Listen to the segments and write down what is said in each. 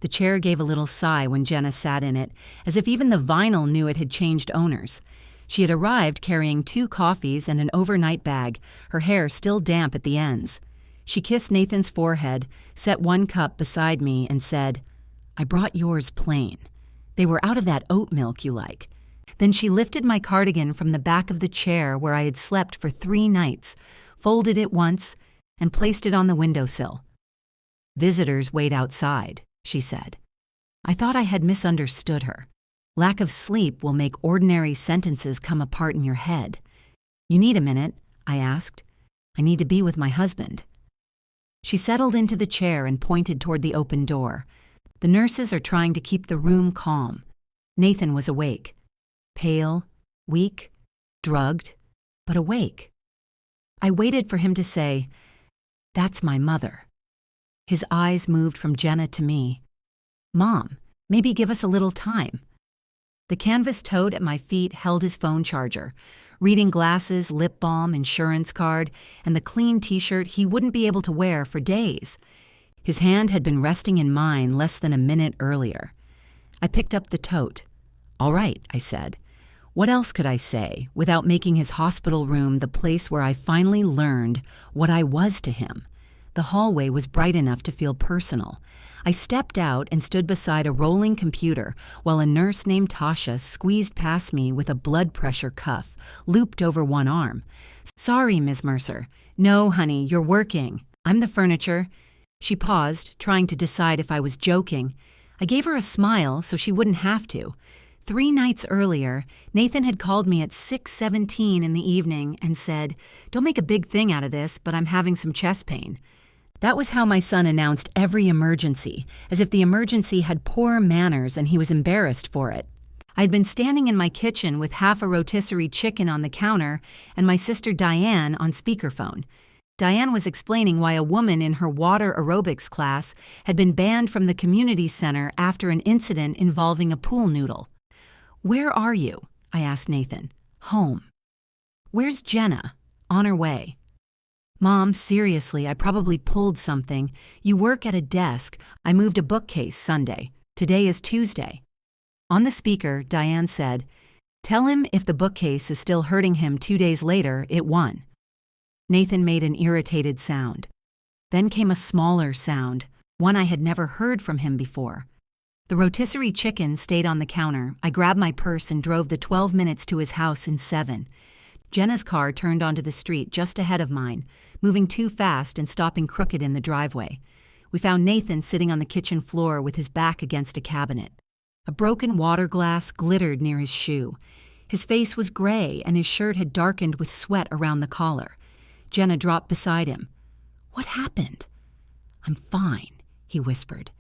The chair gave a little sigh when Jenna sat in it, as if even the vinyl knew it had changed owners. She had arrived carrying 2 coffees and an overnight bag, her hair still damp at the ends. She kissed Nathan's forehead, set 1 cup beside me, and said, "I brought yours plain. They were out of that oat milk you like." Then she lifted my cardigan from the back of the chair where I had slept for 3 nights, folded it once, and placed it on the windowsill. "Visitors wait outside," she said. I thought I had misunderstood her. Lack of sleep will make ordinary sentences come apart in your head. "You need a minute?" I asked. "I need to be with my husband." She settled into the chair and pointed toward the open door. "The nurses are trying to keep the room calm." Nathan was awake. Pale, weak, drugged, but awake. I waited for him to say, "That's my mother." His eyes moved from Jenna to me. "Mom, maybe give us a little time." The canvas tote at my feet held his phone charger, reading glasses, lip balm, insurance card, and the clean t-shirt he wouldn't be able to wear for days. His hand had been resting in mine less than a minute earlier. I picked up the tote. "All right," I said. What else could I say without making his hospital room the place where I finally learned what I was to him? The hallway was bright enough to feel personal. I stepped out and stood beside a rolling computer while a nurse named Tasha squeezed past me with a blood pressure cuff looped over one arm. "Sorry, Ms. Mercer." "No, honey, you're working. I'm the furniture." She paused, trying to decide if I was joking. I gave her a smile so she wouldn't have to. 3 nights earlier, Nathan had called me at 6:17 in the evening and said, "Don't make a big thing out of this, but I'm having some chest pain." That was how my son announced every emergency, as if the emergency had poor manners and he was embarrassed for it. I'd been standing in my kitchen with half a rotisserie chicken on the counter and my sister Diane on speakerphone. Diane was explaining why a woman in her water aerobics class had been banned from the community center after an incident involving a pool noodle. "Where are you?" I asked Nathan. "Home." "Where's Jenna?" "On her way." "Mom, seriously, I probably pulled something. You work at a desk. I moved a bookcase Sunday. Today is Tuesday." On the speaker, Diane said, "Tell him if the bookcase is still hurting him 2 days later, it won." Nathan made an irritated sound. Then came a smaller sound, one I had never heard from him before. The rotisserie chicken stayed on the counter. I grabbed my purse and drove the 12 minutes to his house in 7. Jenna's car turned onto the street just ahead of mine, moving too fast and stopping crooked in the driveway. We found Nathan sitting on the kitchen floor with his back against a cabinet. A broken water glass glittered near his shoe. His face was gray and his shirt had darkened with sweat around the collar. Jenna dropped beside him. "What happened?" "I'm fine," he whispered.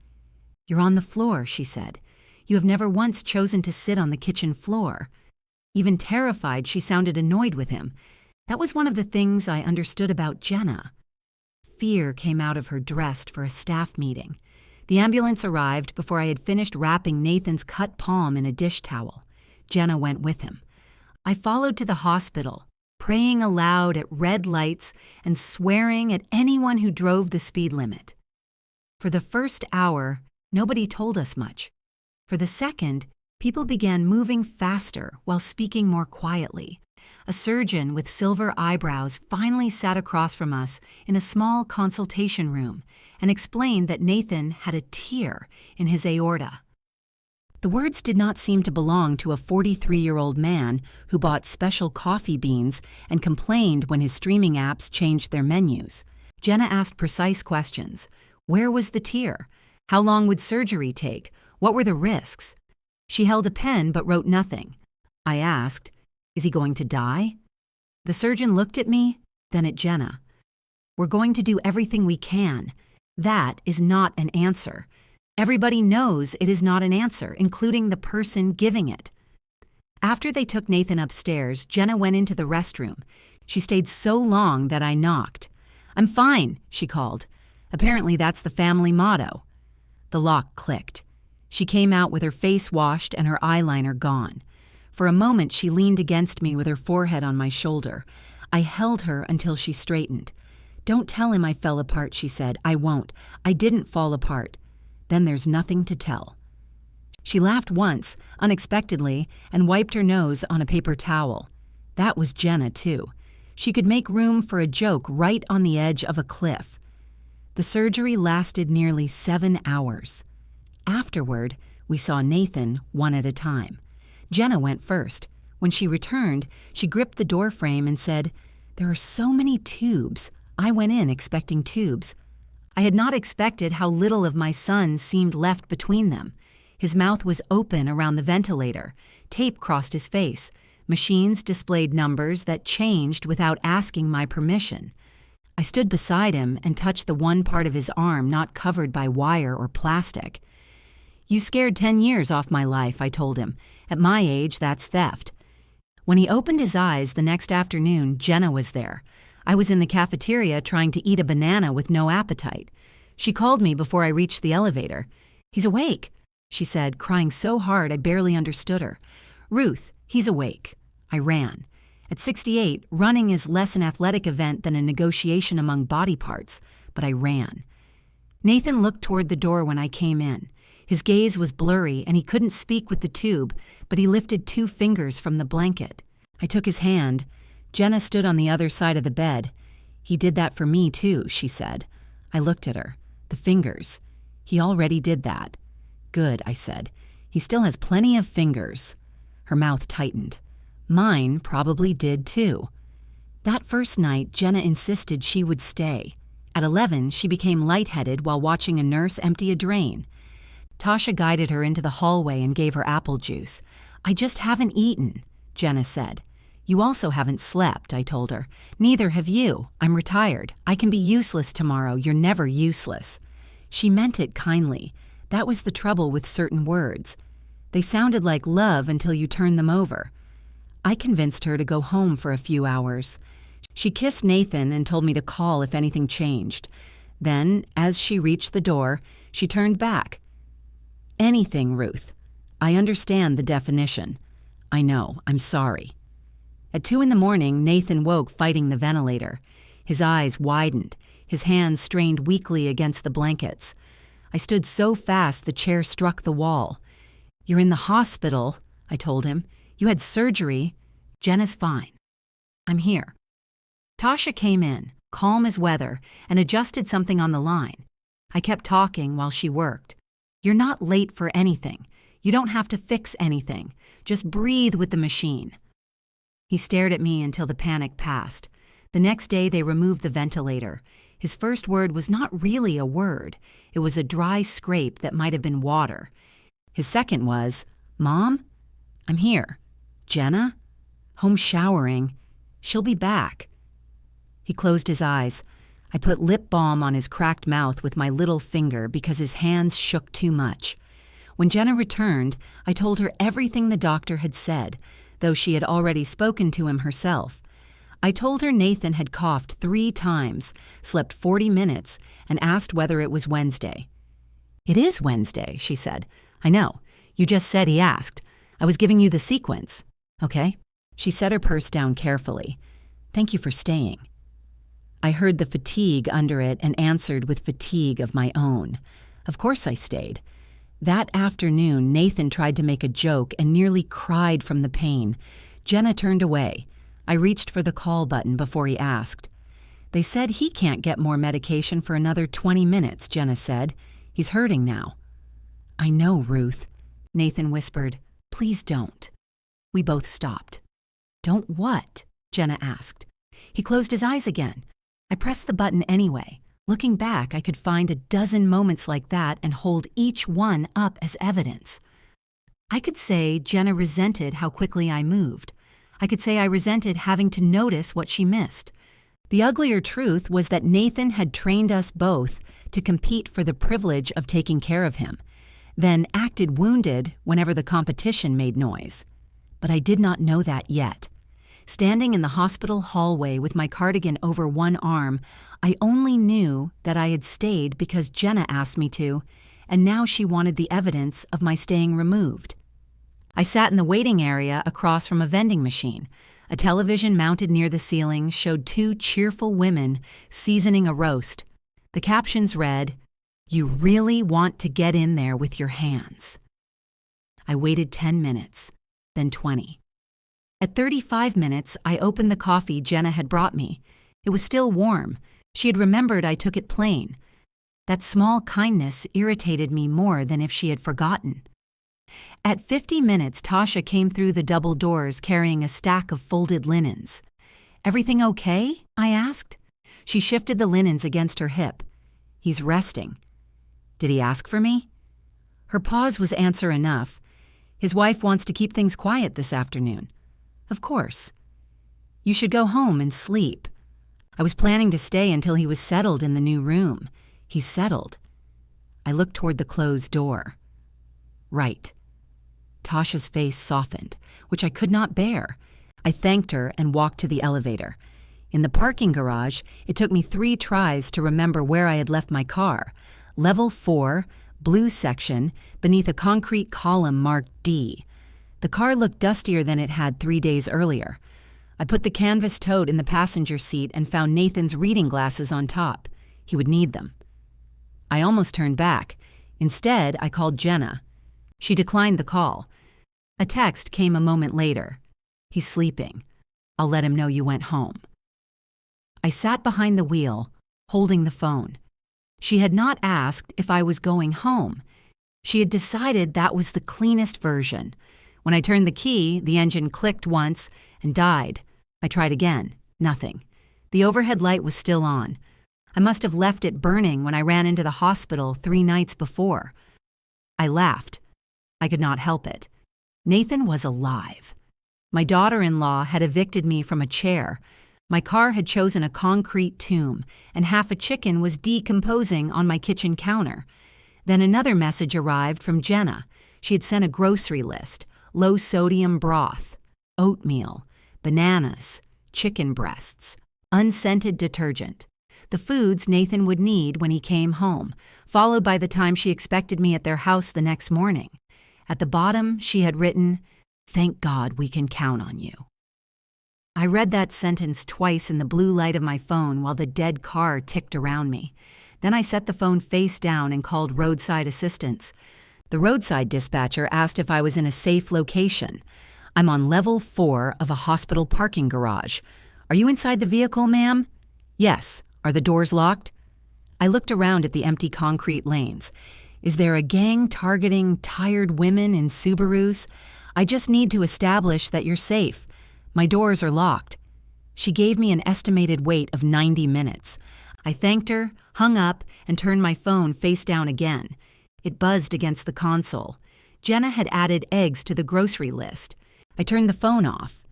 "You're on the floor," she said. "You have never once chosen to sit on the kitchen floor." Even terrified, she sounded annoyed with him. That was one of the things I understood about Jenna. Fear came out of her dressed for a staff meeting. The ambulance arrived before I had finished wrapping Nathan's cut palm in a dish towel. Jenna went with him. I followed to the hospital, praying aloud at red lights and swearing at anyone who drove the speed limit. For the first hour, nobody told us much. For the second, people began moving faster while speaking more quietly. A surgeon with silver eyebrows finally sat across from us in a small consultation room and explained that Nathan had a tear in his aorta. The words did not seem to belong to a 43-year-old man who bought special coffee beans and complained when his streaming apps changed their menus. Jenna asked precise questions. Where was the tear? How long would surgery take? What were the risks? She held a pen but wrote nothing. I asked, "Is he going to die?" The surgeon looked at me, then at Jenna. "We're going to do everything we can. That is not an answer. Everybody knows it is not an answer, including the person giving it." After they took Nathan upstairs, Jenna went into the restroom. She stayed so long that I knocked. "I'm fine," she called. Apparently that's the family motto. The lock clicked. She came out with her face washed and her eyeliner gone. For a moment, she leaned against me with her forehead on my shoulder. I held her until she straightened. "Don't tell him I fell apart," she said. "I won't. I didn't fall apart." Then there's nothing to tell." She laughed once, unexpectedly, and wiped her nose on a paper towel. That was Jenna, too. She could make room for a joke right on the edge of a cliff. The surgery lasted nearly 7 hours. Afterward, we saw Nathan one at a time. Jenna went first. When she returned, she gripped the doorframe and said, "There are so many tubes. I went in expecting tubes." I had not expected how little of my son seemed left between them. His mouth was open around the ventilator. Tape crossed his face. Machines displayed numbers that changed without asking my permission. I stood beside him and touched the one part of his arm not covered by wire or plastic. "You scared 10 years off my life," I told him. "At my age, that's theft." When he opened his eyes the next afternoon, Jenna was there. I was in the cafeteria trying to eat a banana with no appetite. She called me before I reached the elevator. "He's awake," she said, crying so hard I barely understood her. "Ruth, he's awake." I ran. At 68, running is less an athletic event than a negotiation among body parts, but I ran. Nathan looked toward the door when I came in. His gaze was blurry and he couldn't speak with the tube, but he lifted 2 fingers from the blanket. I took his hand. Jenna stood on the other side of the bed. "He did that for me too," she said. I looked at her. The fingers. "He already did that." "Good," I said. "He still has plenty of fingers." Her mouth tightened. "Mine probably did too." That first night, Jenna insisted she would stay. At 11, she became lightheaded while watching a nurse empty a drain. Tasha guided her into the hallway and gave her apple juice. "I just haven't eaten," Jenna said. "You also haven't slept," I told her. "Neither have you. I'm retired. I can be useless tomorrow. You're never useless." She meant it kindly. That was the trouble with certain words. They sounded like love until you turned them over. I convinced her to go home for a few hours. She kissed Nathan and told me to call if anything changed. Then, as she reached the door, she turned back. "Anything, Ruth. I understand the definition." "I know. I'm sorry." At 2 a.m, Nathan woke fighting the ventilator. His eyes widened. His hands strained weakly against the blankets. I stood so fast the chair struck the wall. "You're in the hospital," I told him. "You had surgery." "Jenna's fine." "I'm here." Tasha came in, calm as weather, and adjusted something on the line. I kept talking while she worked. "You're not late for anything. You don't have to fix anything. Just breathe with the machine." He stared at me until the panic passed. The next day they removed the ventilator. His first word was not really a word. It was a dry scrape that might have been water. His second was, "Mom? I'm here." "Jenna? Home showering. She'll be back." He closed his eyes. I put lip balm on his cracked mouth with my little finger because his hands shook too much. When Jenna returned, I told her everything the doctor had said, though she had already spoken to him herself. I told her Nathan had coughed 3 times, slept 40 minutes, and asked whether it was Wednesday. "It is Wednesday," she said. "I know. You just said he asked. I was giving you the sequence." "Okay." She set her purse down carefully. "Thank you for staying." I heard the fatigue under it and answered with fatigue of my own. Of course I stayed. That afternoon, Nathan tried to make a joke and nearly cried from the pain. Jenna turned away. I reached for the call button before he asked. "They said he can't get more medication for another 20 minutes, Jenna said. He's hurting now." "I know, Ruth." Nathan whispered, "Please don't." We both stopped. "Don't what?" Jenna asked. He closed his eyes again. I pressed the button anyway. Looking back, I could find a dozen moments like that and hold each one up as evidence. I could say Jenna resented how quickly I moved. I could say I resented having to notice what she missed. The uglier truth was that Nathan had trained us both to compete for the privilege of taking care of him, then acted wounded whenever the competition made noise. But I did not know that yet. Standing in the hospital hallway with my cardigan over one arm, I only knew that I had stayed because Jenna asked me to, and now she wanted the evidence of my staying removed. I sat in the waiting area across from a vending machine. A television mounted near the ceiling showed 2 cheerful women seasoning a roast. The captions read, You really want to get in there with your hands. I waited 10 minutes, then 20. At 35 minutes, I opened the coffee Jenna had brought me. It was still warm. She had remembered I took it plain. That small kindness irritated me more than if she had forgotten. At 50 minutes, Tasha came through the double doors carrying a stack of folded linens. "Everything okay?" I asked. She shifted the linens against her hip. "He's resting." "Did he ask for me?" Her pause was answer enough. "His wife wants to keep things quiet this afternoon." "Of course." "You should go home and sleep." I was planning to stay until he was settled in the new room. He's settled. I looked toward the closed door. Right. Tasha's face softened, which I could not bear. I thanked her and walked to the elevator. In the parking garage, it took me 3 tries to remember where I had left my car. Level 4, blue section, beneath a concrete column marked D. The car looked dustier than it had 3 days earlier. I put the canvas tote in the passenger seat and found Nathan's reading glasses on top. He would need them. I almost turned back. Instead, I called Jenna. She declined the call. A text came a moment later. "He's sleeping. I'll let him know you went home." I sat behind the wheel, holding the phone. She had not asked if I was going home. She had decided that was the cleanest version. When I turned the key, the engine clicked once and died. I tried again. Nothing. The overhead light was still on. I must have left it burning when I ran into the hospital 3 nights before. I laughed. I could not help it. Nathan was alive. My daughter-in-law had evicted me from a chair. My car had chosen a concrete tomb, and half a chicken was decomposing on my kitchen counter. Then another message arrived from Jenna. She had sent a grocery list: low-sodium broth, oatmeal, bananas, chicken breasts, unscented detergent. The foods Nathan would need when he came home, followed by the time she expected me at their house the next morning. At the bottom, she had written, "Thank God we can count on you." I read that sentence twice in the blue light of my phone while the dead car ticked around me. Then I set the phone face down and called roadside assistance. The roadside dispatcher asked if I was in a safe location. "I'm on level 4 of a hospital parking garage. Are you inside the vehicle, ma'am?" "Yes. Are the doors locked?" I looked around at the empty concrete lanes. Is there a gang targeting tired women in Subarus? I just need to establish that you're safe. My doors are locked. She gave me an estimated wait of 90 minutes. I thanked her, hung up, and turned my phone face down again. It buzzed against the console. Jenna had added eggs to the grocery list. I turned the phone off.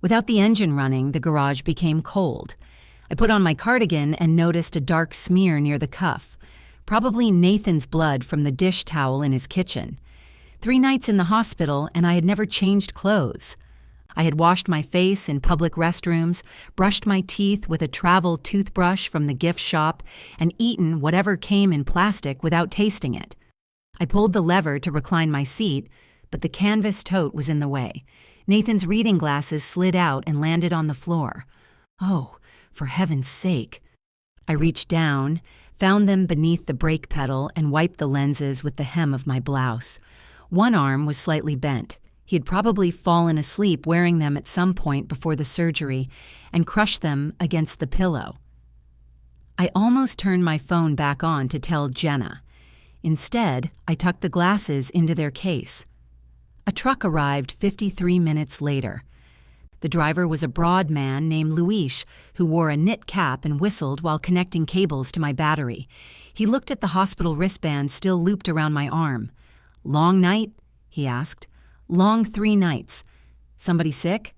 Without the engine running, the garage became cold. I put on my cardigan and noticed a dark smear near the cuff. Probably Nathan's blood from the dish towel in his kitchen. 3 nights in the hospital, and I had never changed clothes. I had washed my face in public restrooms, brushed my teeth with a travel toothbrush from the gift shop, and eaten whatever came in plastic without tasting it. I pulled the lever to recline my seat, but the canvas tote was in the way. Nathan's reading glasses slid out and landed on the floor. Oh, for heaven's sake. I reached down, found them beneath the brake pedal, and wiped the lenses with the hem of my blouse. One arm was slightly bent. He had probably fallen asleep wearing them at some point before the surgery and crushed them against the pillow. I almost turned my phone back on to tell Jenna. Instead, I tucked the glasses into their case. A truck arrived 53 minutes later. The driver was a broad man named Luis, who wore a knit cap and whistled while connecting cables to my battery. He looked at the hospital wristband still looped around my arm. "Long night?" he asked. "Long 3 nights. Somebody sick?"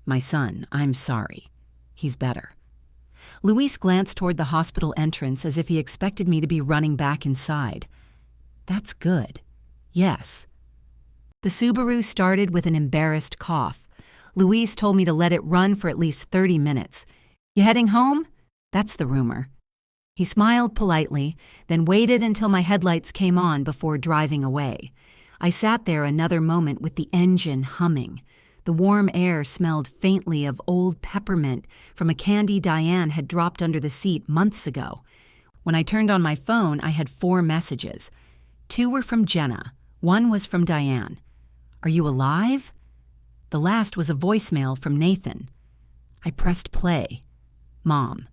"My son. I'm sorry. He's better." Luis glanced toward the hospital entrance as if he expected me to be running back inside. "That's good. Yes." The Subaru started with an embarrassed cough. Luis told me to let it run for at least 30 minutes. "You heading home?" "That's the rumor." He smiled politely, then waited until my headlights came on before driving away. I sat there another moment with the engine humming. The warm air smelled faintly of old peppermint from a candy Diane had dropped under the seat months ago. When I turned on my phone, I had 4 messages. 2 were from Jenna. 1 was from Diane. "Are you alive?" The last was a voicemail from Nathan. I pressed play. "Mom."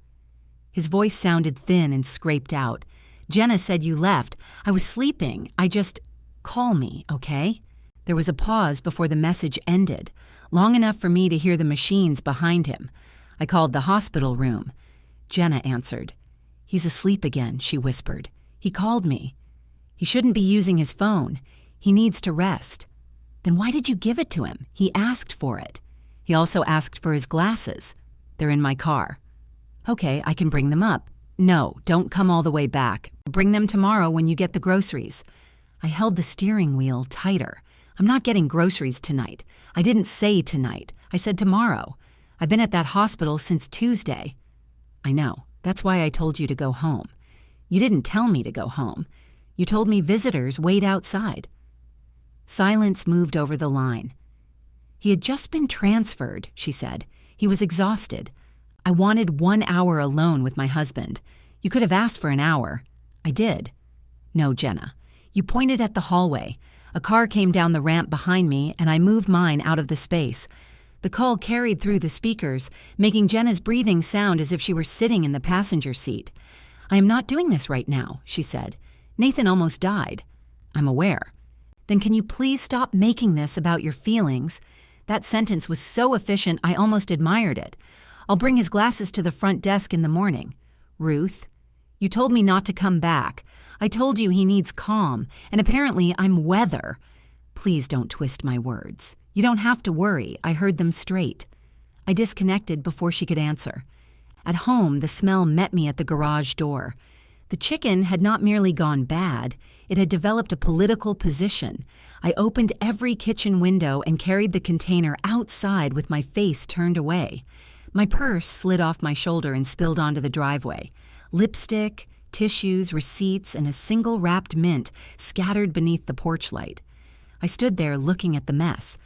His voice sounded thin and scraped out. "Jenna said you left. I was sleeping. Call me, okay?" There was a pause before the message ended, long enough for me to hear the machines behind him. I called the hospital room. Jenna answered. "He's asleep again," she whispered. "He called me." "He shouldn't be using his phone. He needs to rest." "Then why did you give it to him? He asked for it." "He also asked for his glasses." "They're in my car." "Okay, I can bring them up." "No, don't come all the way back. Bring them tomorrow when you get the groceries." I held the steering wheel tighter. "I'm not getting groceries tonight. I didn't say tonight. I said tomorrow. I've been at that hospital since Tuesday." "I know. That's why I told you to go home." "You didn't tell me to go home. You told me visitors wait outside." Silence moved over the line. "He had just been transferred," she said. "He was exhausted. I wanted 1 hour alone with my husband. You could have asked for an hour." "I did." "No, Jenna. You pointed at the hallway. A car came down the ramp behind me, and I moved mine out of the space. The call carried through the speakers, making Jenna's breathing sound as if she were sitting in the passenger seat. "I am not doing this right now," she said. "Nathan almost died." "I'm aware." "Then can you please stop making this about your feelings?" That sentence was so efficient I almost admired it. "I'll bring his glasses to the front desk in the morning." "Ruth, you told me not to come back. I told you he needs calm, and apparently I'm weather." "Please don't twist my words. You don't have to worry. I heard them straight." I disconnected before she could answer. At home, the smell met me at the garage door. The chicken had not merely gone bad, it had developed a political position. I opened every kitchen window and carried the container outside with my face turned away. My purse slid off my shoulder and spilled onto the driveway. Lipstick, tissues, receipts, and a single wrapped mint scattered beneath the porch light. I stood there looking at the mess.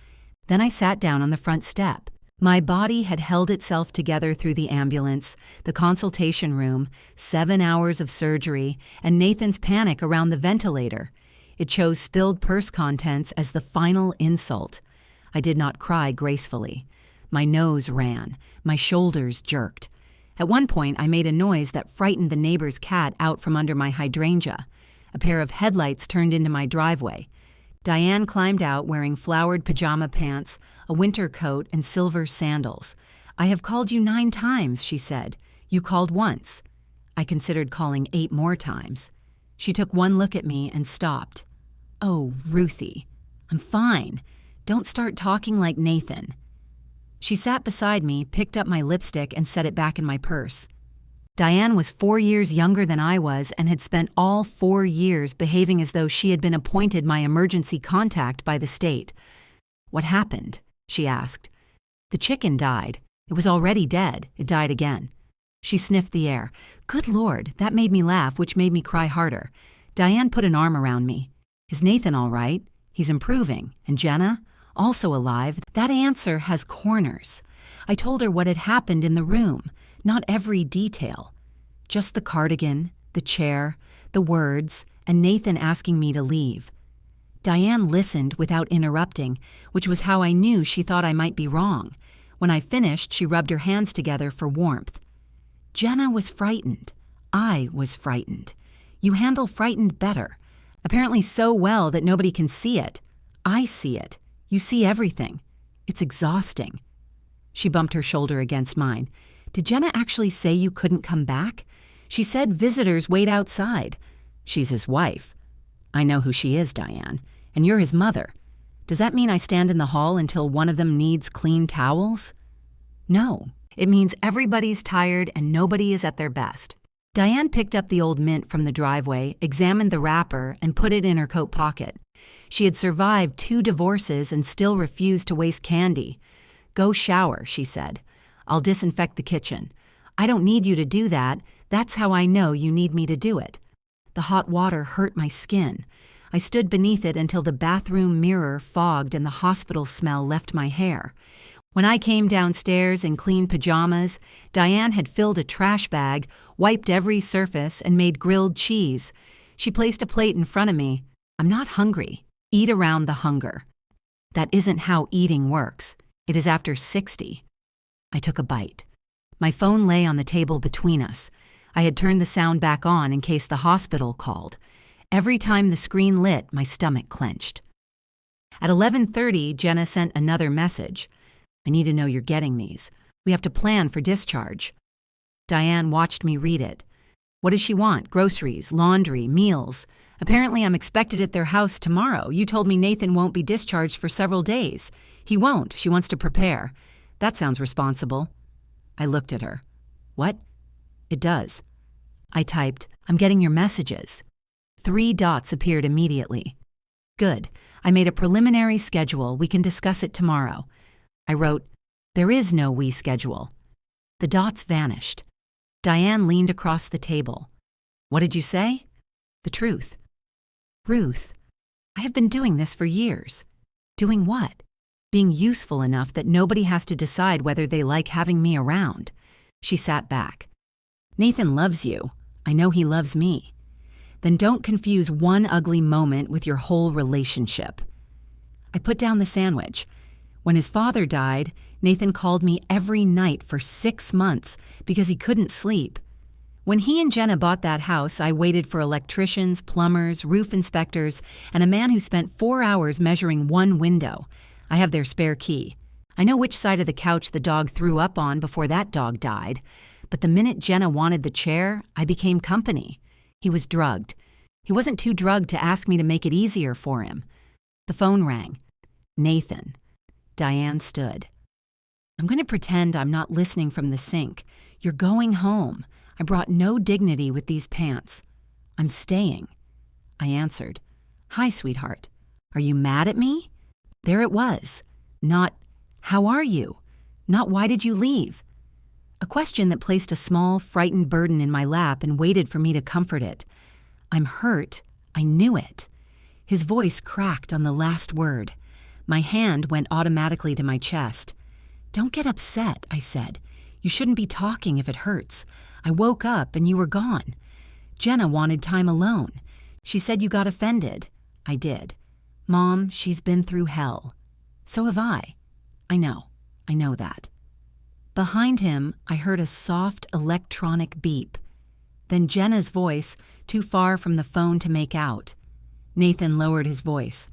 Then I sat down on the front step. My body had held itself together through the ambulance, the consultation room, 7 hours of surgery, and Nathan's panic around the ventilator. It chose spilled purse contents as the final insult. I did not cry gracefully. My nose ran. My shoulders jerked. At one point, I made a noise that frightened the neighbor's cat out from under my hydrangea. A pair of headlights turned into my driveway. Diane climbed out wearing flowered pajama pants, a winter coat, and silver sandals. "I have called you 9 times, she said. "You called once." I considered calling 8 more times. She took one look at me and stopped. "Oh, Ruthie, I'm fine. Don't start talking like Nathan." She sat beside me, picked up my lipstick, and set it back in my purse. Diane was 4 years younger than I was and had spent all 4 years behaving as though she had been appointed my emergency contact by the state. "What happened?" she asked. "The chicken died. It was already dead. It died again." She sniffed the air. Good Lord, that made me laugh, which made me cry harder. Diane put an arm around me. "Is Nathan all right? He's improving. And Jenna? Also alive. That answer has corners." I told her what had happened in the room. Not every detail. Just the cardigan, the chair, the words, and Nathan asking me to leave. Diane listened without interrupting, which was how I knew she thought I might be wrong. When I finished, she rubbed her hands together for warmth. "Jenna was frightened. I was frightened. You handle frightened better. Apparently so well that nobody can see it. I see it. You see everything. It's exhausting." She bumped her shoulder against mine. "Did Jenna actually say you couldn't come back? She said visitors wait outside." "She's his wife." "I know who she is, Diane. And you're his mother. Does that mean I stand in the hall until one of them needs clean towels?" "No. It means everybody's tired and nobody is at their best." Diane picked up the old mint from the driveway, examined the wrapper, and put it in her coat pocket. She had survived 2 divorces and still refused to waste candy. "Go shower," she said. "I'll disinfect the kitchen. I don't need you to do that. That's how I know you need me to do it." The hot water hurt my skin. I stood beneath it until the bathroom mirror fogged and the hospital smell left my hair. When I came downstairs in clean pajamas, Diane had filled a trash bag, wiped every surface, and made grilled cheese. She placed a plate in front of me. I'm not hungry. Eat around the hunger. That isn't how eating works. It is after 60. I took a bite. My phone lay on the table between us. I had turned the sound back on in case the hospital called. Every time the screen lit, my stomach clenched. At 11:30, Jenna sent another message. I need to know you're getting these. We have to plan for discharge. Diane watched me read it. What does she want? Groceries, laundry, meals. Apparently I'm expected at their house tomorrow. You told me Nathan won't be discharged for several days. He won't. She wants to prepare. That sounds responsible. I looked at her. What? It does. I typed, I'm getting your messages. 3 dots appeared immediately. Good. I made a preliminary schedule. We can discuss it tomorrow. I wrote, there is no we schedule. The dots vanished. Diane leaned across the table. What did you say? The truth. Ruth, I have been doing this for years. Doing what? Being useful enough that nobody has to decide whether they like having me around. She sat back. Nathan loves you. I know he loves me. Then don't confuse one ugly moment with your whole relationship. I put down the sandwich. When his father died, Nathan called me every night for 6 months because he couldn't sleep. When he and Jenna bought that house, I waited for electricians, plumbers, roof inspectors, and a man who spent 4 hours measuring one window. I have their spare key. I know which side of the couch the dog threw up on before that dog died. But the minute Jenna wanted the chair, I became company. He was drugged. He wasn't too drugged to ask me to make it easier for him. The phone rang. Nathan. Diane stood. I'm going to pretend I'm not listening from the sink. You're going home. I brought no dignity with these pants. I'm staying. I answered. Hi, sweetheart. Are you mad at me? There it was. Not, how are you? Not, why did you leave? A question that placed a small, frightened burden in my lap and waited for me to comfort it. I'm hurt. I knew it. His voice cracked on the last word. My hand went automatically to my chest. Don't get upset, I said. You shouldn't be talking if it hurts. I woke up and you were gone. Jenna wanted time alone. She said you got offended. I did. Mom, she's been through hell. So have I. I know that. Behind him, I heard a soft electronic beep. Then Jenna's voice, too far from the phone to make out. Nathan lowered his voice.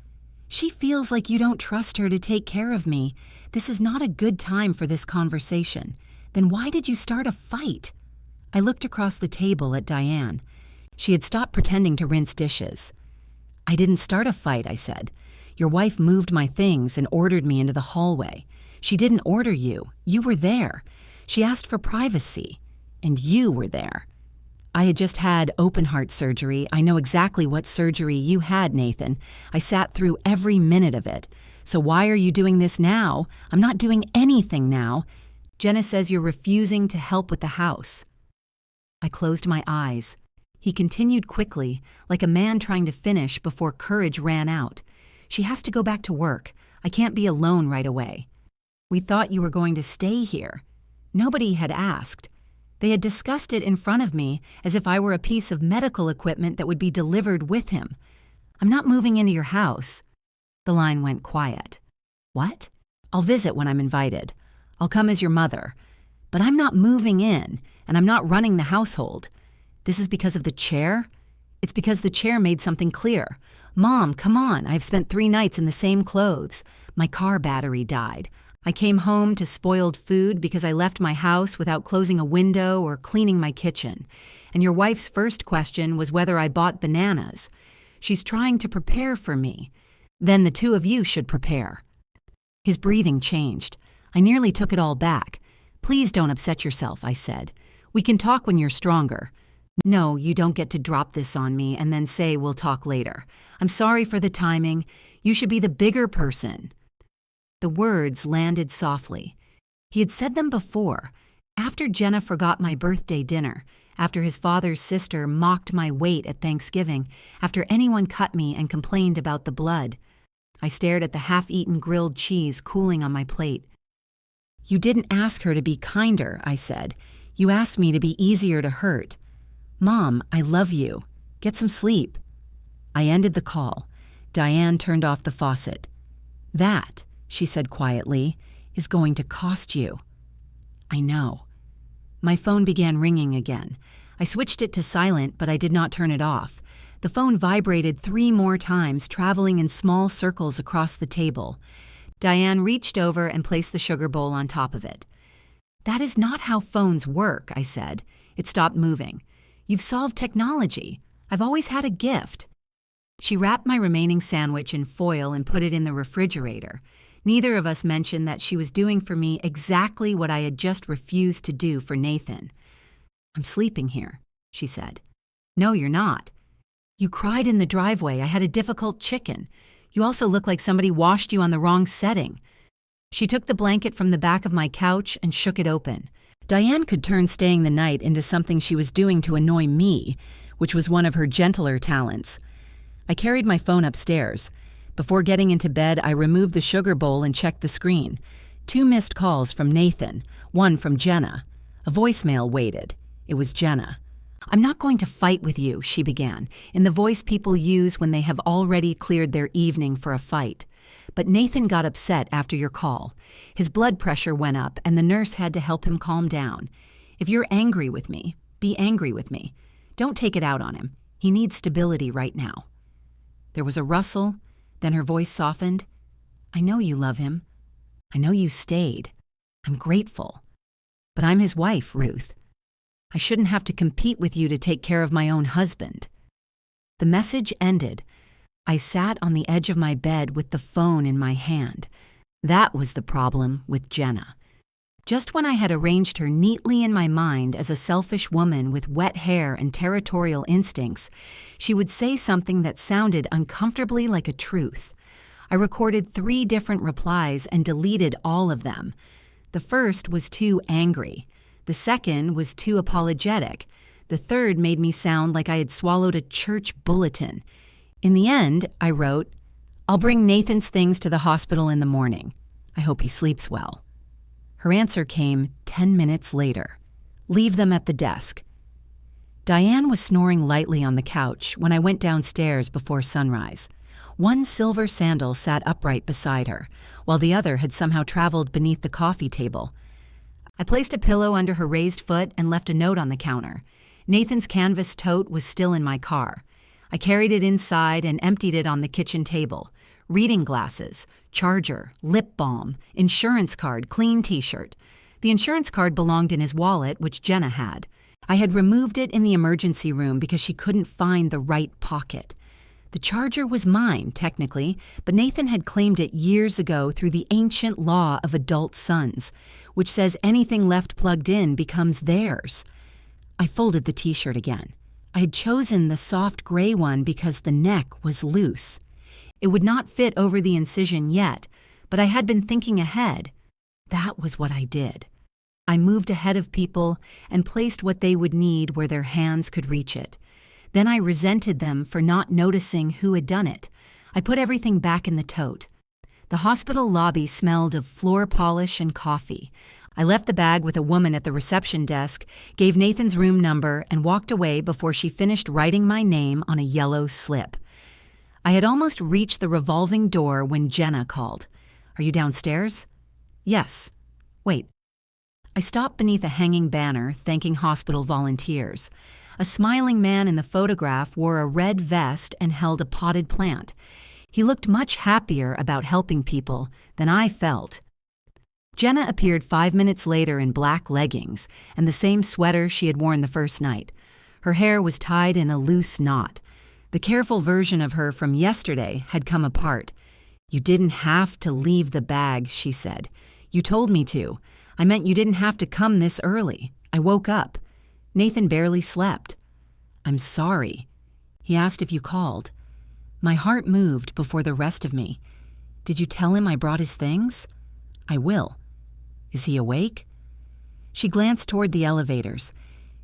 She feels like you don't trust her to take care of me. This is not a good time for this conversation. Then why did you start a fight? I looked across the table at Diane. She had stopped pretending to rinse dishes. I didn't start a fight, I said. Your wife moved my things and ordered me into the hallway. She didn't order you. You were there. She asked for privacy. And you were there. I had just had open heart surgery. I know exactly what surgery you had, Nathan. I sat through every minute of it. So why are you doing this now? I'm not doing anything now. Jenna says you're refusing to help with the house. I closed my eyes. He continued quickly, like a man trying to finish before courage ran out. She has to go back to work. I can't be alone right away. We thought you were going to stay here. Nobody had asked. They had discussed it in front of me as if I were a piece of medical equipment that would be delivered with him. I'm not moving into your house. The line went quiet. What? I'll visit when I'm invited. I'll come as your mother. But I'm not moving in, and I'm not running the household. This is because of the chair? It's because the chair made something clear. Mom, come on, I've spent 3 nights in the same clothes. My car battery died. I came home to spoiled food because I left my house without closing a window or cleaning my kitchen. And your wife's first question was whether I bought bananas. She's trying to prepare for me. Then the 2 of you should prepare. His breathing changed. I nearly took it all back. Please don't upset yourself, I said. We can talk when you're stronger. No, you don't get to drop this on me and then say we'll talk later. I'm sorry for the timing. You should be the bigger person. The words landed softly. He had said them before, after Jenna forgot my birthday dinner, after his father's sister mocked my weight at Thanksgiving, after anyone cut me and complained about the blood. I stared at the half-eaten grilled cheese cooling on my plate. You didn't ask her to be kinder, I said. You asked me to be easier to hurt. Mom, I love you. Get some sleep. I ended the call. Diane turned off the faucet. That, she said quietly, is going to cost you. I know. My phone began ringing again. I switched it to silent, but I did not turn it off. The phone vibrated 3 more times, traveling in small circles across the table. Diane reached over and placed the sugar bowl on top of it. That is not how phones work, I said. It stopped moving. You've solved technology. I've always had a gift. She wrapped my remaining sandwich in foil and put it in the refrigerator. Neither of us mentioned that she was doing for me exactly what I had just refused to do for Nathan. I'm sleeping here, she said. No, you're not. You cried in the driveway. I had a difficult chicken. You also look like somebody washed you on the wrong setting. She took the blanket from the back of my couch and shook it open. Diane could turn staying the night into something she was doing to annoy me, which was one of her gentler talents. I carried my phone upstairs. Before getting into bed, I removed the sugar bowl and checked the screen. 2 missed calls from Nathan, 1 from Jenna. A voicemail waited. It was Jenna. I'm not going to fight with you, she began, in the voice people use when they have already cleared their evening for a fight. But Nathan got upset after your call. His blood pressure went up and the nurse had to help him calm down. If you're angry with me, be angry with me. Don't take it out on him. He needs stability right now. There was a rustle, then her voice softened. I know you love him. I know you stayed. I'm grateful. But I'm his wife, Ruth. I shouldn't have to compete with you to take care of my own husband. The message ended. I sat on the edge of my bed with the phone in my hand. That was the problem with Jenna. Just when I had arranged her neatly in my mind as a selfish woman with wet hair and territorial instincts, she would say something that sounded uncomfortably like a truth. I recorded 3 different replies and deleted all of them. The first was too angry. The second was too apologetic. The third made me sound like I had swallowed a church bulletin. In the end, I wrote, I'll bring Nathan's things to the hospital in the morning. I hope he sleeps well. Her answer came 10 minutes later. Leave them at the desk. Diane was snoring lightly on the couch when I went downstairs before sunrise. 1 silver sandal sat upright beside her, while the other had somehow traveled beneath the coffee table. I placed a pillow under her raised foot and left a note on the counter. Nathan's canvas tote was still in my car. I carried it inside and emptied it on the kitchen table. Reading glasses, charger, lip balm, insurance card, clean t-shirt. The insurance card belonged in his wallet, which Jenna had. I had removed it in the emergency room because she couldn't find the right pocket. The charger was mine, technically, but Nathan had claimed it years ago through the ancient law of adult sons, which says anything left plugged in becomes theirs. I folded the t-shirt again. I had chosen the soft gray one because the neck was loose. It would not fit over the incision yet, but I had been thinking ahead. That was what I did. I moved ahead of people and placed what they would need where their hands could reach it. Then I resented them for not noticing who had done it. I put everything back in the tote. The hospital lobby smelled of floor polish and coffee. I left the bag with a woman at the reception desk, gave Nathan's room number, and walked away before she finished writing my name on a yellow slip. I had almost reached the revolving door when Jenna called. Are you downstairs? Yes. Wait. I stopped beneath a hanging banner thanking hospital volunteers. A smiling man in the photograph wore a red vest and held a potted plant. He looked much happier about helping people than I felt. Jenna appeared 5 minutes later in black leggings and the same sweater she had worn the first night. Her hair was tied in a loose knot. The careful version of her from yesterday had come apart. You didn't have to leave the bag, she said. You told me to. I meant you didn't have to come this early. I woke up. Nathan barely slept. I'm sorry. He asked if you called. My heart moved before the rest of me. Did you tell him I brought his things? I will. Is he awake? She glanced toward the elevators.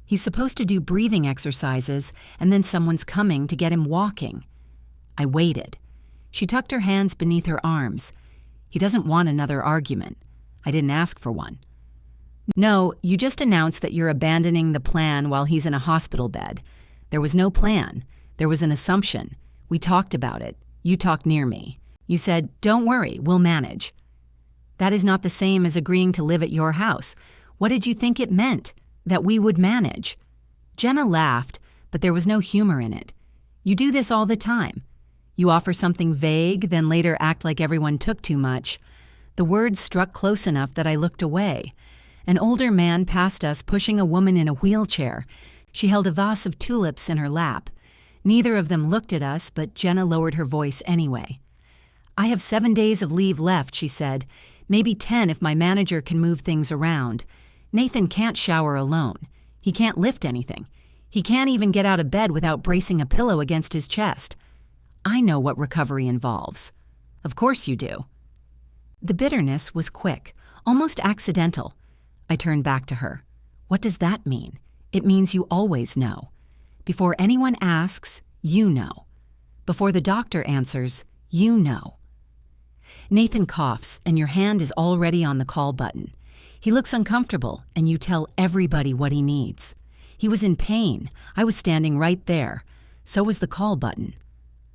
He's supposed to do breathing exercises, and then someone's coming to get him walking. I waited. She tucked her hands beneath her arms. He doesn't want another argument. I didn't ask for one. No, you just announced that you're abandoning the plan while he's in a hospital bed. There was no plan. There was an assumption. We talked about it. You talked near me. You said, "Don't worry, we'll manage." That is not the same as agreeing to live at your house. What did you think it meant? That we would manage? Jenna laughed, but there was no humor in it. You do this all the time. You offer something vague, then later act like everyone took too much. The words struck close enough that I looked away. An older man passed us pushing a woman in a wheelchair. She held a vase of tulips in her lap. Neither of them looked at us, but Jenna lowered her voice anyway. "I have 7 days of leave left," she said. "Maybe 10 if my manager can move things around. Nathan can't shower alone. He can't lift anything. He can't even get out of bed without bracing a pillow against his chest. I know what recovery involves." "Of course you do." The bitterness was quick, almost accidental. I turned back to her. "What does that mean?" "It means you always know. Before anyone asks, you know. Before the doctor answers, you know." Nathan coughs, and your hand is already on the call button. He looks uncomfortable, and you tell everybody what he needs. He was in pain. I was standing right there. So was the call button.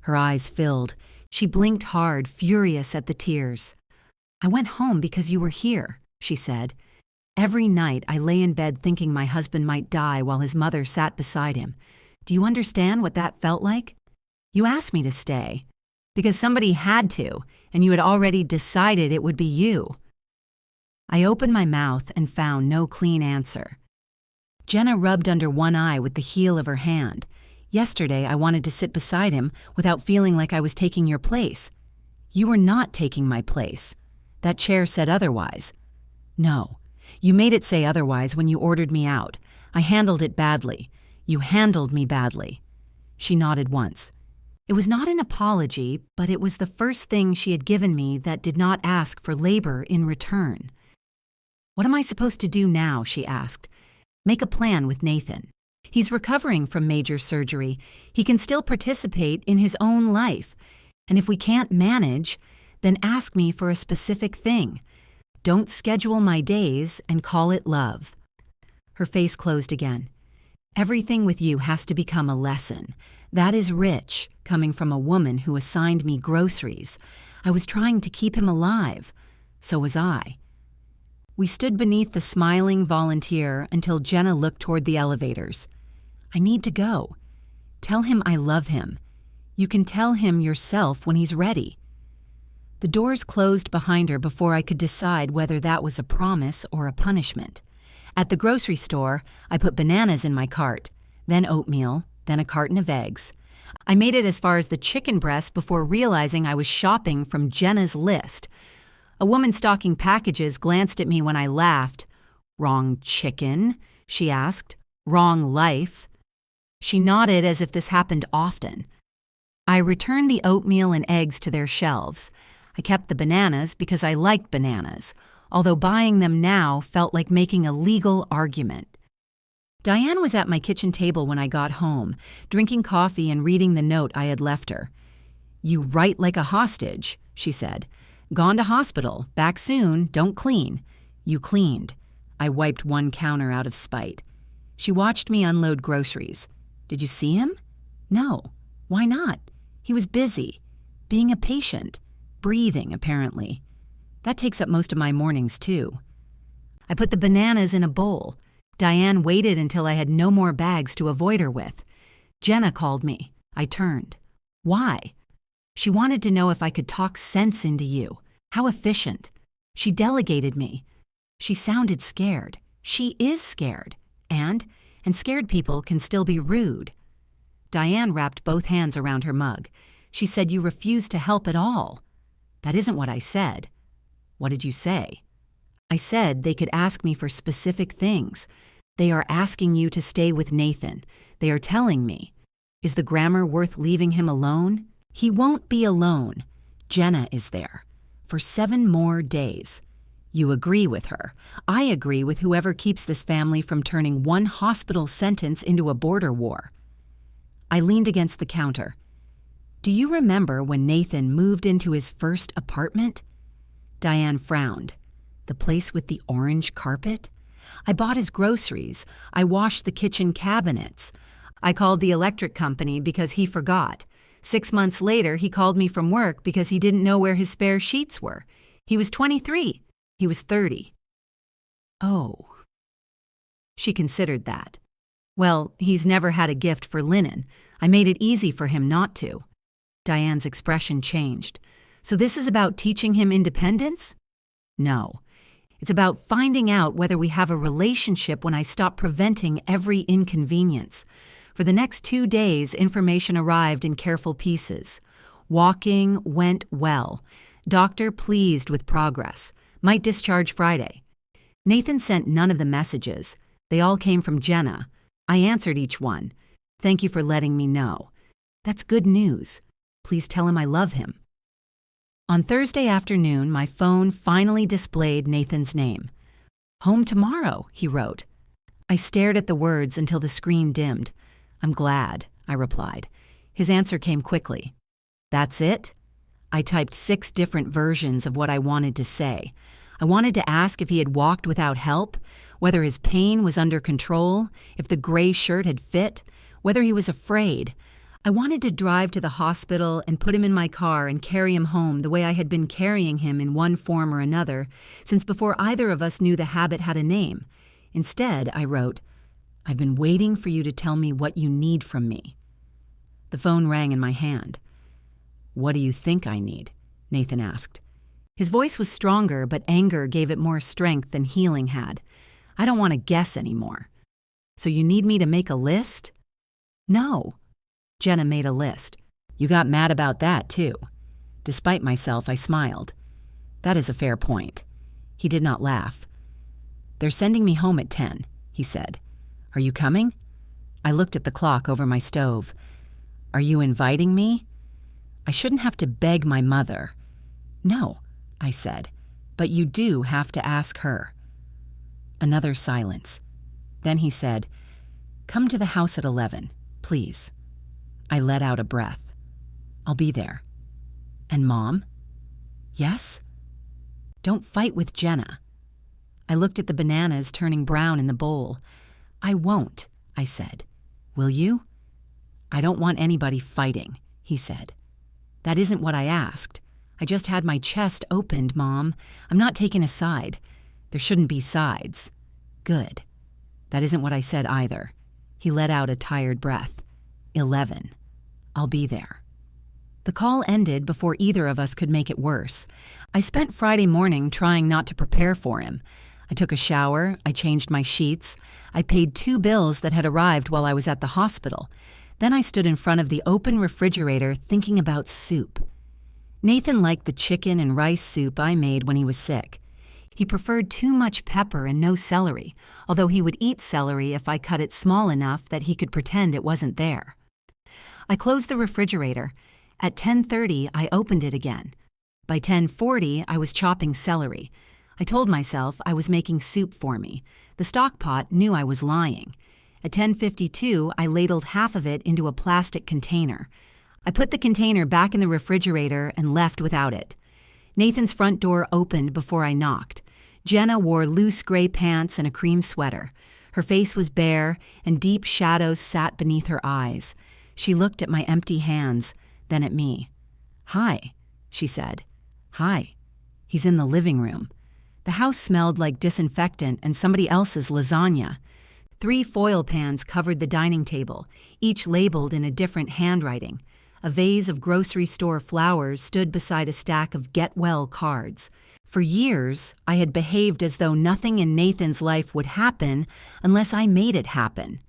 Her eyes filled. She blinked hard, furious at the tears. "I went home because you were here," she said. "Every night I lay in bed thinking my husband might die while his mother sat beside him. Do you understand what that felt like? You asked me to stay because somebody had to, and you had already decided it would be you." I opened my mouth and found no clean answer. Jenna rubbed under one eye with the heel of her hand. "Yesterday I wanted to sit beside him without feeling like I was taking your place. You were not taking my place. That chair said otherwise." "No. You made it say otherwise when you ordered me out. I handled it badly. You handled me badly." She nodded once. It was not an apology, but it was the first thing she had given me that did not ask for labor in return. "What am I supposed to do now?" she asked. "Make a plan with Nathan. He's recovering from major surgery. He can still participate in his own life. And if we can't manage, then ask me for a specific thing. Don't schedule my days and call it love." Her face closed again. "Everything with you has to become a lesson. That is rich, coming from a woman who assigned me groceries. I was trying to keep him alive. So was I." We stood beneath the smiling volunteer until Jenna looked toward the elevators. "I need to go. Tell him I love him. You can tell him yourself when he's ready." The doors closed behind her before I could decide whether that was a promise or a punishment. At the grocery store, I put bananas in my cart, then oatmeal, then a carton of eggs. I made it as far as the chicken breast before realizing I was shopping from Jenna's list. A woman stocking packages glanced at me when I laughed. "Wrong chicken?" she asked. "Wrong life?" She nodded as if this happened often. I returned the oatmeal and eggs to their shelves. I kept the bananas because I liked bananas, although buying them now felt like making a legal argument. Diane was at my kitchen table when I got home, drinking coffee and reading the note I had left her. "You write like a hostage," she said. "Gone to hospital, back soon, don't clean." You cleaned. I wiped one counter out of spite. She watched me unload groceries. "Did you see him?" "No." "Why not?" "He was busy. Being a patient. Breathing, apparently. That takes up most of my mornings, too." I put the bananas in a bowl. Diane waited until I had no more bags to avoid her with. Jenna called me. I turned. "Why?" "She wanted to know if I could talk sense into you. How efficient. She delegated me." She sounded scared. She is scared. And scared people can still be rude. Diane wrapped both hands around her mug. She said you refused to help at all. "That isn't what I said." "What did you say?" "I said they could ask me for specific things. They are asking you to stay with Nathan. They are telling me. Is the grammar worth leaving him alone? He won't be alone. Jenna is there. For 7 more days. You agree with her. I agree with whoever keeps this family from turning one hospital sentence into a border war." I leaned against the counter. "Do you remember when Nathan moved into his first apartment?" Diane frowned. The place with the orange carpet? I bought his groceries. I washed the kitchen cabinets. I called the electric company because he forgot. 6 months later, he called me from work because he didn't know where his spare sheets were. He was 23. He was 30. Oh. She considered that. Well, he's never had a gift for linen. I made it easy for him not to. Diane's expression changed. So this is about teaching him independence? No. It's about finding out whether we have a relationship when I stop preventing every inconvenience. For the next 2 days, information arrived in careful pieces. Walking went well. Doctor pleased with progress. Might discharge Friday. Nathan sent none of the messages. They all came from Jenna. I answered each one. Thank you for letting me know. That's good news. Please tell him I love him. On Thursday afternoon, my phone finally displayed Nathan's name. Home tomorrow, he wrote. I stared at the words until the screen dimmed. I'm glad, I replied. His answer came quickly. That's it? I typed 6 different versions of what I wanted to say. I wanted to ask if he had walked without help, whether his pain was under control, if the gray shirt had fit, whether he was afraid. I wanted to drive to the hospital and put him in my car and carry him home the way I had been carrying him in one form or another, since before either of us knew the habit had a name. Instead, I wrote, I've been waiting for you to tell me what you need from me. The phone rang in my hand. What do you think I need? Nathan asked. His voice was stronger, but anger gave it more strength than healing had. I don't want to guess anymore. So you need me to make a list? No. Jenna made a list. You got mad about that, too. Despite myself, I smiled. That is a fair point. He did not laugh. They're sending me home at 10, he said. Are you coming? I looked at the clock over my stove. Are you inviting me? I shouldn't have to beg my mother. No, I said, but you do have to ask her. Another silence. Then he said, come to the house at 11, please. I let out a breath. I'll be there. And Mom? Yes? Don't fight with Jenna. I looked at the bananas turning brown in the bowl. I won't, I said. Will you? I don't want anybody fighting, he said. That isn't what I asked. I just had my chest opened, Mom. I'm not taking a side. There shouldn't be sides. Good. That isn't what I said either. He let out a tired breath. 11. I'll be there. The call ended before either of us could make it worse. I spent Friday morning trying not to prepare for him. I took a shower, I changed my sheets, I paid 2 bills that had arrived while I was at the hospital. Then I stood in front of the open refrigerator thinking about soup. Nathan liked the chicken and rice soup I made when he was sick. He preferred too much pepper and no celery, although he would eat celery if I cut it small enough that he could pretend it wasn't there. I closed the refrigerator. At 10:30, I opened it again. By 10:40, I was chopping celery. I told myself I was making soup for me. The stock pot knew I was lying. At 10:52, I ladled half of it into a plastic container. I put the container back in the refrigerator and left without it. Nathan's front door opened before I knocked. Jenna wore loose gray pants and a cream sweater. Her face was bare, and deep shadows sat beneath her eyes. She looked at my empty hands, then at me. Hi, she said. Hi. He's in the living room. The house smelled like disinfectant and somebody else's lasagna. 3 foil pans covered the dining table, each labeled in a different handwriting. A vase of grocery store flowers stood beside a stack of Get Well cards. For years, I had behaved as though nothing in Nathan's life would happen unless I made it happen.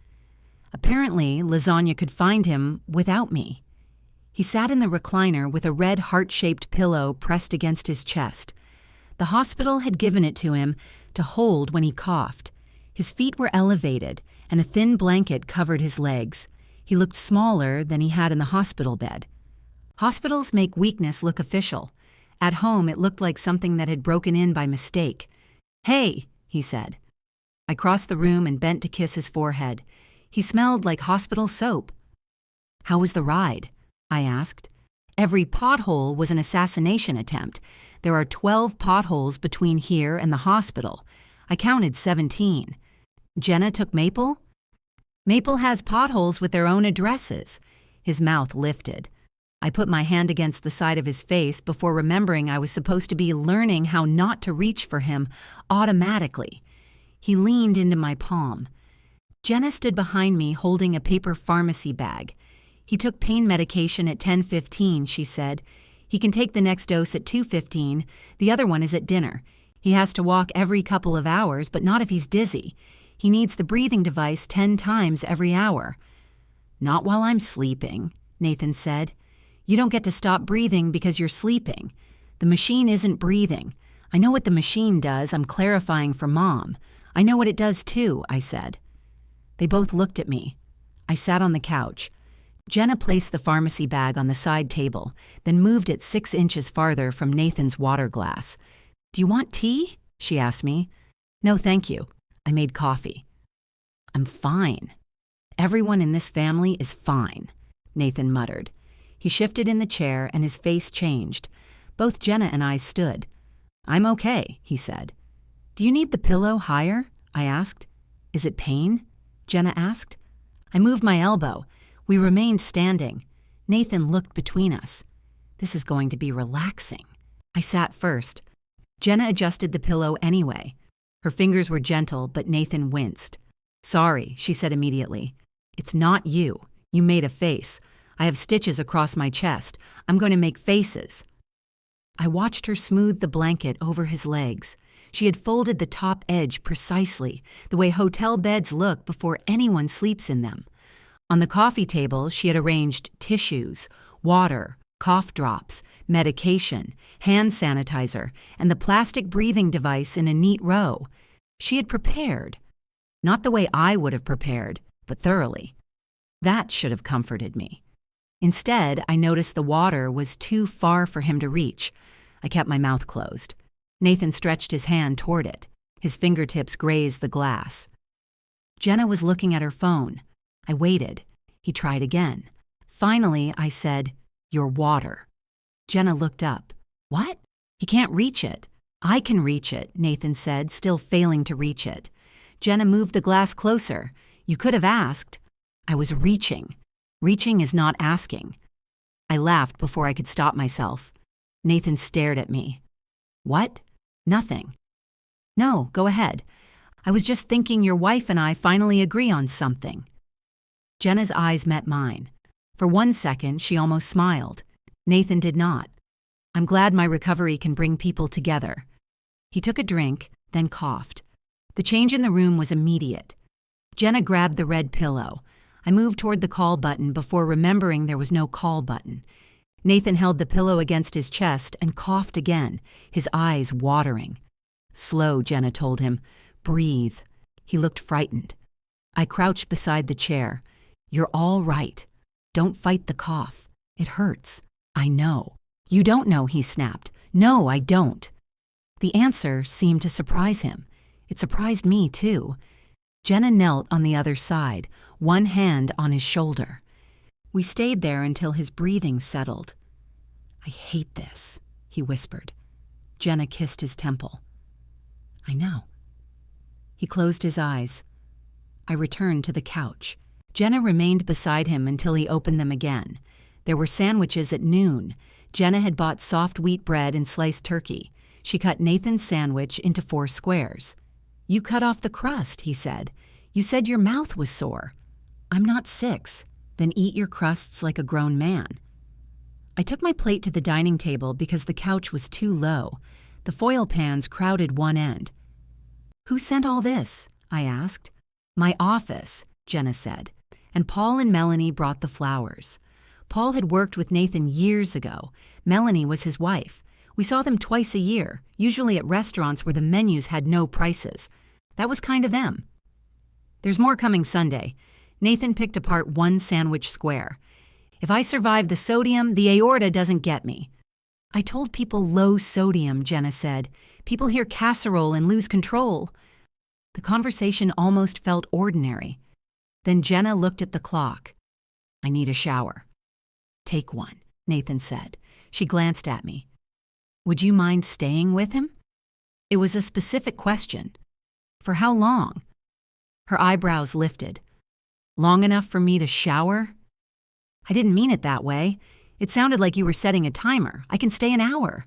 Apparently, lasagna could find him without me. He sat in the recliner with a red heart-shaped pillow pressed against his chest. The hospital had given it to him to hold when he coughed. His feet were elevated, and a thin blanket covered his legs. He looked smaller than he had in the hospital bed. Hospitals make weakness look official. At home, it looked like something that had broken in by mistake. Hey, he said. I crossed the room and bent to kiss his forehead. He smelled like hospital soap. How was the ride? I asked. Every pothole was an assassination attempt. There are 12 potholes between here and the hospital. I counted 17. Jenna took Maple? Maple has potholes with their own addresses. His mouth lifted. I put my hand against the side of his face before remembering I was supposed to be learning how not to reach for him automatically. He leaned into my palm. Jenna stood behind me holding a paper pharmacy bag. He took pain medication at 10:15, she said. He can take the next dose at 2:15. The other one is at dinner. He has to walk every couple of hours, but not if he's dizzy. He needs the breathing device 10 times every hour. Not while I'm sleeping, Nathan said. You don't get to stop breathing because you're sleeping. The machine isn't breathing. I know what the machine does. I'm clarifying for Mom. I know what it does too, I said. They both looked at me. I sat on the couch. Jenna placed the pharmacy bag on the side table, then moved it 6 inches farther from Nathan's water glass. Do you want tea? She asked me. No, thank you. I made coffee. I'm fine. Everyone in this family is fine, Nathan muttered. He shifted in the chair and his face changed. Both Jenna and I stood. I'm okay, he said. Do you need the pillow higher? I asked. Is it pain? Jenna asked. I moved my elbow. We remained standing. Nathan looked between us. This is going to be relaxing. I sat first. Jenna adjusted the pillow anyway. Her fingers were gentle, but Nathan winced. Sorry, she said immediately. It's not you. You made a face. I have stitches across my chest. I'm going to make faces. I watched her smooth the blanket over his legs. She had folded the top edge precisely, the way hotel beds look before anyone sleeps in them. On the coffee table, she had arranged tissues, water, cough drops, medication, hand sanitizer, and the plastic breathing device in a neat row. She had prepared. Not the way I would have prepared, but thoroughly. That should have comforted me. Instead, I noticed the water was too far for him to reach. I kept my mouth closed. Nathan stretched his hand toward it. His fingertips grazed the glass. Jenna was looking at her phone. I waited. He tried again. Finally, I said, Your water. Jenna looked up. What? He can't reach it. I can reach it, Nathan said, still failing to reach it. Jenna moved the glass closer. You could have asked. I was reaching. Reaching is not asking. I laughed before I could stop myself. Nathan stared at me. What? Nothing. No, go ahead. I was just thinking your wife and I finally agree on something. Jenna's eyes met mine. For 1 second, she almost smiled. Nathan did not. I'm glad my recovery can bring people together. He took a drink, then coughed. The change in the room was immediate. Jenna grabbed the red pillow. I moved toward the call button before remembering there was no call button. Nathan held the pillow against his chest and coughed again, his eyes watering. Slow, Jenna told him. Breathe. He looked frightened. I crouched beside the chair. You're all right. Don't fight the cough. It hurts. I know. You don't know, he snapped. No, I don't. The answer seemed to surprise him. It surprised me, too. Jenna knelt on the other side, one hand on his shoulder. We stayed there until his breathing settled. I hate this, he whispered. Jenna kissed his temple. I know. He closed his eyes. I returned to the couch. Jenna remained beside him until he opened them again. There were sandwiches at noon. Jenna had bought soft wheat bread and sliced turkey. She cut Nathan's sandwich into 4 squares. You cut off the crust, he said. You said your mouth was sore. I'm not 6. Then eat your crusts like a grown man. I took my plate to the dining table because the couch was too low. The foil pans crowded one end. Who sent all this? I asked. My office, Jenna said. And Paul and Melanie brought the flowers. Paul had worked with Nathan years ago. Melanie was his wife. We saw them twice a year, usually at restaurants where the menus had no prices. That was kind of them. There's more coming Sunday. Nathan picked apart 1 sandwich square. If I survive the sodium, the aorta doesn't get me. I told people low sodium, Jenna said. People hear casserole and lose control. The conversation almost felt ordinary. Then Jenna looked at the clock. I need a shower. Take one. Nathan said. She glanced at me. Would you mind staying with him? It was a specific question. For how long? Her eyebrows lifted. Long enough for me to shower? I didn't mean it that way. It sounded like you were setting a timer. I can stay an hour.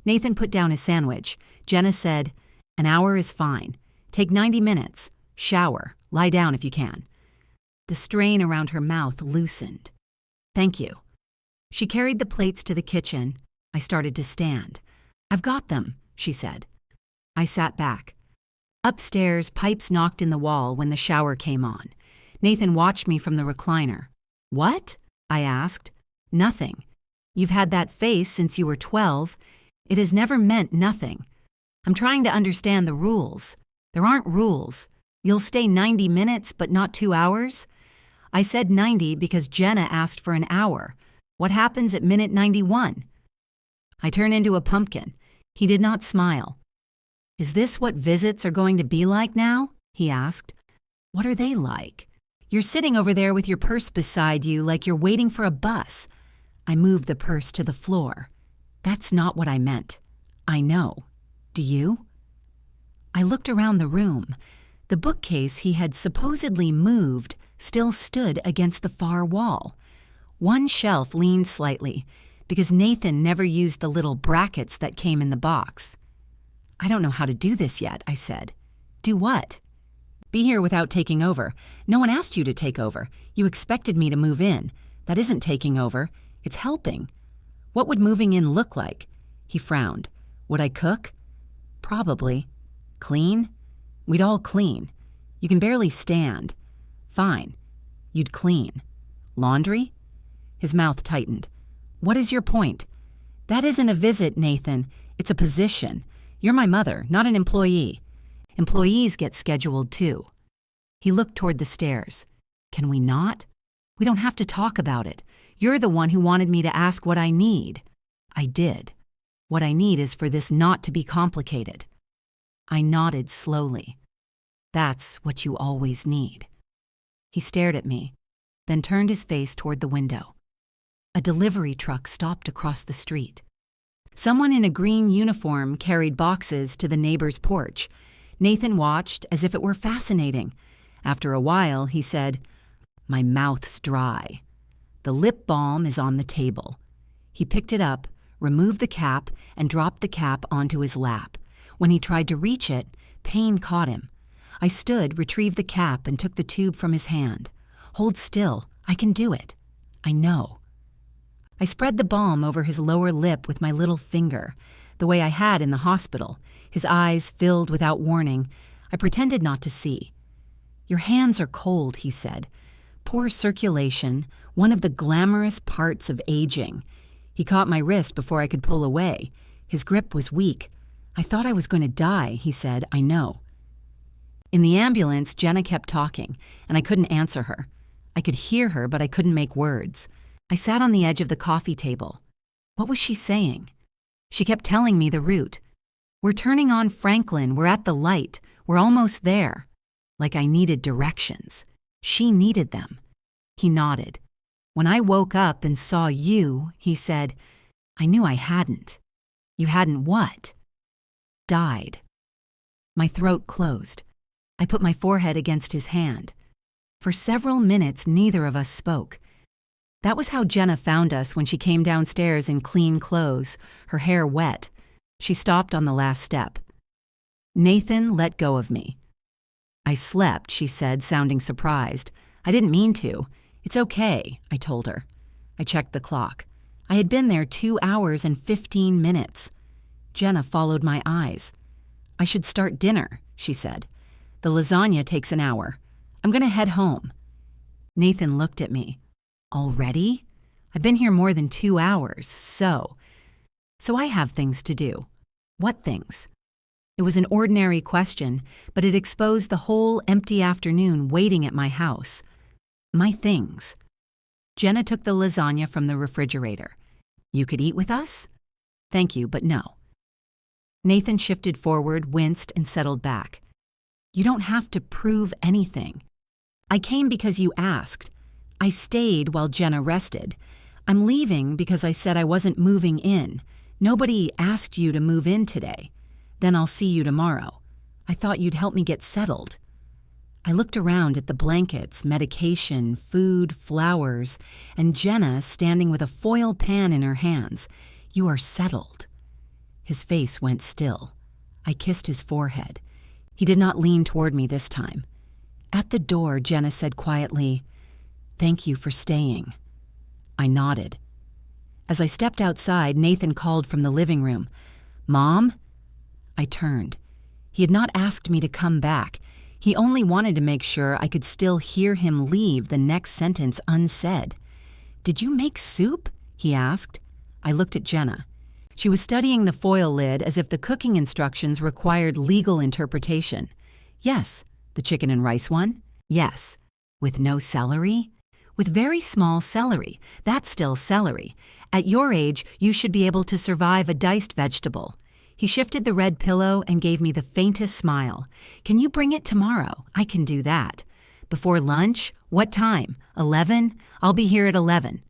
Nathan put down his sandwich. Jenna said, an hour is fine. Take 90 minutes. Shower. Lie down if you can. The strain around her mouth loosened. Thank you. She carried the plates to the kitchen. I started to stand. I've got them, she said. I sat back. Upstairs, pipes knocked in the wall when the shower came on. Nathan watched me from the recliner. What? I asked. Nothing. You've had that face since you were 12. It has never meant nothing. I'm trying to understand the rules. There aren't rules. You'll stay 90 minutes, but not 2 hours? I said 90 because Jenna asked for an hour. What happens at minute 91? I turn into a pumpkin. He did not smile. Is this what visits are going to be like now? He asked. What are they like? You're sitting over there with your purse beside you like you're waiting for a bus. I moved the purse to the floor. That's not what I meant. I know. Do you? I looked around the room. The bookcase he had supposedly moved still stood against the far wall. One shelf leaned slightly, because Nathan never used the little brackets that came in the box. I don't know how to do this yet, I said. Do what? Be here without taking over. No one asked you to take over. You expected me to move in. That isn't taking over. It's helping. What would moving in look like? He frowned. Would I cook? Probably. Clean? We'd all clean. You can barely stand. Fine. You'd clean. Laundry? His mouth tightened. What is your point? That isn't a visit, Nathan. It's a position. You're my mother, not an employee. Employees get scheduled too. He looked toward the stairs. Can we not? We don't have to talk about it. You're the one who wanted me to ask what I need. I did. What I need is for this not to be complicated. I nodded slowly. That's what you always need. He stared at me, then turned his face toward the window. A delivery truck stopped across the street. Someone in a green uniform carried boxes to the neighbor's porch. Nathan watched as if it were fascinating. After a while, he said, My mouth's dry. The lip balm is on the table. He picked it up, removed the cap, and dropped the cap onto his lap. When he tried to reach it, pain caught him. I stood, retrieved the cap, and took the tube from his hand. Hold still. I can do it. I know. I spread the balm over his lower lip with my little finger, the way I had in the hospital. His eyes filled without warning. I pretended not to see. Your hands are cold, he said. Poor circulation, one of the glamorous parts of aging. He caught my wrist before I could pull away. His grip was weak. I thought I was going to die, he said. I know. In the ambulance, Jenna kept talking, and I couldn't answer her. I could hear her, but I couldn't make words. I sat on the edge of the coffee table. What was she saying? She kept telling me the route. We're turning on Franklin. We're at the light. We're almost there. Like I needed directions. She needed them. He nodded. When I woke up and saw you, he said, I knew I hadn't. You hadn't what? Died. My throat closed. I put my forehead against his hand. For several minutes, neither of us spoke. That was how Jenna found us when she came downstairs in clean clothes, her hair wet. She stopped on the last step. Nathan let go of me. I slept, she said, sounding surprised. I didn't mean to. It's okay, I told her. I checked the clock. I had been there 2 hours and 15 minutes. Jenna followed my eyes. I should start dinner, she said. The lasagna takes an hour. I'm going to head home. Nathan looked at me. Already? I've been here more than 2 hours, so I have things to do. What things? It was an ordinary question, but it exposed the whole empty afternoon waiting at my house. My things. Jenna took the lasagna from the refrigerator. You could eat with us? Thank you, but no. Nathan shifted forward, winced, and settled back. You don't have to prove anything. I came because you asked. I stayed while Jenna rested. I'm leaving because I said I wasn't moving in. Nobody asked you to move in today. Then I'll see you tomorrow. I thought you'd help me get settled. I looked around at the blankets, medication, food, flowers, and Jenna standing with a foil pan in her hands. You are settled. His face went still. I kissed his forehead. He did not lean toward me this time. At the door, Jenna said quietly, "Thank you for staying." I nodded. As I stepped outside, Nathan called from the living room, "Mom?" I turned. He had not asked me to come back. He only wanted to make sure I could still hear him leave the next sentence unsaid. "Did you make soup?" he asked. I looked at Jenna. She was studying the foil lid as if the cooking instructions required legal interpretation. "Yes." "The chicken and rice one?" "Yes." "With no celery?" "With very small celery. That's still celery. At your age, you should be able to survive a diced vegetable." He shifted the red pillow and gave me the faintest smile. "Can you bring it tomorrow? I can do that." "Before lunch? What time? 11? I'll be here at 11.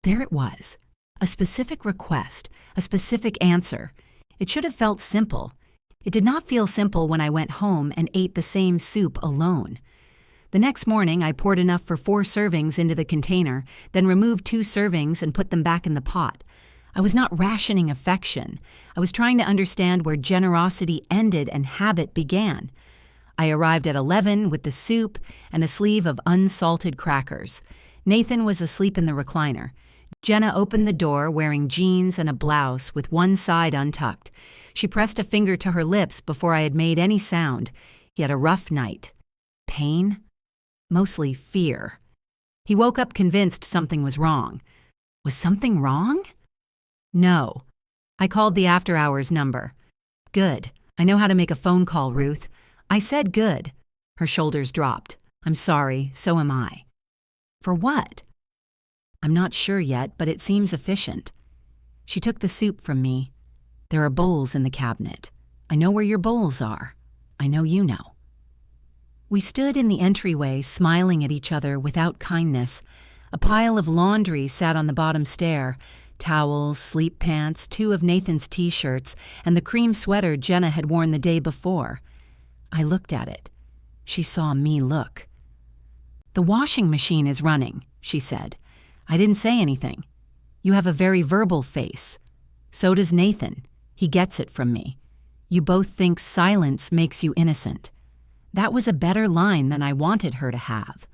There it was. A specific request, a specific answer. It should have felt simple. It did not feel simple when I went home and ate the same soup alone. The next morning, I poured enough for 4 servings into the container, then removed 2 servings and put them back in the pot. I was not rationing affection. I was trying to understand where generosity ended and habit began. I arrived at 11 with the soup and a sleeve of unsalted crackers. Nathan was asleep in the recliner. Jenna opened the door wearing jeans and a blouse with one side untucked. She pressed a finger to her lips before I had made any sound. He had a rough night. Pain? Mostly fear. He woke up convinced something was wrong. Was something wrong? No. I called the after-hours number. "Good. I know how to make a phone call, Ruth." I said good. Her shoulders dropped. "I'm sorry, so am I." "For what?" "I'm not sure yet, but it seems efficient." She took the soup from me. "There are bowls in the cabinet. I know where your bowls are. I know you know." We stood in the entryway, smiling at each other without kindness. A pile of laundry sat on the bottom stair. Towels, sleep pants, 2 of Nathan's t-shirts, and the cream sweater Jenna had worn the day before. I looked at it. She saw me look. "The washing machine is running," she said. I didn't say anything. "You have a very verbal face. So does Nathan. He gets it from me. You both think silence makes you innocent." That was a better line than I wanted her to have.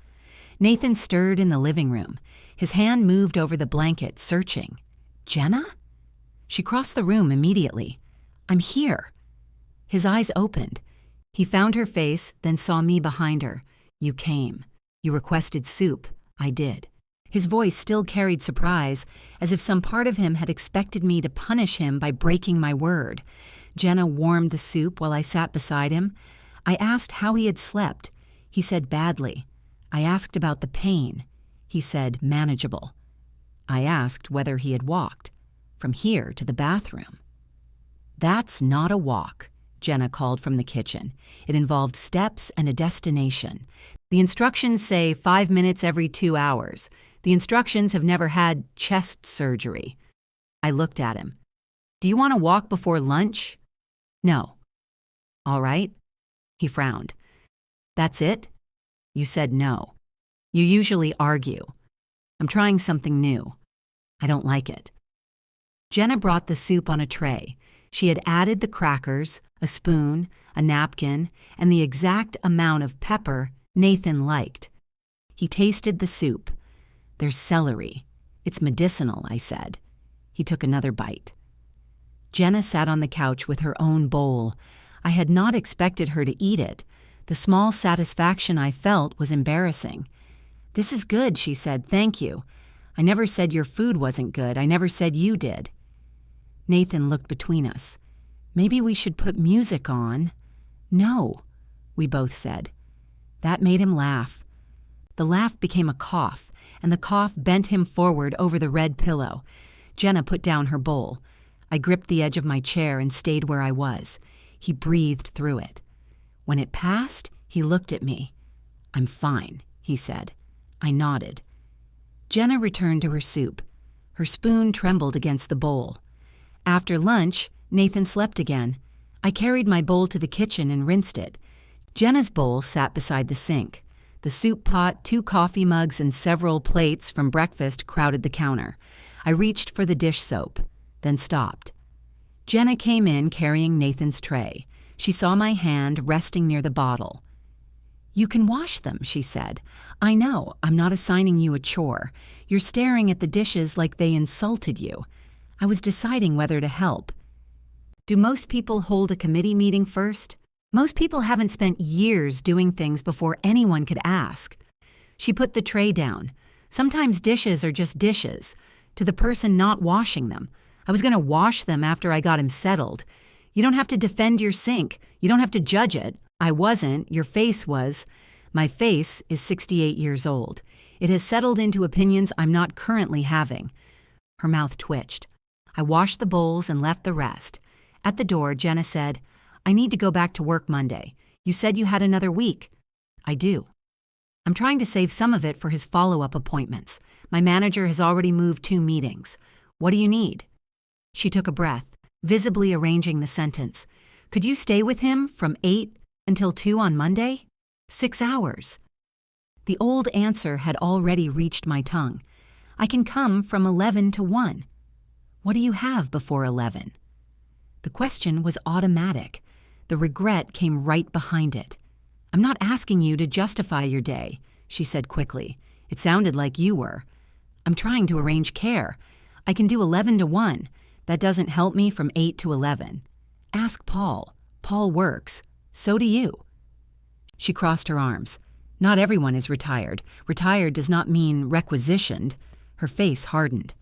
Nathan stirred in the living room. His hand moved over the blanket, searching. "Jenna?" She crossed the room immediately. "I'm here." His eyes opened. He found her face, then saw me behind her. "You came. You requested soup. I did." His voice still carried surprise, as if some part of him had expected me to punish him by breaking my word. Jenna warmed the soup while I sat beside him. I asked how he had slept. He said badly. I asked about the pain. He said manageable. I asked whether he had walked from here to the bathroom. "That's not a walk," Jenna called from the kitchen. "It involved steps and a destination. The instructions say 5 minutes every 2 hours. The instructions have never had chest surgery." I looked at him. "Do you want to walk before lunch?" "No." "All right." He frowned. "That's it?" "You said no. You usually argue. I'm trying something new. I don't like it." Jenna brought the soup on a tray. She had added the crackers, a spoon, a napkin, and the exact amount of pepper Nathan liked. He tasted the soup. "There's celery. It's medicinal," I said. He took another bite. Jenna sat on the couch with her own bowl. I had not expected her to eat it. The small satisfaction I felt was embarrassing. "This is good," she said. "Thank you. I never said your food wasn't good. I never said you did." Nathan looked between us. "Maybe we should put music on." "No," we both said. That made him laugh. The laugh became a cough, and the cough bent him forward over the red pillow. Jenna put down her bowl. I gripped the edge of my chair and stayed where I was. He breathed through it. When it passed, he looked at me. "I'm fine," he said. I nodded. Jenna returned to her soup. Her spoon trembled against the bowl. After lunch, Nathan slept again. I carried my bowl to the kitchen and rinsed it. Jenna's bowl sat beside the sink. The soup pot, 2 coffee mugs, and several plates from breakfast crowded the counter. I reached for the dish soap, then stopped. Jenna came in carrying Nathan's tray. She saw my hand resting near the bottle. "You can wash them," she said. "I know, I'm not assigning you a chore. You're staring at the dishes like they insulted you. I was deciding whether to help." Do most people hold a committee meeting first? Most people haven't spent years doing things before anyone could ask. She put the tray down. Sometimes dishes are just dishes, to the person not washing them. I was going to wash them after I got him settled. You don't have to defend your sink. You don't have to judge it. I wasn't. Your face was. My face is 68 years old. It has settled into opinions I'm not currently having. Her mouth twitched. I washed the bowls and left the rest. At the door, Jenna said, "I need to go back to work Monday. You said you had another week." "I do. I'm trying to save some of it for his follow-up appointments. My manager has already moved 2 meetings. What do you need?" She took a breath, visibly arranging the sentence. "Could you stay with him from 8 until 2 on Monday? 6 hours." The old answer had already reached my tongue. "I can come from 11 to 1. "What do you have before 11? The question was automatic. The regret came right behind it. "I'm not asking you to justify your day," she said quickly. "It sounded like you were. I'm trying to arrange care. I can do 11 to 1. That doesn't help me from 8 to 11. Ask Paul. Paul works. So do you." She crossed her arms. "Not everyone is retired. Retired does not mean requisitioned." Her face hardened.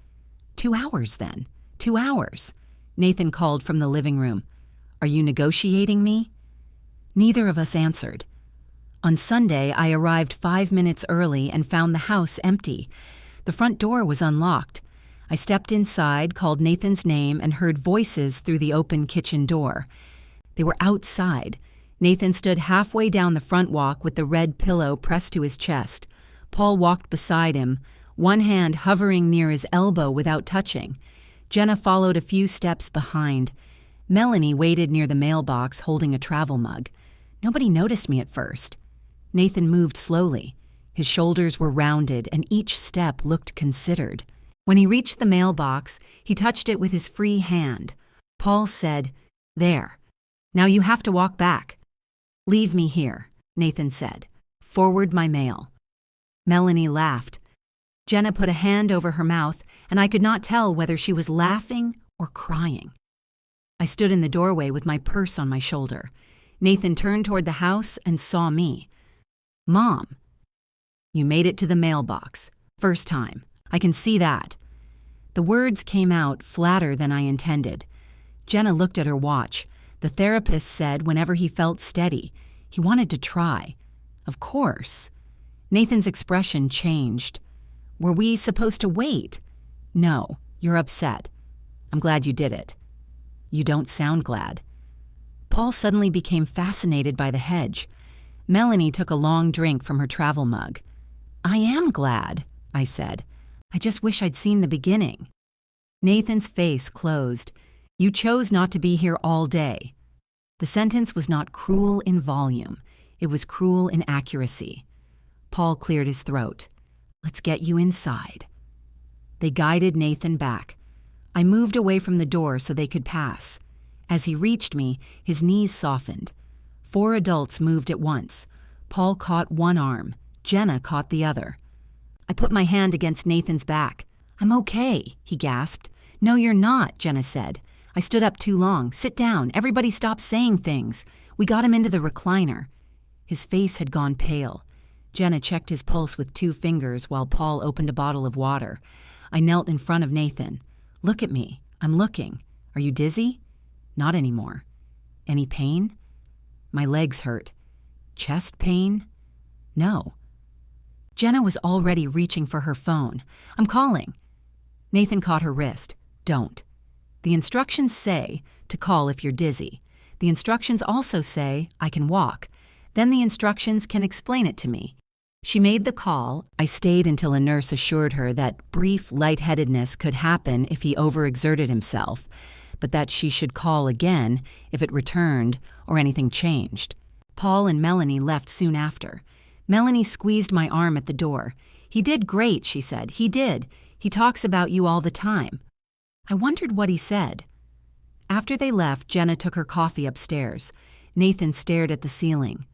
2 hours, then. 2 hours. Nathan called from the living room. "Are you negotiating me?" Neither of us answered. On Sunday, I arrived 5 minutes early and found the house empty. The front door was unlocked. I stepped inside, called Nathan's name, and heard voices through the open kitchen door. They were outside. Nathan stood halfway down the front walk with the red pillow pressed to his chest. Paul walked beside him, one hand hovering near his elbow without touching. Jenna followed a few steps behind. Melanie waited near the mailbox holding a travel mug. Nobody noticed me at first. Nathan moved slowly. His shoulders were rounded and each step looked considered. When he reached the mailbox, he touched it with his free hand. Paul said, "There. Now you have to walk back." "Leave me here," Nathan said. "Forward my mail." Melanie laughed. Jenna put a hand over her mouth, and I could not tell whether she was laughing or crying. I stood in the doorway with my purse on my shoulder. Nathan turned toward the house and saw me. "Mom." "You made it to the mailbox. First time. I can see that." The words came out flatter than I intended. Jenna looked at her watch. The therapist said whenever he felt steady, he wanted to try. Of course. Nathan's expression changed. "Were we supposed to wait?" "No, you're upset. I'm glad you did it." "You don't sound glad." Paul suddenly became fascinated by the hedge. Melanie took a long drink from her travel mug. "I am glad," I said. "I just wish I'd seen the beginning." Nathan's face closed. "You chose not to be here all day." The sentence was not cruel in volume. It was cruel in accuracy. Paul cleared his throat. "Let's get you inside." They guided Nathan back. I moved away from the door so they could pass. As he reached me, his knees softened. 4 adults moved at once. Paul caught one arm. Jenna caught the other. I put my hand against Nathan's back. "I'm okay," he gasped. "No, you're not," Jenna said. I stood up too long. "Sit down. Everybody stop saying things." We got him into the recliner. His face had gone pale. Jenna checked his pulse with 2 fingers while Paul opened a bottle of water. I knelt in front of Nathan. "Look at me. I'm looking. Are you dizzy?" "Not anymore." "Any pain?" "My legs hurt." "Chest pain?" "No." Jenna was already reaching for her phone. "I'm calling." Nathan caught her wrist. "Don't. The instructions say to call if you're dizzy. The instructions also say I can walk. Then the instructions can explain it to me. She made the call. I stayed until a nurse assured her that brief lightheadedness could happen if he overexerted himself, but that she should call again if it returned or anything changed. Paul and Melanie left soon after. Melanie squeezed my arm at the door. "He did great," she said. "He did. He talks about you all the time." I wondered what he said. After they left, Jenna took her coffee upstairs. Nathan stared at the ceiling.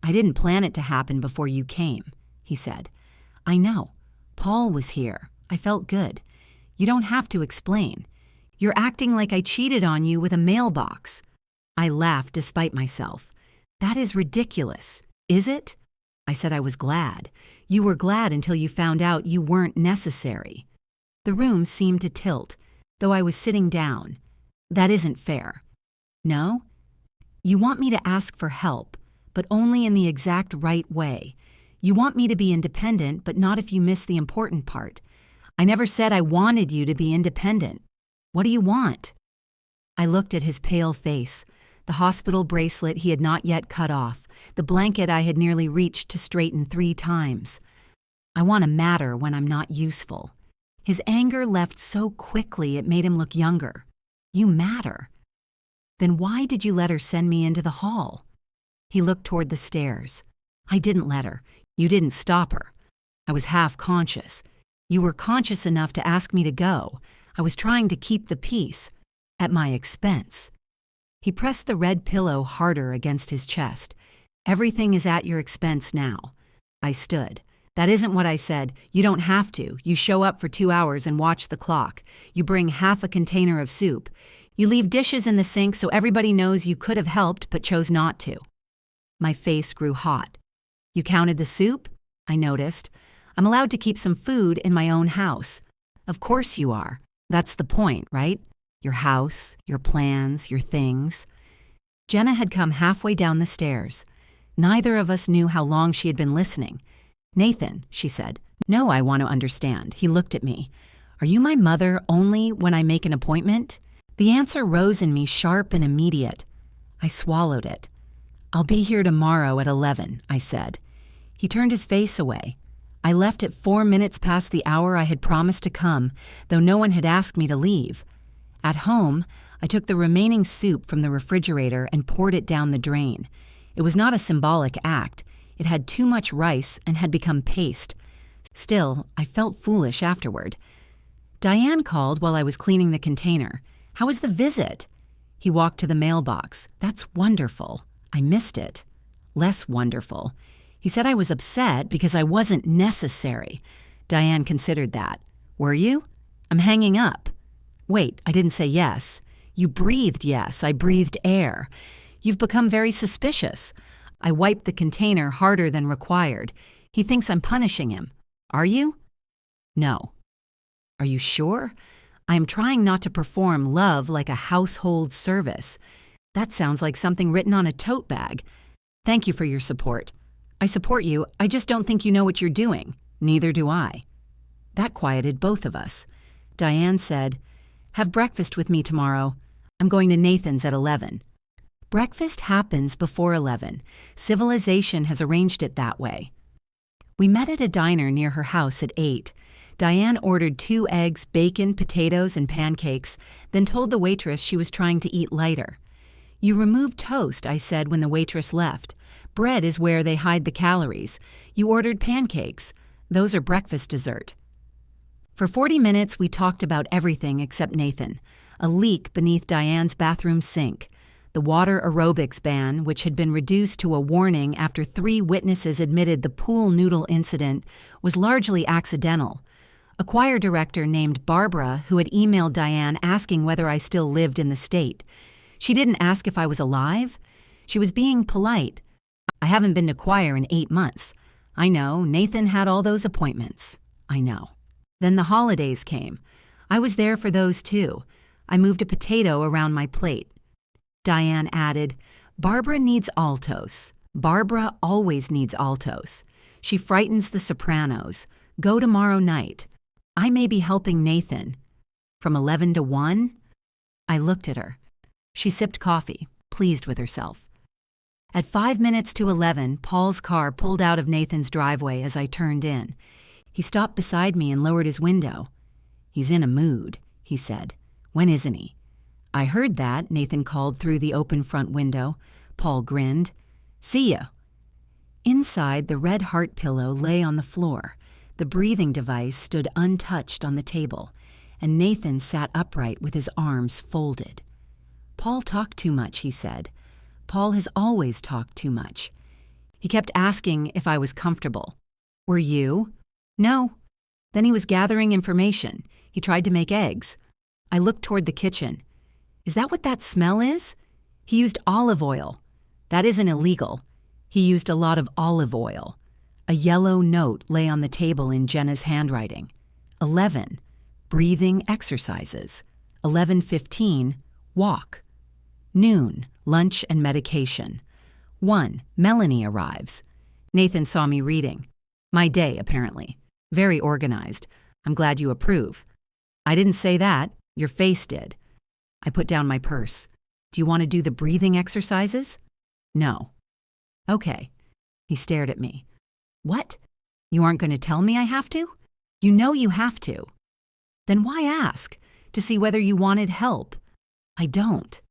"I didn't plan it to happen before you came," he said. "I know. Paul was here. I felt good. You don't have to explain. You're acting like I cheated on you with a mailbox." I laughed despite myself. "That is ridiculous. Is it?" I said I was glad. "You were glad until you found out you weren't necessary." The room seemed to tilt, though I was sitting down. "That isn't fair." "No? You want me to ask for help, but only in the exact right way. You want me to be independent, but not if you miss the important part. I never said I wanted you to be independent. What do you want?" I looked at his pale face, the hospital bracelet he had not yet cut off, the blanket I had nearly reached to straighten 3 times. "I want to matter when I'm not useful." His anger left so quickly it made him look younger. "You matter." "Then why did you let her send me into the hall?" He looked toward the stairs. "I didn't let her. You didn't stop her. I was half conscious. You were conscious enough to ask me to go. I was trying to keep the peace, at my expense." He pressed the red pillow harder against his chest. "Everything is at your expense now." I stood. "That isn't what I said. You don't have to. You show up for 2 hours and watch the clock. You bring half a container of soup. You leave dishes in the sink so everybody knows you could have helped but chose not to." My face grew hot. "You counted the soup?" I noticed. "I'm allowed to keep some food in my own house." "Of course you are. That's the point, right? Your house, your plans, your things." Jenna had come halfway down the stairs. Neither of us knew how long she had been listening. "Nathan," she said. "No, I want to understand." He looked at me. "Are you my mother only when I make an appointment?" The answer rose in me sharp and immediate. I swallowed it. "I'll be here tomorrow at 11, I said. He turned his face away. I left at 4 minutes past the hour I had promised to come, though no one had asked me to leave. At home, I took the remaining soup from the refrigerator and poured it down the drain. It was not a symbolic act. It had too much rice and had become paste. Still, I felt foolish afterward. Diane called while I was cleaning the container. "How was the visit?" He walked to the mailbox. "That's wonderful. I missed it." "Less wonderful. He said I was upset because I wasn't necessary." Diane considered that. "Were you?" "I'm hanging up." "Wait, I didn't say yes." "You breathed yes. I breathed air. You've become very suspicious." I wiped the container harder than required. "He thinks I'm punishing him." "Are you?" "No." "Are you sure?" "I am trying not to perform love like a household service." "That sounds like something written on a tote bag." "Thank you for your support." "I support you. I just don't think you know what you're doing." "Neither do I." That quieted both of us. Diane said, "Have breakfast with me tomorrow. I'm going to Nathan's at 11. Breakfast happens before 11. Civilization has arranged it that way. We met at a diner near her house at 8. Diane ordered 2 eggs, bacon, potatoes, and pancakes, then told the waitress she was trying to eat lighter. "You remove toast," I said when the waitress left. "Bread is where they hide the calories. You ordered pancakes. Those are breakfast dessert." For 40 minutes, we talked about everything except Nathan. A leak beneath Diane's bathroom sink. The water aerobics ban, which had been reduced to a warning after 3 witnesses admitted the pool noodle incident, was largely accidental. A choir director named Barbara, who had emailed Diane asking whether I still lived in the state. She didn't ask if I was alive. She was being polite. "I haven't been to choir in 8 months." "I know, Nathan had all those appointments." "I know." Then the holidays came. I was there for those too. I moved a potato around my plate. Diane added, "Barbara needs altos. Barbara always needs altos. She frightens the sopranos. Go tomorrow night. I may be helping Nathan." "From 11 to 1? I looked at her. She sipped coffee, pleased with herself. At 5 minutes to 11, Paul's car pulled out of Nathan's driveway as I turned in. He stopped beside me and lowered his window. "He's in a mood," he said. "When isn't he?" "I heard that," Nathan called through the open front window. Paul grinned. "See ya." Inside, the red heart pillow lay on the floor. The breathing device stood untouched on the table, and Nathan sat upright with his arms folded. "Paul talked too much," he said. "Paul has always talked too much." He kept asking if I was comfortable. "Were you?" "No." Then he was gathering information. He tried to make eggs. I looked toward the kitchen. "Is that what that smell is?" He used olive oil. "That isn't illegal." He used a lot of olive oil. A yellow note lay on the table in Jenna's handwriting. 11. Breathing exercises. 11:15. Walk. Noon. Lunch and medication. 1. Melanie arrives. Nathan saw me reading. My day, apparently. Very organized. I'm glad you approve. I didn't say that. Your face did. I put down my purse. Do you want to do the breathing exercises? No. Okay. He stared at me. What? You aren't going to tell me I have to? You know you have to. Then why ask? To see whether you wanted help. I don't.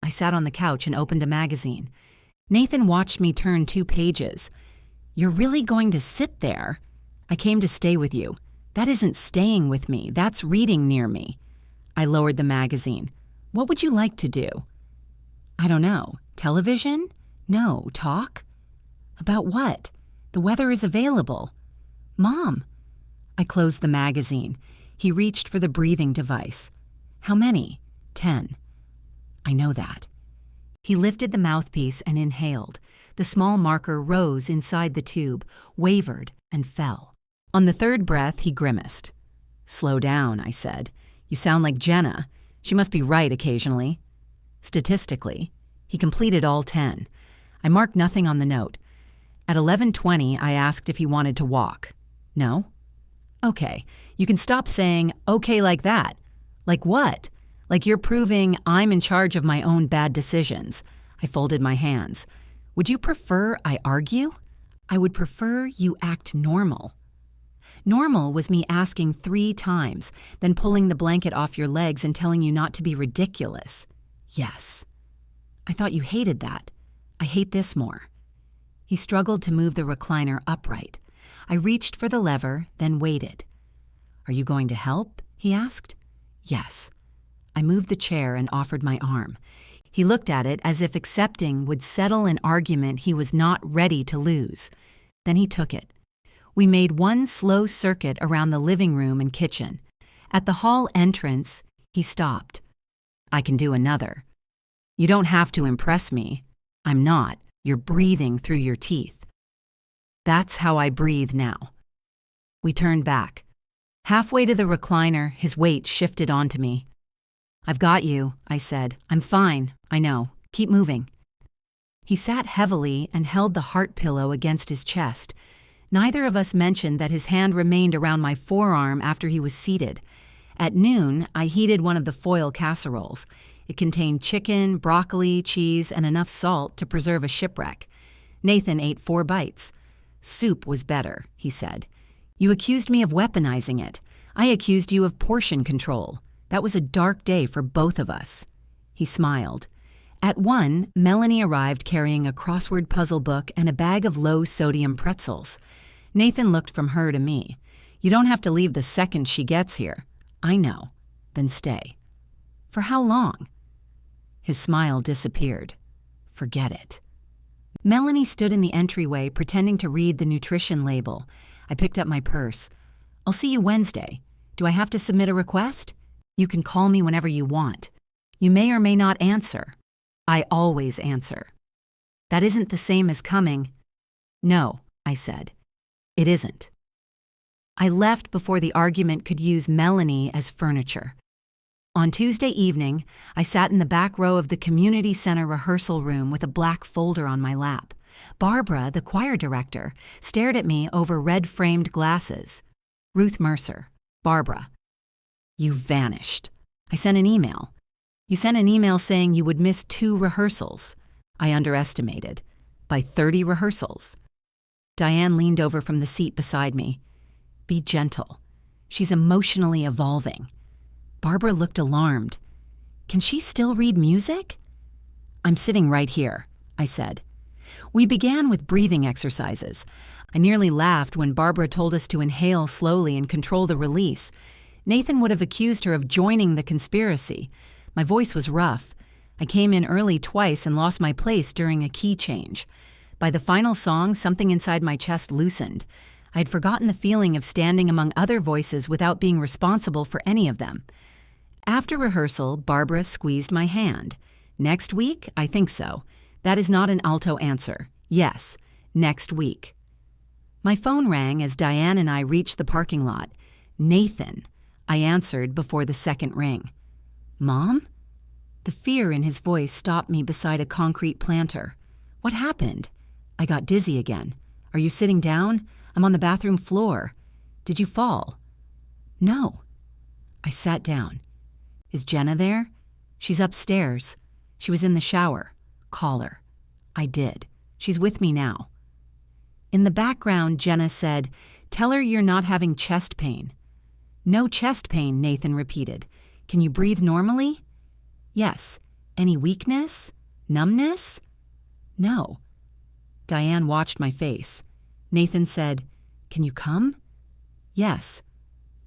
I sat on the couch and opened a magazine. Nathan watched me turn 2 pages. You're really going to sit there? I came to stay with you. That isn't staying with me. That's reading near me. I lowered the magazine. What would you like to do? I don't know. Television? No. Talk? About what? The weather is available. Mom. I closed the magazine. He reached for the breathing device. How many? 10. I know that. He lifted the mouthpiece and inhaled. The small marker rose inside the tube, wavered, and fell. On the 3rd breath, he grimaced. Slow down, I said. You sound like Jenna. She must be right occasionally. Statistically, he completed all 10. I marked nothing on the note. At 11:20, I asked if he wanted to walk. No? Okay, you can stop saying, okay like that. Like what? Like you're proving I'm in charge of my own bad decisions. I folded my hands. Would you prefer I argue? I would prefer you act normal. Normal was me asking 3 times, then pulling the blanket off your legs and telling you not to be ridiculous. Yes. I thought you hated that. I hate this more. He struggled to move the recliner upright. I reached for the lever, then waited. Are you going to help? He asked. Yes. I moved the chair and offered my arm. He looked at it as if accepting would settle an argument he was not ready to lose. Then he took it. We made one slow circuit around the living room and kitchen. At the hall entrance, he stopped. I can do another. You don't have to impress me. I'm not. You're breathing through your teeth. That's how I breathe now. We turned back. Halfway to the recliner, his weight shifted onto me. I've got you, I said. I'm fine. I know. Keep moving. He sat heavily and held the heart pillow against his chest. Neither of us mentioned that his hand remained around my forearm after he was seated. At noon, I heated one of the foil casseroles. It contained chicken, broccoli, cheese, and enough salt to preserve a shipwreck. Nathan ate 4 bites. Soup was better, he said. You accused me of weaponizing it. I accused you of portion control. That was a dark day for both of us. He smiled. At 1, Melanie arrived carrying a crossword puzzle book and a bag of low-sodium pretzels. Nathan looked from her to me. You don't have to leave the second she gets here. I know. Then stay. For how long? His smile disappeared. Forget it. Melanie stood in the entryway pretending to read the nutrition label. I picked up my purse. I'll see you Wednesday. Do I have to submit a request? You can call me whenever you want. You may or may not answer. I always answer. That isn't the same as coming. No, I said. It isn't. I left before the argument could use Melanie as furniture. On Tuesday evening, I sat in the back row of the community center rehearsal room with a black folder on my lap. Barbara, the choir director, stared at me over red-framed glasses. Ruth Mercer. Barbara. You vanished. I sent an email. You sent an email saying you would miss 2 rehearsals. I underestimated. By 30 rehearsals. Diane leaned over from the seat beside me. Be gentle. She's emotionally evolving. Barbara looked alarmed. Can she still read music? I'm sitting right here, I said. We began with breathing exercises. I nearly laughed when Barbara told us to inhale slowly and control the release. Nathan would have accused her of joining the conspiracy. My voice was rough. I came in early twice and lost my place during a key change. By the final song, something inside my chest loosened. I had forgotten the feeling of standing among other voices without being responsible for any of them. After rehearsal, Barbara squeezed my hand. Next week? I think so. That is not an alto answer. Yes, next week. My phone rang as Diane and I reached the parking lot. Nathan, I answered before the second ring. Mom? The fear in his voice stopped me beside a concrete planter. What happened? I got dizzy again. Are you sitting down? I'm on the bathroom floor. Did you fall? No. I sat down. Is Jenna there? She's upstairs. She was in the shower. Call her. I did. She's with me now. In the background, Jenna said, Tell her you're not having chest pain. No chest pain, Nathan repeated. Can you breathe normally? Yes. Any weakness? Numbness? No. Diane watched my face. Nathan said, Can you come? Yes.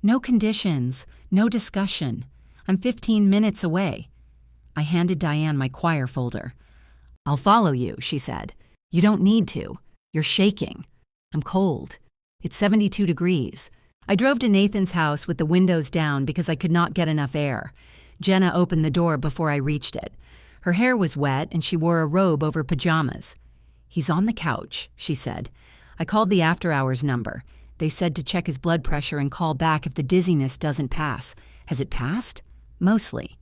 No conditions, no discussion. I'm 15 minutes away. I handed Diane my choir folder. I'll follow you, she said. You don't need to. You're shaking. I'm cold. It's 72 degrees. I drove to Nathan's house with the windows down because I could not get enough air. Jenna opened the door before I reached it. Her hair was wet and she wore a robe over pajamas. He's on the couch, she said. I called the after-hours number. They said to check his blood pressure and call back if the dizziness doesn't pass. Has it passed? Mostly.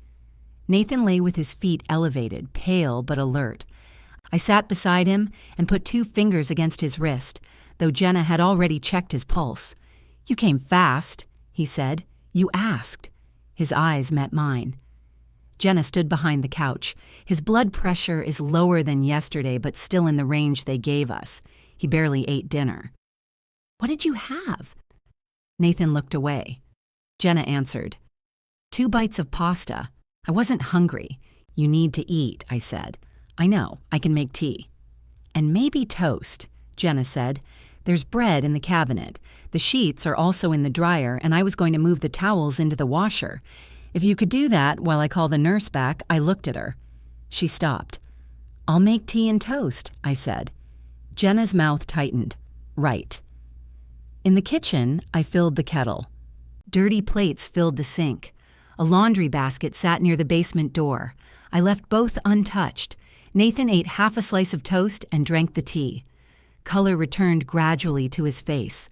Nathan lay with his feet elevated, pale but alert. I sat beside him and put 2 fingers against his wrist, though Jenna had already checked his pulse. You came fast, he said. You asked. His eyes met mine. Jenna stood behind the couch. His blood pressure is lower than yesterday, but still in the range they gave us. He barely ate dinner. What did you have? Nathan looked away. Jenna answered. 2 bites of pasta. I wasn't hungry. You need to eat, I said. I know, I can make tea. And maybe toast, Jenna said. There's bread in the cabinet. The sheets are also in the dryer, and I was going to move the towels into the washer. If you could do that while I call the nurse back, I looked at her. She stopped. I'll make tea and toast, I said. Jenna's mouth tightened. Right. In the kitchen, I filled the kettle. Dirty plates filled the sink. A laundry basket sat near the basement door. I left both untouched. Nathan ate half a slice of toast and drank the tea. Color returned gradually to his face.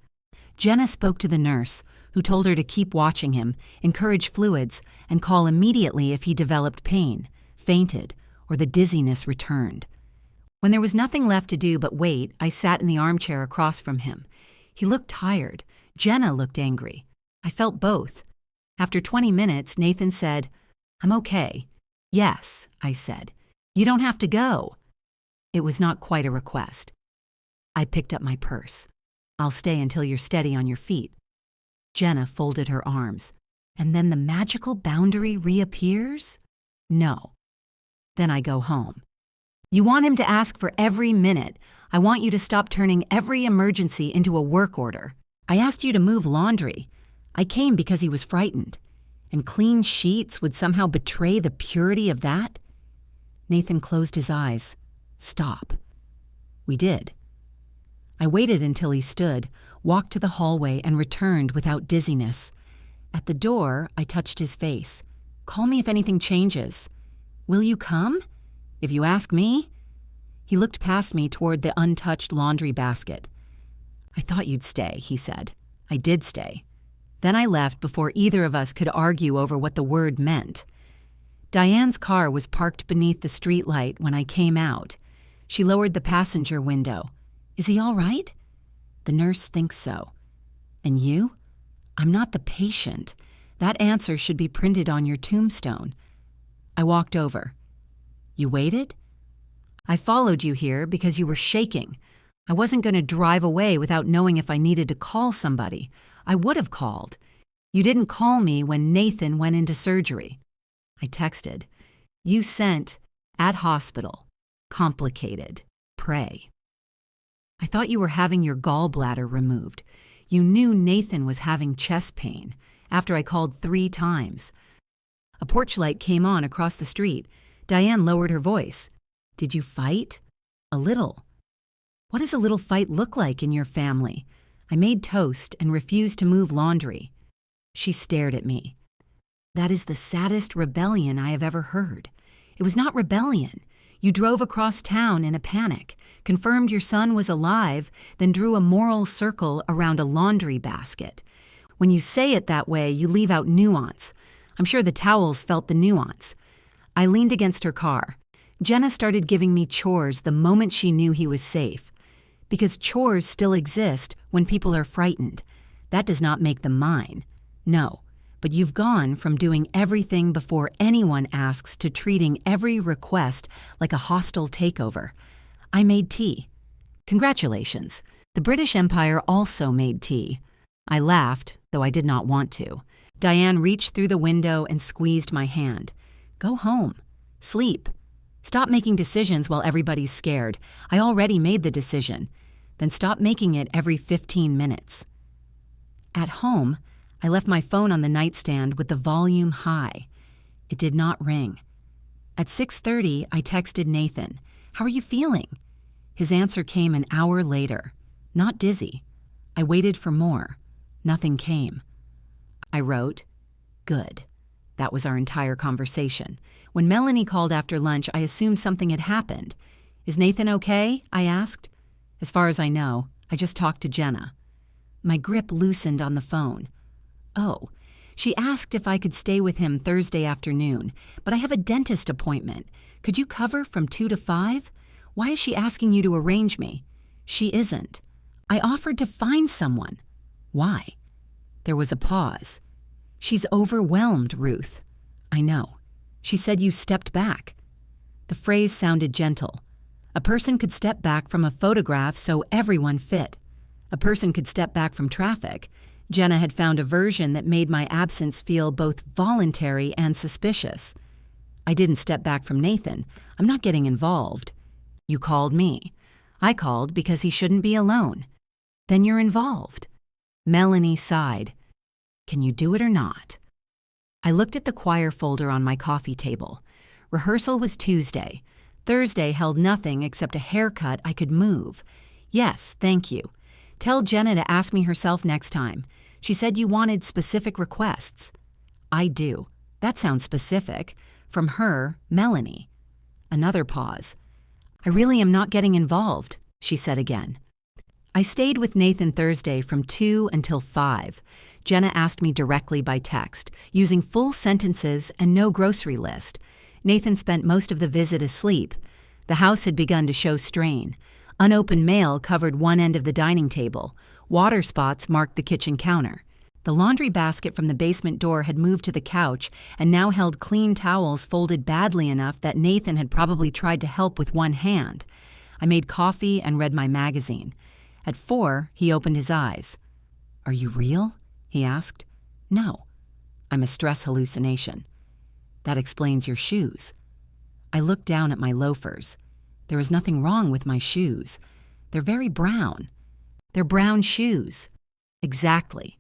Jenna spoke to the nurse, who told her to keep watching him, encourage fluids, and call immediately if he developed pain, fainted, or the dizziness returned. When there was nothing left to do but wait, I sat in the armchair across from him. He looked tired. Jenna looked angry. I felt both. After 20 minutes, Nathan said, I'm okay. Yes, I said. You don't have to go. It was not quite a request. I picked up my purse. I'll stay until you're steady on your feet. Jenna folded her arms. And then the magical boundary reappears? No. Then I go home. You want him to ask for every minute. I want you to stop turning every emergency into a work order. I asked you to move laundry. I came because he was frightened. And clean sheets would somehow betray the purity of that? Nathan closed his eyes. Stop. We did. I waited until he stood, walked to the hallway, and returned without dizziness. At the door, I touched his face. Call me if anything changes. Will you come? If you ask me. He looked past me toward the untouched laundry basket. I thought you'd stay, he said. I did stay. Then I left before either of us could argue over what the word meant. Diane's car was parked beneath the streetlight when I came out. She lowered the passenger window. Is he all right? The nurse thinks so. And you? I'm not the patient. That answer should be printed on your tombstone. I walked over. You waited? I followed you here because you were shaking. I wasn't going to drive away without knowing if I needed to call somebody. I would have called. You didn't call me when Nathan went into surgery. I texted. You sent, at hospital, complicated, pray. I thought you were having your gallbladder removed. You knew Nathan was having chest pain after I called 3 times. A porch light came on across the street. Diane lowered her voice. Did you fight? A little. What does a little fight look like in your family? I made toast and refused to move laundry. She stared at me. That is the saddest rebellion I have ever heard. It was not rebellion. You drove across town in a panic, confirmed your son was alive, then drew a moral circle around a laundry basket. When you say it that way, you leave out nuance. I'm sure the towels felt the nuance. I leaned against her car. Jenna started giving me chores the moment she knew he was safe. Because chores still exist when people are frightened. That does not make them mine. No, but you've gone from doing everything before anyone asks to treating every request like a hostile takeover. I made tea. Congratulations. The British Empire also made tea. I laughed, though I did not want to. Diane reached through the window and squeezed my hand. Go home. Sleep. Stop making decisions while everybody's scared. I already made the decision. Then stop making it every 15 minutes. At home, I left my phone on the nightstand with the volume high. It did not ring. At 6:30, I texted Nathan, "How are you feeling?" His answer came an hour later. Not dizzy. I waited for more. Nothing came. I wrote, "Good." That was our entire conversation. When Melanie called after lunch, I assumed something had happened. "Is Nathan okay?" I asked. "As far as I know, I just talked to Jenna." My grip loosened on the phone. Oh, she asked if I could stay with him Thursday afternoon, but I have a dentist appointment. Could you cover from 2 to 5? Why is she asking you to arrange me? She isn't. I offered to find someone. Why? There was a pause. She's overwhelmed, Ruth. I know. She said you stepped back. The phrase sounded gentle. A person could step back from a photograph so everyone fit. A person could step back from traffic. Jenna had found a version that made my absence feel both voluntary and suspicious. I didn't step back from Nathan. I'm not getting involved. You called me. I called because he shouldn't be alone. Then you're involved. Melanie sighed. Can you do it or not? I looked at the choir folder on my coffee table. Rehearsal was Tuesday. Thursday held nothing except a haircut I could move. Yes, thank you. Tell Jenna to ask me herself next time. She said you wanted specific requests. I do. That sounds specific. From her, Melanie. Another pause. I really am not getting involved, she said again. I stayed with Nathan Thursday from 2 until 5. Jenna asked me directly by text, using full sentences and no grocery list. Nathan spent most of the visit asleep. The house had begun to show strain. Unopened mail covered one end of the dining table. Water spots marked the kitchen counter. The laundry basket from the basement door had moved to the couch and now held clean towels folded badly enough that Nathan had probably tried to help with one hand. I made coffee and read my magazine. At 4, he opened his eyes. Are you real? He asked. No. I'm a stress hallucination. That explains your shoes. I looked down at my loafers. There was nothing wrong with my shoes. They're very brown. They're brown shoes. Exactly.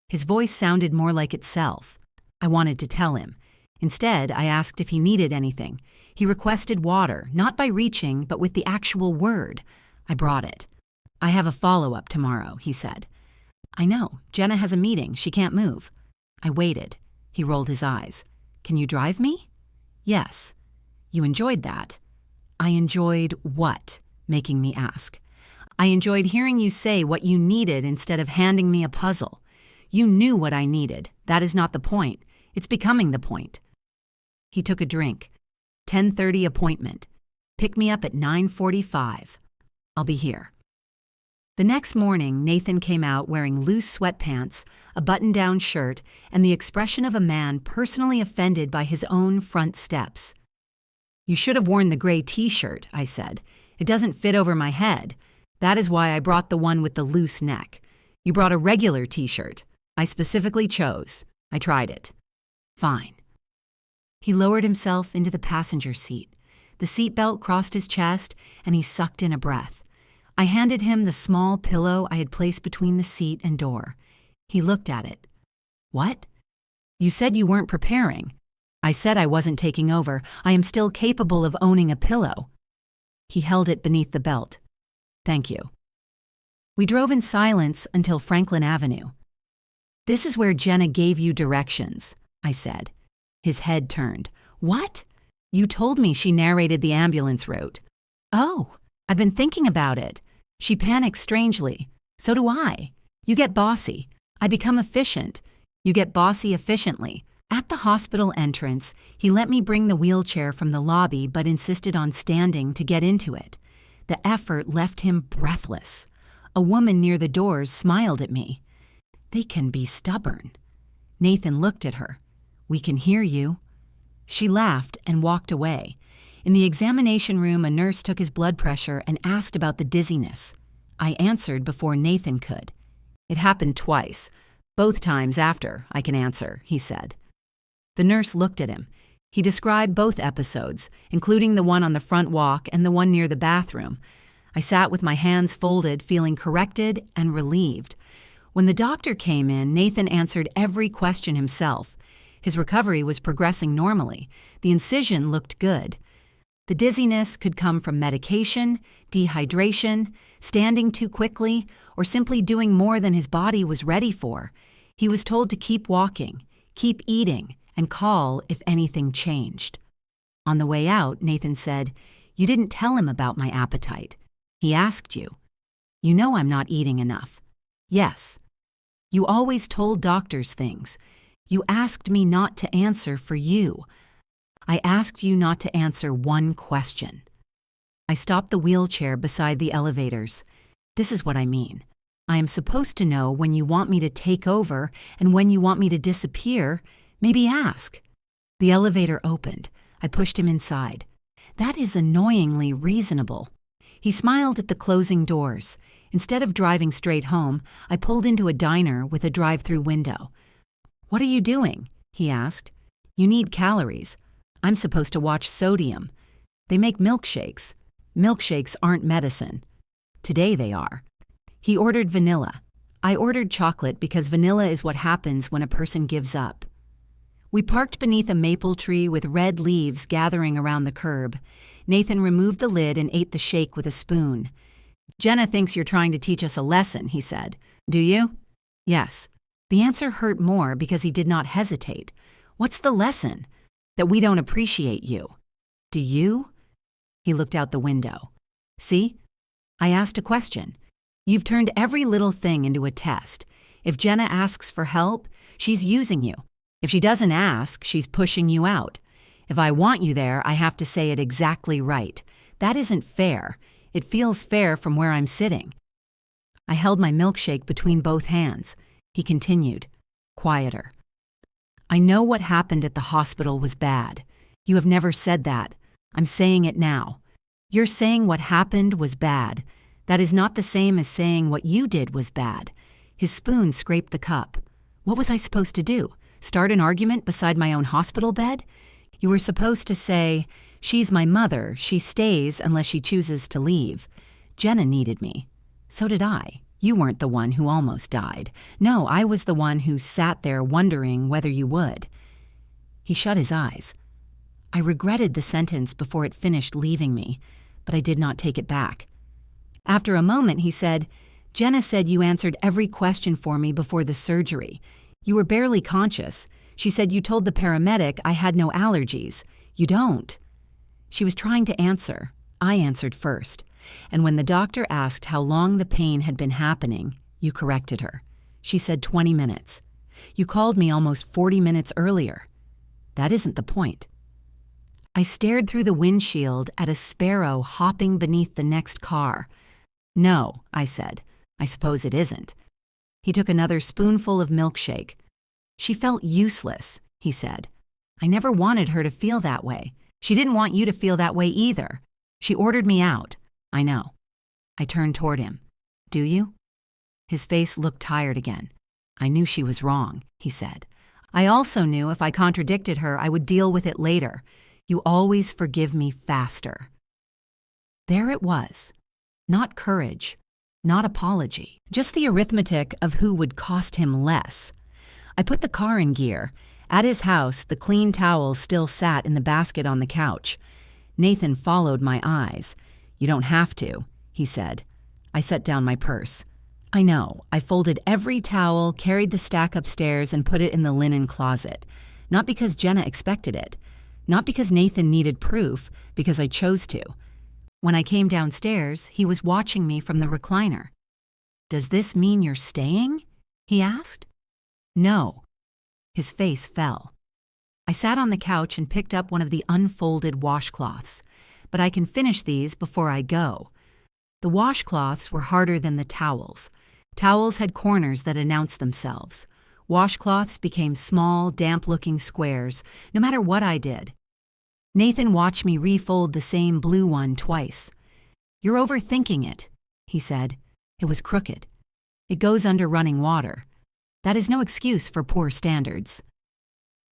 His voice sounded more like itself. I wanted to tell him. Instead, I asked if he needed anything. He requested water, not by reaching, but with the actual word. I brought it. I have a follow-up tomorrow, he said. I know. Jenna has a meeting. She can't move. I waited. He rolled his eyes. Can you drive me? Yes. You enjoyed that. I enjoyed what? Making me ask. I enjoyed hearing you say what you needed instead of handing me a puzzle. You knew what I needed. That is not the point. It's becoming the point. He took a drink. 10:30 appointment. Pick me up at 9:45. I'll be here. The next morning, Nathan came out wearing loose sweatpants, a button-down shirt, and the expression of a man personally offended by his own front steps. You should have worn the gray t-shirt, I said. It doesn't fit over my head. That is why I brought the one with the loose neck. You brought a regular t-shirt. I specifically chose. I tried it. Fine. He lowered himself into the passenger seat. The seatbelt crossed his chest, and he sucked in a breath. I handed him the small pillow I had placed between the seat and door. He looked at it. What? You said you weren't preparing. I said I wasn't taking over. I am still capable of owning a pillow. He held it beneath the belt. Thank you. We drove in silence until Franklin Avenue. This is where Jenna gave you directions, I said. His head turned. What? You told me she narrated the ambulance route. Oh, I've been thinking about it. She panics strangely. So do I. You get bossy. I become efficient. You get bossy efficiently. At the hospital entrance, he let me bring the wheelchair from the lobby but insisted on standing to get into it. The effort left him breathless. A woman near the doors smiled at me. They can be stubborn. Nathan looked at her. We can hear you. She laughed and walked away. In the examination room, a nurse took his blood pressure and asked about the dizziness. I answered before Nathan could. It happened twice. Both times after I can answer, he said. The nurse looked at him. He described both episodes, including the one on the front walk and the one near the bathroom. I sat with my hands folded, feeling corrected and relieved. When the doctor came in, Nathan answered every question himself. His recovery was progressing normally. The incision looked good. The dizziness could come from medication, dehydration, standing too quickly, or simply doing more than his body was ready for. He was told to keep walking, keep eating, and call if anything changed. On the way out, Nathan said, "You didn't tell him about my appetite. He asked you. You know I'm not eating enough." "Yes." "You always told doctors things. You asked me not to answer for you. I asked you not to answer one question." I stopped the wheelchair beside the elevators. This is what I mean. I am supposed to know when you want me to take over and when you want me to disappear. Maybe ask. The elevator opened. I pushed him inside. That is annoyingly reasonable. He smiled at the closing doors. Instead of driving straight home, I pulled into a diner with a drive-through window. "What are you doing?" he asked. "You need calories. I'm supposed to watch sodium. They make milkshakes. Milkshakes aren't medicine. Today they are." He ordered vanilla. I ordered chocolate because vanilla is what happens when a person gives up. We parked beneath a maple tree with red leaves gathering around the curb. Nathan removed the lid and ate the shake with a spoon. "Jenna thinks you're trying to teach us a lesson," he said. "Do you?" "Yes." The answer hurt more because he did not hesitate. "What's the lesson?" "That we don't appreciate you." "Do you?" He looked out the window. "See? I asked a question. You've turned every little thing into a test. If Jenna asks for help, she's using you. If she doesn't ask, she's pushing you out. If I want you there, I have to say it exactly right. That isn't fair. It feels fair from where I'm sitting." I held my milkshake between both hands. He continued, quieter. "I know what happened at the hospital was bad. You have never said that. I'm saying it now. You're saying what happened was bad. That is not the same as saying what you did was bad." His spoon scraped the cup. What was I supposed to do? Start an argument beside my own hospital bed? You were supposed to say, "She's my mother. She stays unless she chooses to leave." Jenna needed me. So did I. You weren't the one who almost died. No, I was the one who sat there wondering whether you would. He shut his eyes. I regretted the sentence before it finished leaving me, but I did not take it back. After a moment, he said, "Jenna said you answered every question for me before the surgery. You were barely conscious. She said you told the paramedic I had no allergies. You don't." She was trying to answer. I answered first. And when the doctor asked how long the pain had been happening, you corrected her. She said 20 minutes. You called me almost 40 minutes earlier. That isn't the point. I stared through the windshield at a sparrow hopping beneath the next car. "No," I said. "I suppose it isn't." He took another spoonful of milkshake. "She felt useless," he said. "I never wanted her to feel that way. She didn't want you to feel that way either. She ordered me out. I know. I turned toward him. Do you? His face looked tired again. I knew she was wrong, he said. I also knew if I contradicted her, I would deal with it later. You always forgive me faster. There it was. Not courage, not apology, just the arithmetic of who would cost him less. I put the car in gear. At his house, the clean towels still sat in the basket on the couch. Nathan followed my eyes. You don't have to, he said. I set down my purse. I know. I folded every towel, carried the stack upstairs, and put it in the linen closet. Not because Jenna expected it. Not because Nathan needed proof, because I chose to. When I came downstairs, he was watching me from the recliner. Does this mean you're staying? He asked. No. His face fell. I sat on the couch and picked up one of the unfolded washcloths. But I can finish these before I go. The washcloths were harder than the towels. Towels had corners that announced themselves. Washcloths became small, damp-looking squares, no matter what I did. Nathan watched me refold the same blue one twice. You're overthinking it, he said. It was crooked. It goes under running water. That is no excuse for poor standards.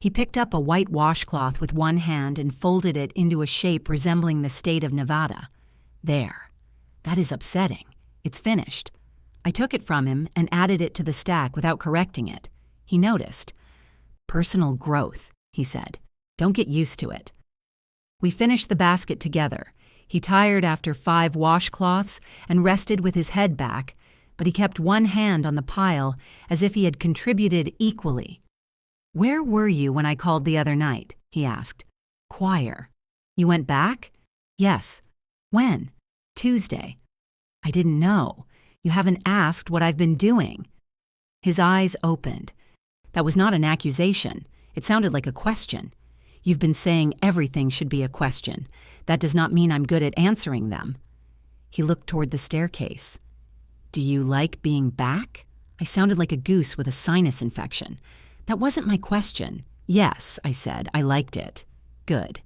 He picked up a white washcloth with one hand and folded it into a shape resembling the state of Nevada. There. That is upsetting. It's finished. I took it from him and added it to the stack without correcting it. He noticed. Personal growth, he said. Don't get used to it. We finished the basket together. He tired after 5 washcloths and rested with his head back, but he kept one hand on the pile as if he had contributed equally. Where were you when I called the other night? He asked. Choir. You went back? Yes. When? Tuesday. I didn't know. You haven't asked what I've been doing. His eyes opened. That was not an accusation. It sounded like a question. You've been saying everything should be a question. That does not mean I'm good at answering them. He looked toward the staircase. Do you like being back? I sounded like a goose with a sinus infection. That wasn't my question. Yes, I said. I liked it. Good.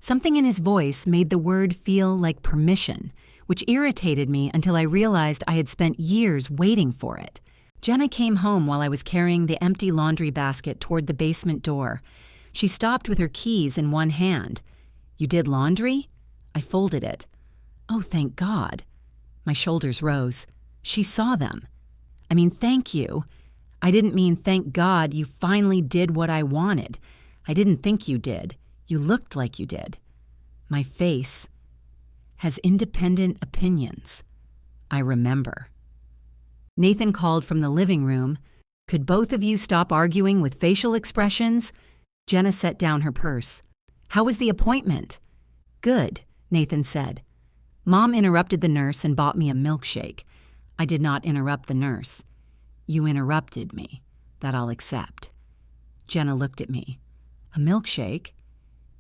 Something in his voice made the word feel like permission, which irritated me until I realized I had spent years waiting for it. Jenna came home while I was carrying the empty laundry basket toward the basement door. She stopped with her keys in one hand. You did laundry? I folded it. Oh, thank God. My shoulders rose. She saw them. I mean, thank you. I didn't mean thank God you finally did what I wanted. I didn't think you did. You looked like you did. My face has independent opinions. I remember. Nathan called from the living room. Could both of you stop arguing with facial expressions? Jenna set down her purse. How was the appointment? Good, Nathan said. Mom interrupted the nurse and bought me a milkshake. I did not interrupt the nurse. You interrupted me. That I'll accept. Jenna looked at me. A milkshake?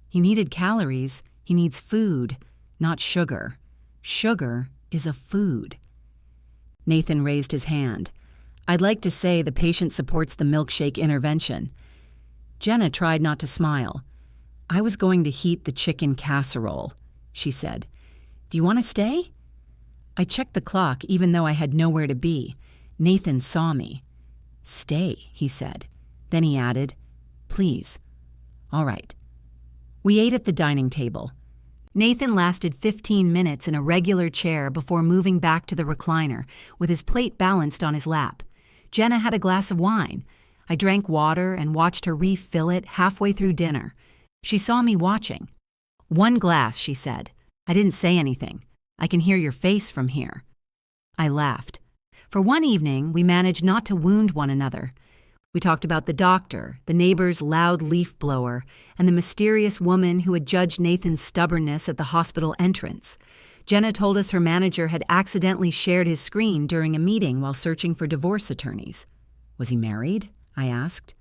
He needed calories. He needs food, not sugar. Sugar is a food. Nathan raised his hand. I'd like to say the patient supports the milkshake intervention. Jenna tried not to smile. I was going to heat the chicken casserole, she said. Do you want to stay? I checked the clock even though I had nowhere to be. Nathan saw me. Stay, he said. Then he added, please. All right. We ate at the dining table. Nathan lasted 15 minutes in a regular chair before moving back to the recliner, with his plate balanced on his lap. Jenna had a glass of wine. I drank water and watched her refill it halfway through dinner. She saw me watching. 1 glass, she said. I didn't say anything. I can hear your face from here. I laughed. For one evening, we managed not to wound one another. We talked about the doctor, the neighbor's loud leaf blower, and the mysterious woman who had judged Nathan's stubbornness at the hospital entrance. Jenna told us her manager had accidentally shared his screen during a meeting while searching for divorce attorneys. Was he married? I asked.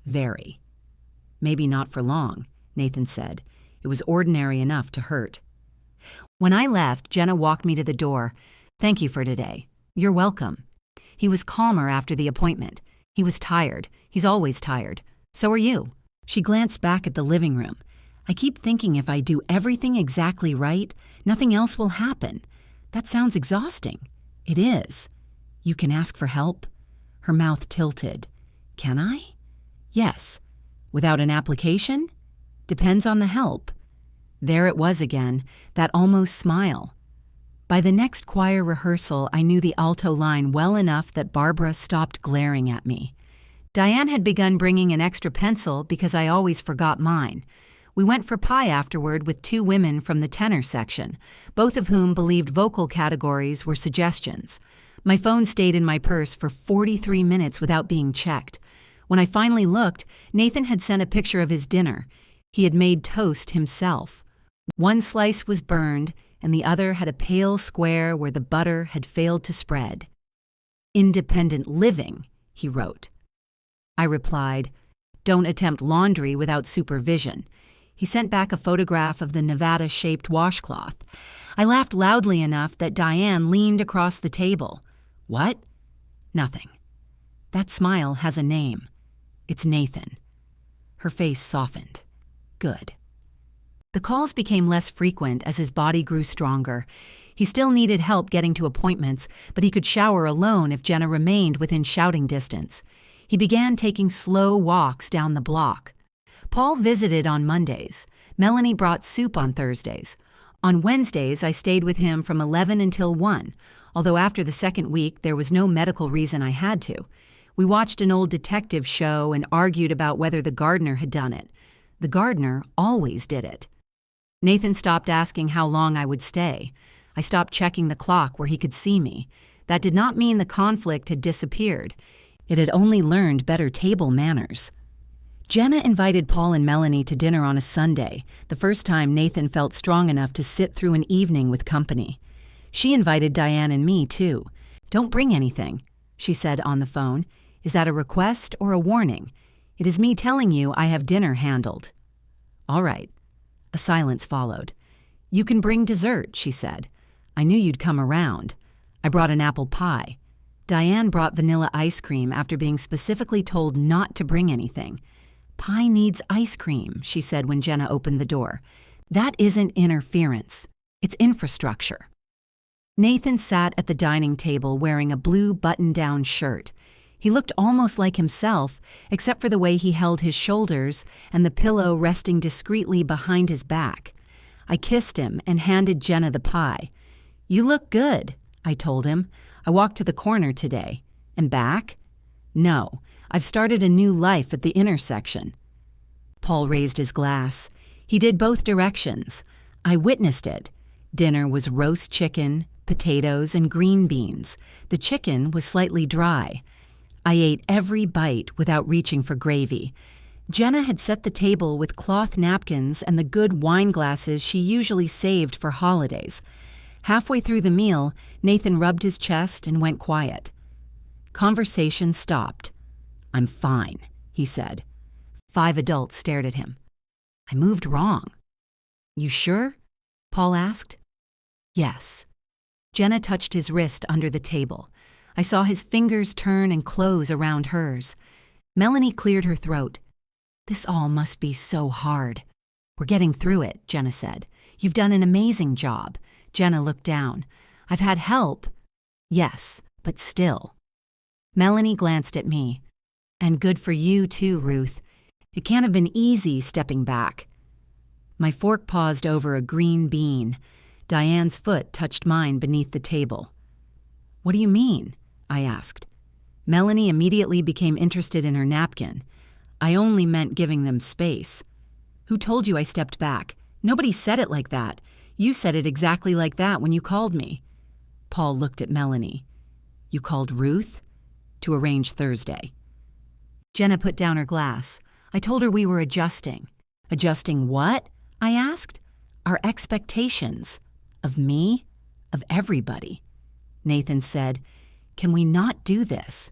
Very. Maybe not for long, Nathan said. It was ordinary enough to hurt. When I left, Jenna walked me to the door. Thank you for today. You're welcome. He was calmer after the appointment. He was tired. He's always tired. So are you. She glanced back at the living room. I keep thinking if I do everything exactly right, nothing else will happen. That sounds exhausting. It is. You can ask for help? Her mouth tilted. Can I? Yes. Without an application? Depends on the help. There it was again, that almost smile. By the next choir rehearsal, I knew the alto line well enough that Barbara stopped glaring at me. Diane had begun bringing an extra pencil because I always forgot mine. We went for pie afterward with 2 women from the tenor section, both of whom believed vocal categories were suggestions. My phone stayed in my purse for 43 minutes without being checked. When I finally looked, Nathan had sent a picture of his dinner. He had made toast himself. One slice was burned, and the other had a pale square where the butter had failed to spread. Independent living, he wrote. I replied, don't attempt laundry without supervision. He sent back a photograph of the Nevada-shaped washcloth. I laughed loudly enough that Diane leaned across the table. What? Nothing. That smile has a name. It's Nathan. Her face softened. Good. The calls became less frequent as his body grew stronger. He still needed help getting to appointments, but he could shower alone if Jenna remained within shouting distance. He began taking slow walks down the block. Paul visited on Mondays. Melanie brought soup on Thursdays. On Wednesdays, I stayed with him from 11 until 1, although after the second week, there was no medical reason I had to. We watched an old detective show and argued about whether the gardener had done it. The gardener always did it. Nathan stopped asking how long I would stay. I stopped checking the clock where he could see me. That did not mean the conflict had disappeared. It had only learned better table manners. Jenna invited Paul and Melanie to dinner on a Sunday, the first time Nathan felt strong enough to sit through an evening with company. She invited Diane and me, too. Don't bring anything, she said on the phone. Is that a request or a warning? It is me telling you I have dinner handled. All right. A silence followed. You can bring dessert, she said. I knew you'd come around. I brought an apple pie. Diane brought vanilla ice cream after being specifically told not to bring anything. Pie needs ice cream, she said when Jenna opened the door. That isn't interference. It's infrastructure. Nathan sat at the dining table wearing a blue button-down shirt. He looked almost like himself, except for the way he held his shoulders and the pillow resting discreetly behind his back. I kissed him and handed Jenna the pie. You look good, I told him. I walked to the corner today. And back? No, I've started a new life at the intersection. Paul raised his glass. He did both directions. I witnessed it. Dinner was roast chicken, potatoes, and green beans. The chicken was slightly dry. I ate every bite without reaching for gravy. Jenna had set the table with cloth napkins and the good wine glasses she usually saved for holidays. Halfway through the meal, Nathan rubbed his chest and went quiet. Conversation stopped. I'm fine, he said. 5 adults stared at him. I moved wrong. You sure? Paul asked. Yes. Jenna touched his wrist under the table. I saw his fingers turn and close around hers. Melanie cleared her throat. This all must be so hard. We're getting through it, Jenna said. You've done an amazing job. Jenna looked down. I've had help. Yes, but still. Melanie glanced at me. And good for you too, Ruth. It can't have been easy stepping back. My fork paused over a green bean. Diane's foot touched mine beneath the table. What do you mean? I asked. Melanie immediately became interested in her napkin. I only meant giving them space. Who told you I stepped back? Nobody said it like that. You said it exactly like that when you called me. Paul looked at Melanie. You called Ruth? To arrange Thursday. Jenna put down her glass. I told her we were adjusting. Adjusting what? I asked. Our expectations. Of me? Of everybody. Nathan said, Can we not do this?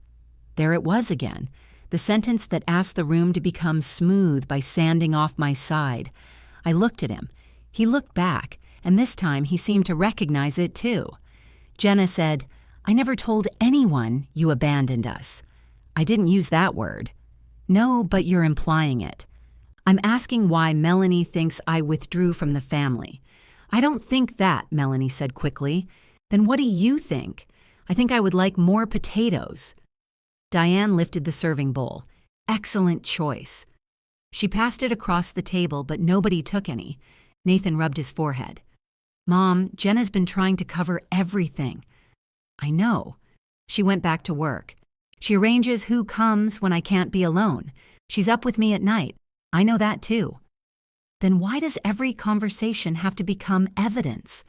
There it was again. The sentence that asked the room to become smooth by sanding off my side. I looked at him. He looked back, and this time he seemed to recognize it too. Jenna said, I never told anyone you abandoned us. I didn't use that word. No, but you're implying it. I'm asking why Melanie thinks I withdrew from the family. I don't think that, Melanie said quickly. Then what do you think? I think I would like more potatoes. Diane lifted the serving bowl. Excellent choice. She passed it across the table, but nobody took any. Nathan rubbed his forehead. Mom, Jenna's been trying to cover everything. I know. She went back to work. She arranges who comes when I can't be alone. She's up with me at night. I know that too. Then why does every conversation have to become evidence?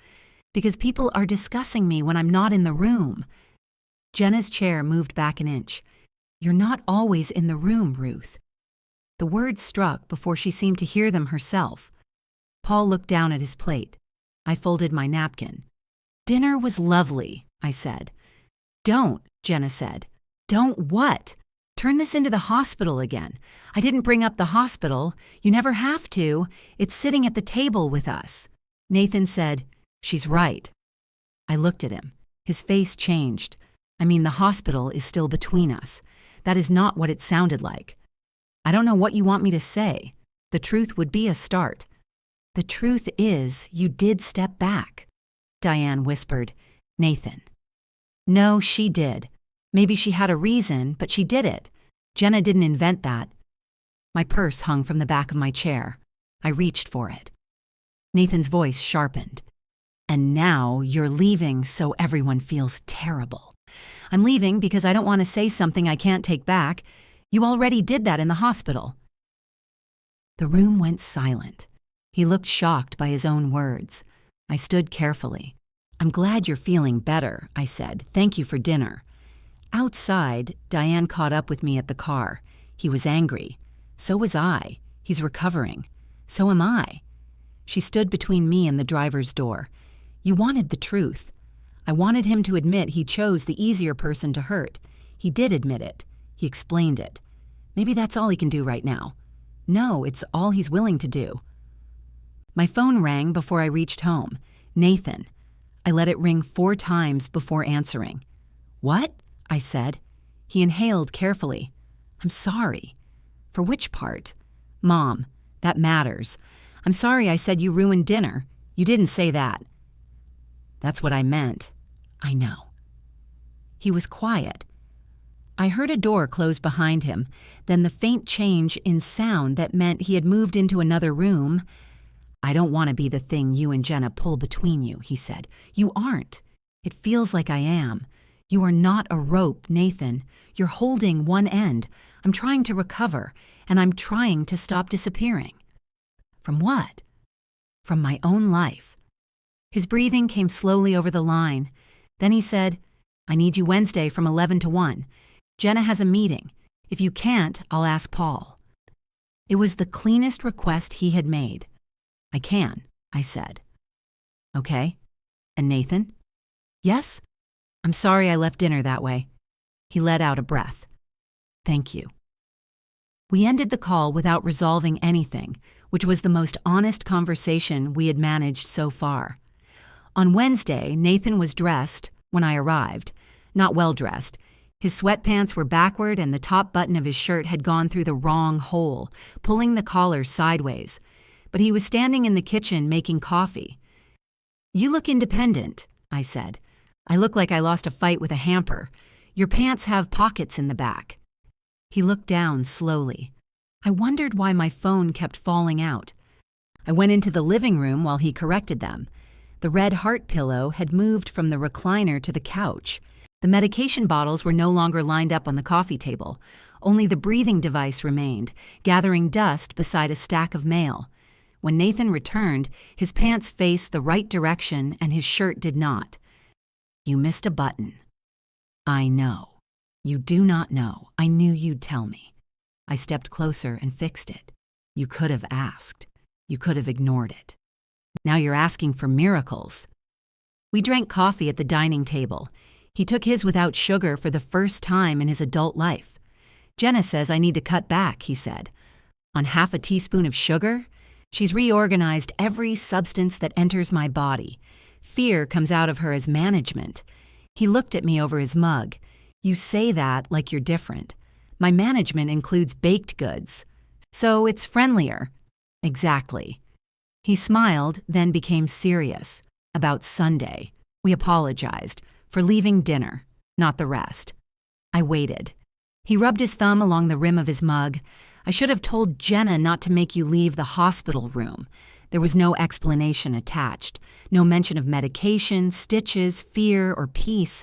Because people are discussing me when I'm not in the room. Jenna's chair moved back an inch. You're not always in the room, Ruth. The words struck before she seemed to hear them herself. Paul looked down at his plate. I folded my napkin. Dinner was lovely, I said. Don't, Jenna said. Don't what? Turn this into the hospital again. I didn't bring up the hospital. You never have to. It's sitting at the table with us. Nathan said, She's right. I looked at him. His face changed. I mean, the hospital is still between us. That is not what it sounded like. I don't know what you want me to say. The truth would be a start. The truth is, you did step back. Diane whispered, Nathan. No, she did. Maybe she had a reason, but she did it. Jenna didn't invent that. My purse hung from the back of my chair. I reached for it. Nathan's voice sharpened. And now you're leaving so everyone feels terrible. I'm leaving because I don't want to say something I can't take back. You already did that in the hospital. The room went silent. He looked shocked by his own words. I stood carefully. I'm glad you're feeling better, I said. Thank you for dinner. Outside, Diane caught up with me at the car. He was angry. So was I. He's recovering. So am I. She stood between me and the driver's door. You wanted the truth. I wanted him to admit he chose the easier person to hurt. He did admit it. He explained it. Maybe that's all he can do right now. No, it's all he's willing to do. My phone rang before I reached home. Nathan. I let it ring 4 times before answering. What? I said. He inhaled carefully. I'm sorry. For which part? Mom, that matters. I'm sorry I said you ruined dinner. You didn't say that. That's what I meant. I know. He was quiet. I heard a door close behind him, then the faint change in sound that meant he had moved into another room. I don't want to be the thing you and Jenna pull between you, he said. You aren't. It feels like I am. You are not a rope, Nathan. You're holding one end. I'm trying to recover, and I'm trying to stop disappearing. From what? From my own life. His breathing came slowly over the line. Then he said, I need you Wednesday from 11 to 1. Jenna has a meeting. If you can't, I'll ask Paul. It was the cleanest request he had made. I can, I said. Okay. And Nathan? Yes? I'm sorry I left dinner that way. He let out a breath. Thank you. We ended the call without resolving anything, which was the most honest conversation we had managed so far. On Wednesday, Nathan was dressed when I arrived, not well dressed. His sweatpants were backward and the top button of his shirt had gone through the wrong hole, pulling the collar sideways. But he was standing in the kitchen making coffee. You look independent, I said. I look like I lost a fight with a hamper. Your pants have pockets in the back. He looked down slowly. I wondered why my phone kept falling out. I went into the living room while he corrected them. The red heart pillow had moved from the recliner to the couch. The medication bottles were no longer lined up on the coffee table. Only the breathing device remained, gathering dust beside a stack of mail. When Nathan returned, his pants faced the right direction and his shirt did not. You missed a button. I know. You do not know. I knew you'd tell me. I stepped closer and fixed it. You could have asked. You could have ignored it. Now you're asking for miracles. We drank coffee at the dining table. He took his without sugar for the first time in his adult life. Jenna says I need to cut back, he said. On half a teaspoon of sugar? She's reorganized every substance that enters my body. Fear comes out of her as management. He looked at me over his mug. You say that like you're different. My management includes baked goods. So it's friendlier. Exactly. He smiled, then became serious. About Sunday. We apologized for leaving dinner, not the rest. I waited. He rubbed his thumb along the rim of his mug. I should have told Jenna not to make you leave the hospital room. There was no explanation attached, no mention of medication, stitches, fear, or peace.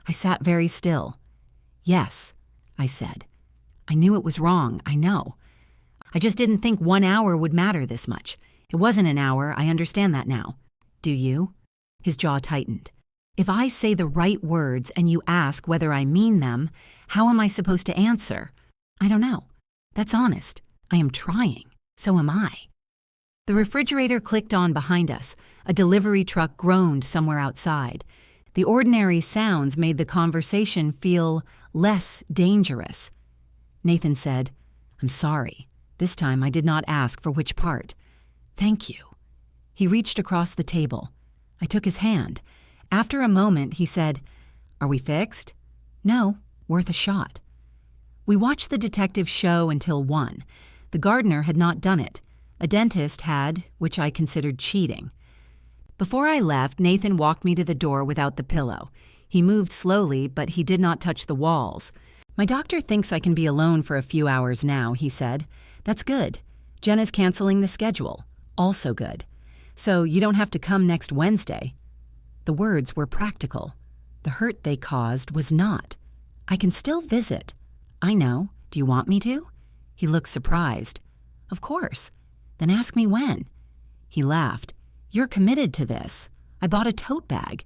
I sat very still. Yes, I said. I knew it was wrong, I know. I just didn't think 1 hour would matter this much. It wasn't an hour, I understand that now. Do you? His jaw tightened. If I say the right words and you ask whether I mean them, how am I supposed to answer? I don't know. That's honest. I am trying. So am I. The refrigerator clicked on behind us. A delivery truck groaned somewhere outside. The ordinary sounds made the conversation feel less dangerous. Nathan said, I'm sorry. This time I did not ask for which part. Thank you. He reached across the table. I took his hand. After a moment, he said, Are we fixed? No, worth a shot. We watched the detective show until 1. The gardener had not done it. A dentist had, which I considered cheating. Before I left, Nathan walked me to the door without the pillow. He moved slowly, but he did not touch the walls. My doctor thinks I can be alone for a few hours now, he said. That's good. Jenna's canceling the schedule. Also good. So you don't have to come next Wednesday. The words were practical. The hurt they caused was not. I can still visit. I know. Do you want me to? He looked surprised. Of course. Then ask me when. He laughed. You're committed to this. I bought a tote bag.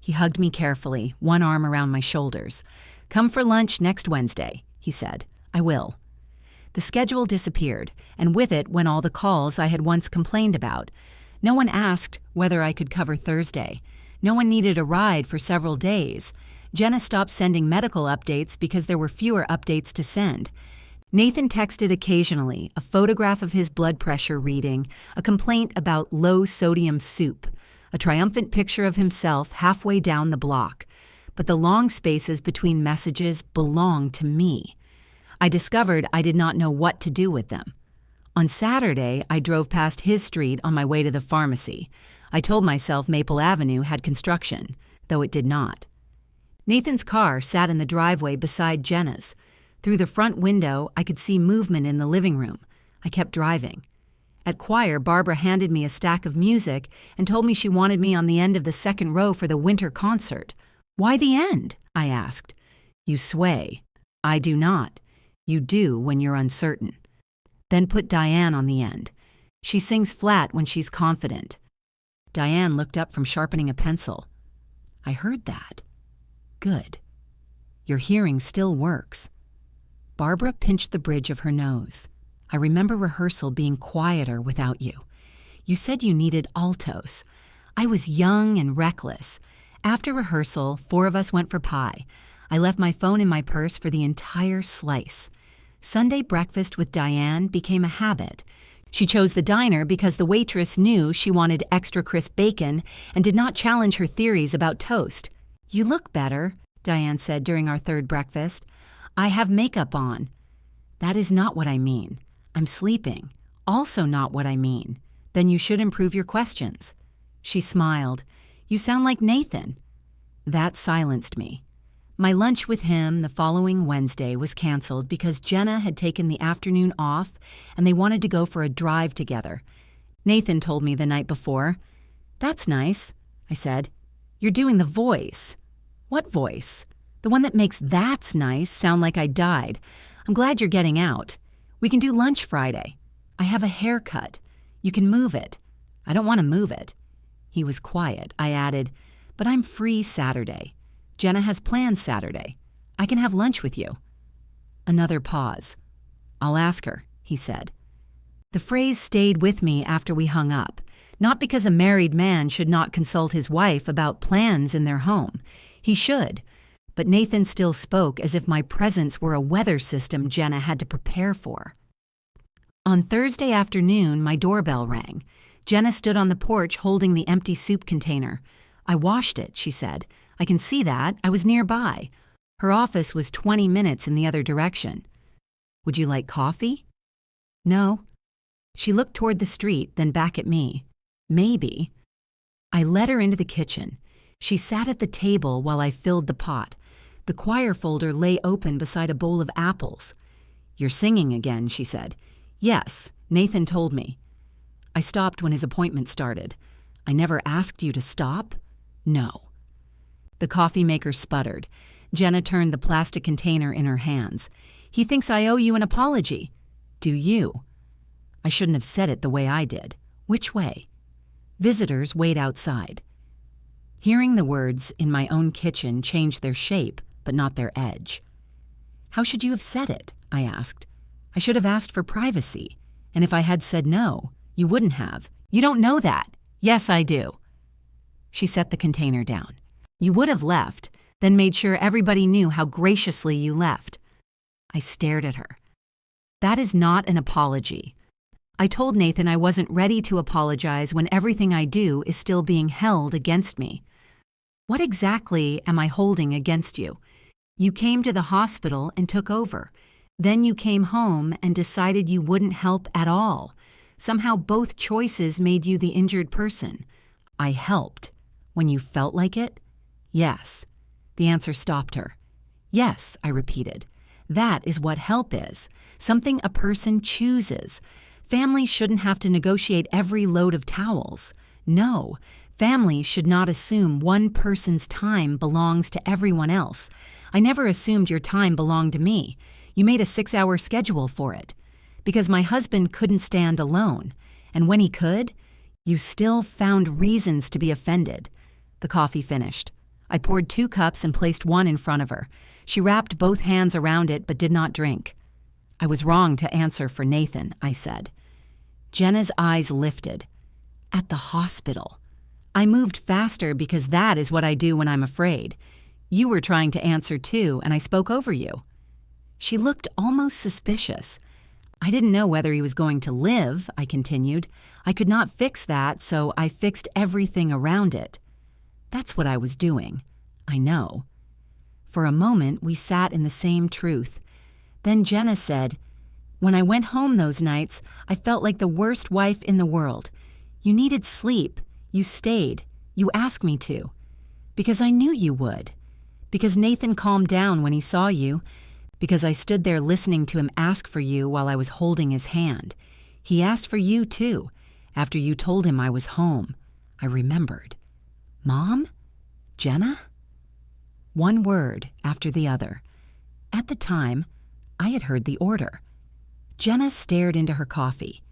He hugged me carefully, one arm around my shoulders. Come for lunch next Wednesday, he said. I will. The schedule disappeared, and with it went all the calls I had once complained about. No one asked whether I could cover Thursday. No one needed a ride for several days. Jenna stopped sending medical updates because there were fewer updates to send. Nathan texted occasionally, a photograph of his blood pressure reading, a complaint about low-sodium soup, a triumphant picture of himself halfway down the block. But the long spaces between messages belonged to me. I discovered I did not know what to do with them. On Saturday, I drove past his street on my way to the pharmacy. I told myself Maple Avenue had construction, though it did not. Nathan's car sat in the driveway beside Jenna's. Through the front window, I could see movement in the living room. I kept driving. At choir, Barbara handed me a stack of music and told me she wanted me on the end of the second row for the winter concert. Why the end? I asked. You sway. I do not. You do when you're uncertain. Then put Diane on the end. She sings flat when she's confident. Diane looked up from sharpening a pencil. I heard that. Good. Your hearing still works. Barbara pinched the bridge of her nose. I remember rehearsal being quieter without you. You said you needed altos. I was young and reckless. After rehearsal, 4 of us went for pie. I left my phone in my purse for the entire slice. Sunday breakfast with Diane became a habit. She chose the diner because the waitress knew she wanted extra crisp bacon and did not challenge her theories about toast. You look better, Diane said during our third breakfast. I have makeup on. That is not what I mean. I'm sleeping. Also not what I mean. Then you should improve your questions. She smiled. You sound like Nathan. That silenced me. My lunch with him the following Wednesday was canceled because Jenna had taken the afternoon off and they wanted to go for a drive together. Nathan told me the night before. That's nice, I said. You're doing the voice. What voice? The one that makes "that's nice" sound like I died. I'm glad you're getting out. We can do lunch Friday. I have a haircut. You can move it. I don't want to move it. He was quiet. I added, but I'm free Saturday. Jenna has plans Saturday. I can have lunch with you. Another pause. I'll ask her, he said. The phrase stayed with me after we hung up, not because a married man should not consult his wife about plans in their home. He should. But Nathan still spoke as if my presence were a weather system Jenna had to prepare for. On Thursday afternoon, my doorbell rang. Jenna stood on the porch holding the empty soup container. I washed it, she said. I can see that. I was nearby. Her office was 20 minutes in the other direction. Would you like coffee? No. She looked toward the street, then back at me. Maybe. I led her into the kitchen. She sat at the table while I filled the pot. The choir folder lay open beside a bowl of apples. "You're singing again," she said. "Yes, Nathan told me." I stopped when his appointment started. "I never asked you to stop?" "No." The coffee maker sputtered. Jenna turned the plastic container in her hands. "He thinks I owe you an apology." "Do you?" I shouldn't have said it the way I did. Which way? Visitors wait outside. Hearing the words "in my own kitchen" changed their shape, but not their edge. "How should you have said it?" I asked. "I should have asked for privacy. And if I had said no, you wouldn't have. You don't know that." "Yes, I do." She set the container down. "You would have left, then made sure everybody knew how graciously you left." I stared at her. "That is not an apology. I told Nathan I wasn't ready to apologize when everything I do is still being held against me." "What exactly am I holding against you? You came to the hospital and took over. Then you came home and decided you wouldn't help at all. Somehow both choices made you the injured person." "I helped. When you felt like it?" "Yes." The answer stopped her. "Yes," I repeated. "That is what help is. Something a person chooses. Family shouldn't have to negotiate every load of towels. No, family should not assume one person's time belongs to everyone else. I never assumed your time belonged to me. You made a 6-hour schedule for it. Because my husband couldn't stand alone. And when he could, you still found reasons to be offended." The coffee finished. I poured 2 cups and placed one in front of her. She wrapped both hands around it but did not drink. "I was wrong to answer for Nathan," I said. Jenna's eyes lifted. "At the hospital." I moved faster because that is what I do when I'm afraid. "You were trying to answer too, and I spoke over you." She looked almost suspicious. "I didn't know whether he was going to live," I continued. "I could not fix that, so I fixed everything around it." That's what I was doing. I know. For a moment, we sat in the same truth. Then Jenna said, "When I went home those nights, I felt like the worst wife in the world. You needed sleep. You stayed. You asked me to. Because I knew you would. Because Nathan calmed down when he saw you. Because I stood there listening to him ask for you while I was holding his hand. He asked for you, too, after you told him I was home." I remembered. "Mom? Jenna?" One word after the other. At the time, I had heard the order. Jenna stared into her coffee.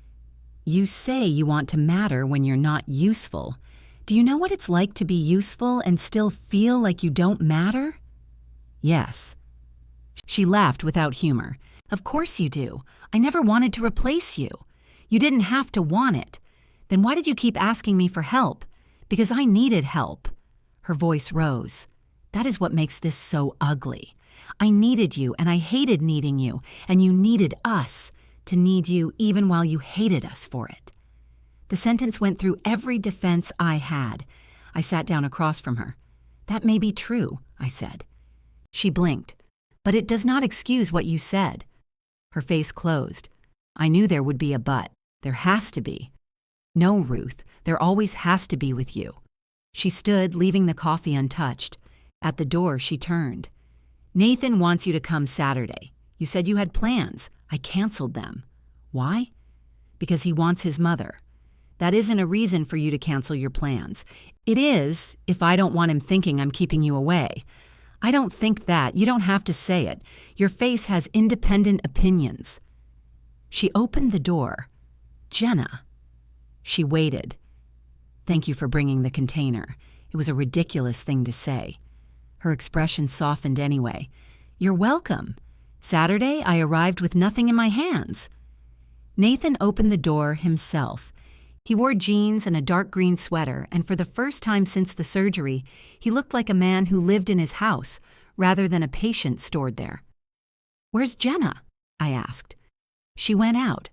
"You say you want to matter when you're not useful. Do you know what it's like to be useful and still feel like you don't matter?" "Yes." She laughed without humor. "Of course you do. I never wanted to replace you. You didn't have to want it. Then why did you keep asking me for help? Because I needed help." Her voice rose. "That is what makes this so ugly. I needed you and I hated needing you, and you needed us to need you even while you hated us for it." The sentence went through every defense I had. I sat down across from her. "That may be true," I said. She blinked. "But it does not excuse what you said." Her face closed. I knew there would be a but. There has to be. "No, Ruth, there always has to be with you." She stood, leaving the coffee untouched. At the door, she turned. "Nathan wants you to come Saturday. You said you had plans. I canceled them." "Why?" "Because he wants his mother." "That isn't a reason for you to cancel your plans. It is, if I don't want him thinking I'm keeping you away." "I don't think that. You don't have to say it. Your face has independent opinions." She opened the door. "Jenna." She waited. "Thank you for bringing the container." It was a ridiculous thing to say. Her expression softened anyway. "You're welcome. Saturday, I arrived with nothing in my hands." Nathan opened the door himself. He wore jeans and a dark green sweater, and for the first time since the surgery, he looked like a man who lived in his house rather than a patient stored there. "Where's Jenna?" I asked. "She went out."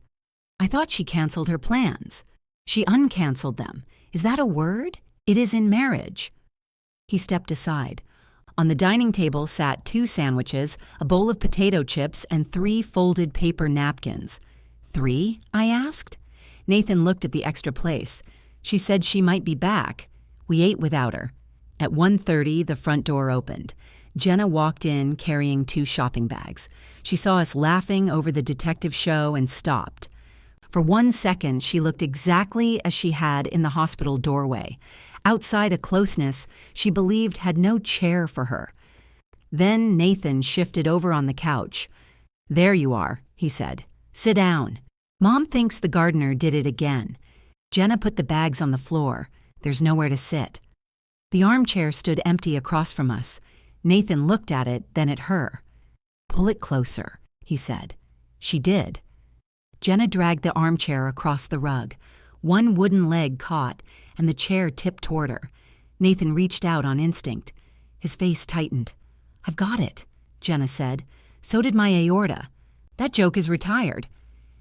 "I thought she canceled her plans." "She uncanceled them. Is that a word? It is in marriage." He stepped aside. On the dining table sat 2 sandwiches, a bowl of potato chips, and 3 folded paper napkins. 3? I asked. Nathan looked at the extra place. She said she might be back. We ate without her. At 1:30, the front door opened. Jenna walked in carrying 2 shopping bags. She saw us laughing over the detective show and stopped. For 1 second, she looked exactly as she had in the hospital doorway, outside a closeness she believed had no chair for her. Then Nathan shifted over on the couch. "There you are," he said. "Sit down." "Mom thinks the gardener did it again." Jenna put the bags on the floor. There's nowhere to sit. The armchair stood empty across from us. Nathan looked at it, then at her. "Pull it closer," he said. She did. Jenna dragged the armchair across the rug. One wooden leg caught, and the chair tipped toward her. Nathan reached out on instinct. His face tightened. "I've got it," Jenna said. "So did my aorta. That joke is retired."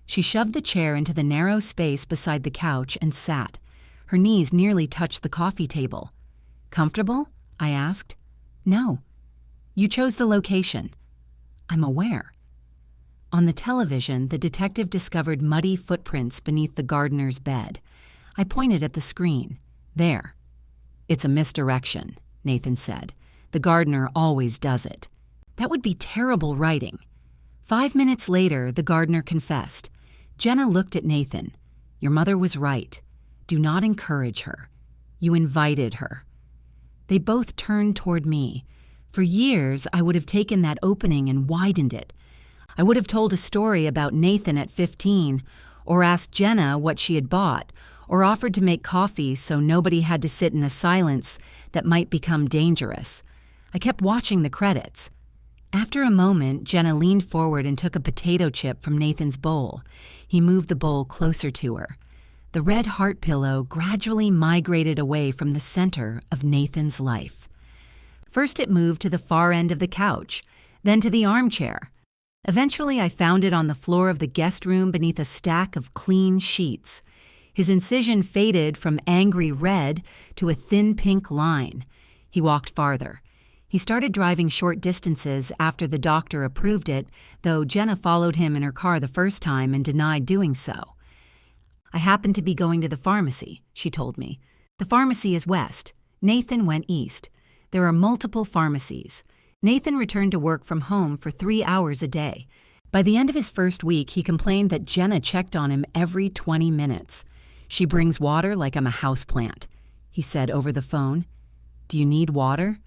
She shoved the chair into the narrow space beside the couch and sat. Her knees nearly touched the coffee table. "Comfortable?" I asked. "No." "You chose the location." "I'm aware." On the television, the detective discovered muddy footprints beneath the gardener's bed. I pointed at the screen. "There." "It's a misdirection," Nathan said. "The gardener always does it." That would be terrible writing. 5 minutes later, the gardener confessed. Jenna looked at Nathan. "Your mother was right. Do not encourage her. You invited her." They both turned toward me. For years, I would have taken that opening and widened it. I would have told a story about Nathan at 15, or asked Jenna what she had bought, or offered to make coffee so nobody had to sit in a silence that might become dangerous. I kept watching the credits. After a moment, Jenna leaned forward and took a potato chip from Nathan's bowl. He moved the bowl closer to her. The red heart pillow gradually migrated away from the center of Nathan's life. First it moved to the far end of the couch, then to the armchair. Eventually I found it on the floor of the guest room beneath a stack of clean sheets. His incision faded from angry red to a thin pink line. He walked farther. He started driving short distances after the doctor approved it, though Jenna followed him in her car the first time and denied doing so. "I happened to be going to the pharmacy," she told me. "The pharmacy is west. Nathan went east. There are multiple pharmacies." Nathan returned to work from home for 3 hours a day. By the end of his first week, he complained that Jenna checked on him every 20 minutes. "She brings water like I'm a houseplant," he said over the phone. "Do you need water?"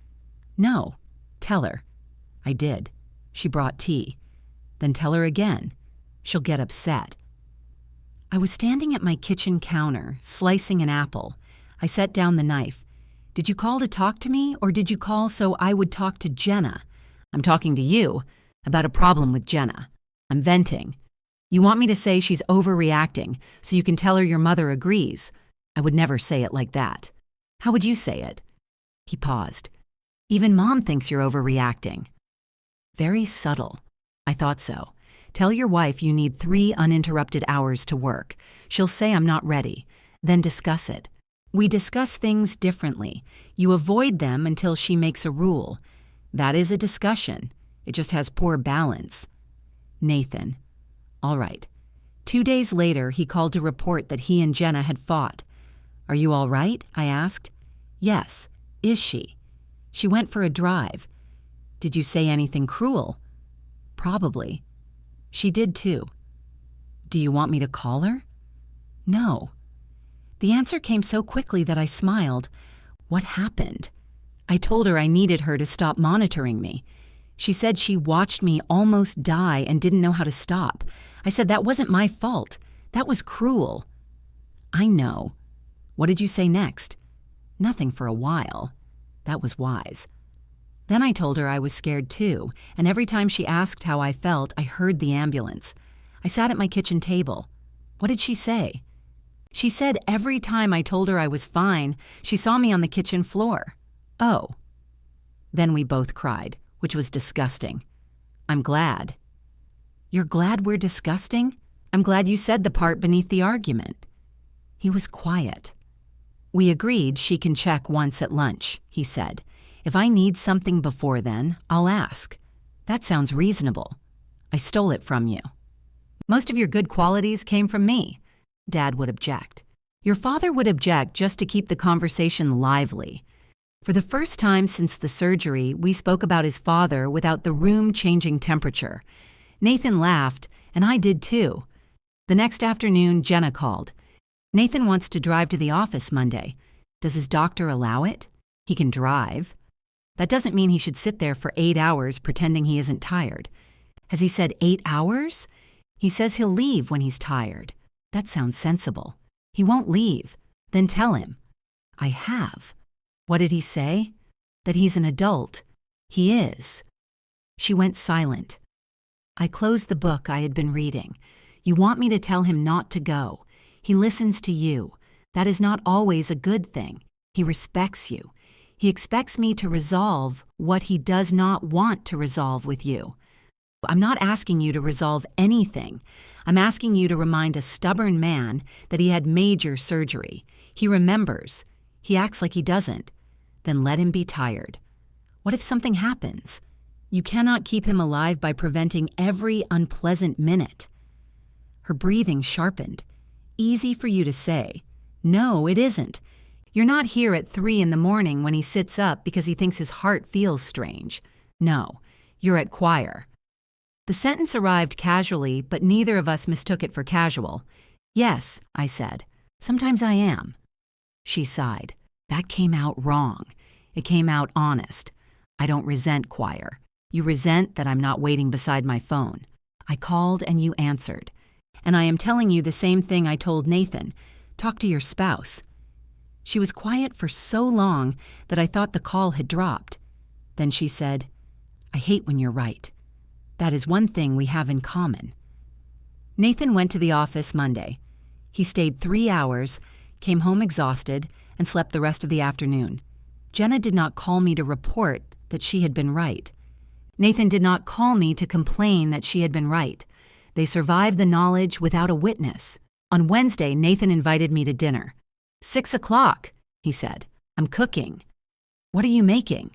"No." "Tell her." I did. She brought tea. "Then tell her again. She'll get upset." I was standing at my kitchen counter, slicing an apple. I set down the knife. "Did you call to talk to me, or did you call so I would talk to Jenna?" "I'm talking to you about a problem with Jenna. I'm venting. You want me to say she's overreacting so you can tell her your mother agrees. I would never say it like that. How would you say it?" He paused. "Even Mom thinks you're overreacting." Very subtle. I thought so. Tell your wife you need 3 uninterrupted hours to work. She'll say I'm not ready. Then discuss it. We discuss things differently. You avoid them until she makes a rule. That is a discussion. It just has poor balance. Nathan. All right. 2 days later, he called to report that he and Jenna had fought. "Are you all right?" I asked. "Yes. Is she?" "She went for a drive." "Did you say anything cruel?" "Probably." "She did too." "Do you want me to call her?" "No." The answer came so quickly that I smiled. What happened? I told her I needed her to stop monitoring me. She said she watched me almost die and didn't know how to stop. I said that wasn't my fault. That was cruel. "I know." "What did you say next?" "Nothing for a while." That was wise. Then I told her I was scared too, and every time she asked how I felt, I heard the ambulance. I sat at my kitchen table. What did she say? She said every time I told her I was fine, she saw me on the kitchen floor. Oh. Then we both cried, which was disgusting. "I'm glad." "You're glad we're disgusting?" "I'm glad you said the part beneath the argument." He was quiet. "We agreed she can check once at lunch," he said. "If I need something before then, I'll ask. That sounds reasonable. I stole it from you." Most of your good qualities came from me. Dad would object. Your father would object just to keep the conversation lively. For the first time since the surgery, we spoke about his father without the room changing temperature. Nathan laughed, and I did too. The next afternoon, Jenna called. Nathan wants to drive to the office Monday. Does his doctor allow it? He can drive. That doesn't mean he should sit there for 8 hours pretending he isn't tired. Has he said 8 hours? He says he'll leave when he's tired. That sounds sensible. He won't leave. Then tell him. I have. What did he say? That he's an adult. He is. She went silent. I closed the book I had been reading. You want me to tell him not to go. He listens to you. That is not always a good thing. He respects you. He expects me to resolve what he does not want to resolve with you. I'm not asking you to resolve anything. I'm asking you to remind a stubborn man that he had major surgery. He remembers. He acts like he doesn't. Then let him be tired. What if something happens? You cannot keep him alive by preventing every unpleasant minute. Her breathing sharpened. Easy for you to say. No, it isn't. You're not here at 3 in the morning when he sits up because he thinks his heart feels strange. No, you're at choir. The sentence arrived casually, but neither of us mistook it for casual. Yes, I said. Sometimes I am. She sighed. That came out wrong. It came out honest. I don't resent choir. You resent that I'm not waiting beside my phone. I called and you answered. And I am telling you the same thing I told Nathan. Talk to your spouse. She was quiet for so long that I thought the call had dropped. Then she said, I hate when you're right. That is one thing we have in common. Nathan went to the office Monday. He stayed 3 hours, came home exhausted, and slept the rest of the afternoon. Jenna did not call me to report that she had been right. Nathan did not call me to complain that she had been right. They survived the knowledge without a witness. On Wednesday, Nathan invited me to dinner. 6 o'clock, he said. I'm cooking. What are you making?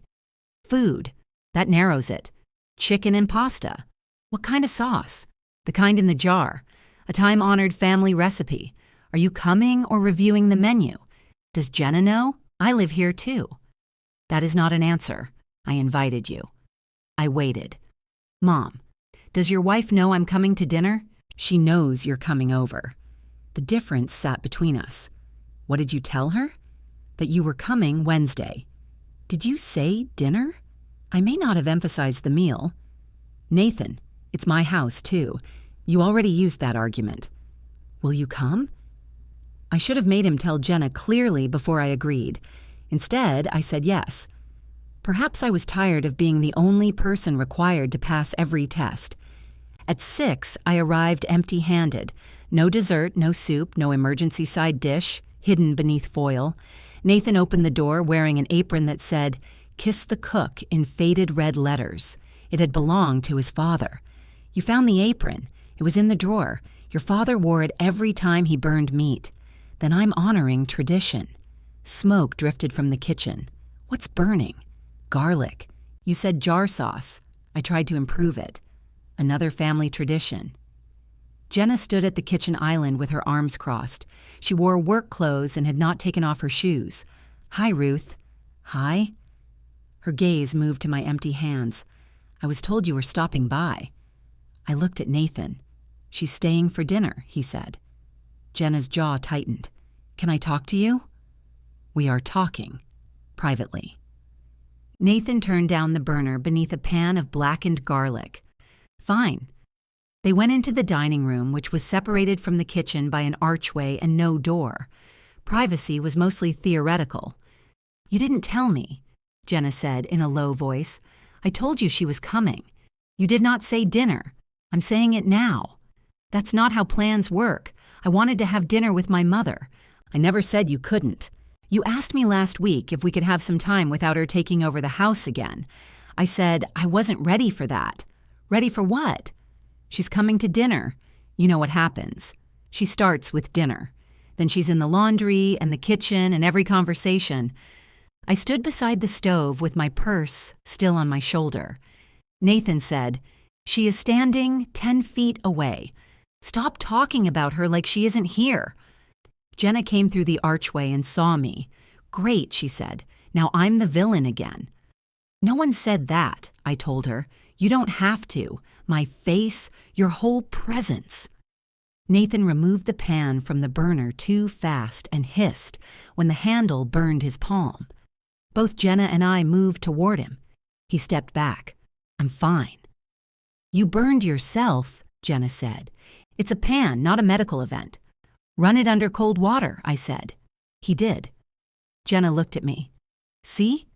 Food. That narrows it. Chicken and pasta. What kind of sauce? The kind in the jar. A time-honored family recipe. Are you coming or reviewing the menu? Does Jenna know? I live here too. That is not an answer. I invited you. I waited. Mom, does your wife know I'm coming to dinner? She knows you're coming over. The difference sat between us. What did you tell her? That you were coming Wednesday. Did you say dinner? I may not have emphasized the meal. Nathan, it's my house too. You already used that argument. Will you come? I should have made him tell Jenna clearly before I agreed. Instead, I said yes. Perhaps I was tired of being the only person required to pass every test. At 6, I arrived empty-handed. No dessert, no soup, no emergency side dish, hidden beneath foil. Nathan opened the door wearing an apron that said, Kiss the Cook in faded red letters. It had belonged to his father. You found the apron. It was in the drawer. Your father wore it every time he burned meat. Then I'm honoring tradition. Smoke drifted from the kitchen. What's burning? Garlic. You said jar sauce. I tried to improve it. Another family tradition. Jenna stood at the kitchen island with her arms crossed. She wore work clothes and had not taken off her shoes. Hi, Ruth. Hi. Her gaze moved to my empty hands. I was told you were stopping by. I looked at Nathan. She's staying for dinner, he said. Jenna's jaw tightened. Can I talk to you? We are talking. Privately. Nathan turned down the burner beneath a pan of blackened garlic. Fine. They went into the dining room, which was separated from the kitchen by an archway and no door. Privacy was mostly theoretical. You didn't tell me, Jenna said in a low voice. I told you she was coming. You did not say dinner. I'm saying it now. That's not how plans work. I wanted to have dinner with my mother. I never said you couldn't. You asked me last week if we could have some time without her taking over the house again. I said I wasn't ready for that. Ready for what? She's coming to dinner. You know what happens. She starts with dinner. Then she's in the laundry and the kitchen and every conversation. I stood beside the stove with my purse still on my shoulder. Nathan said, She is standing 10 feet away. Stop talking about her like she isn't here. Jenna came through the archway and saw me. Great, she said. Now I'm the villain again. No one said that, I told her. You don't have to. My face, your whole presence. Nathan removed the pan from the burner too fast and hissed when the handle burned his palm. Both Jenna and I moved toward him. He stepped back. I'm fine. You burned yourself, Jenna said. It's a pan, not a medical event. Run it under cold water, I said. He did. Jenna looked at me. See?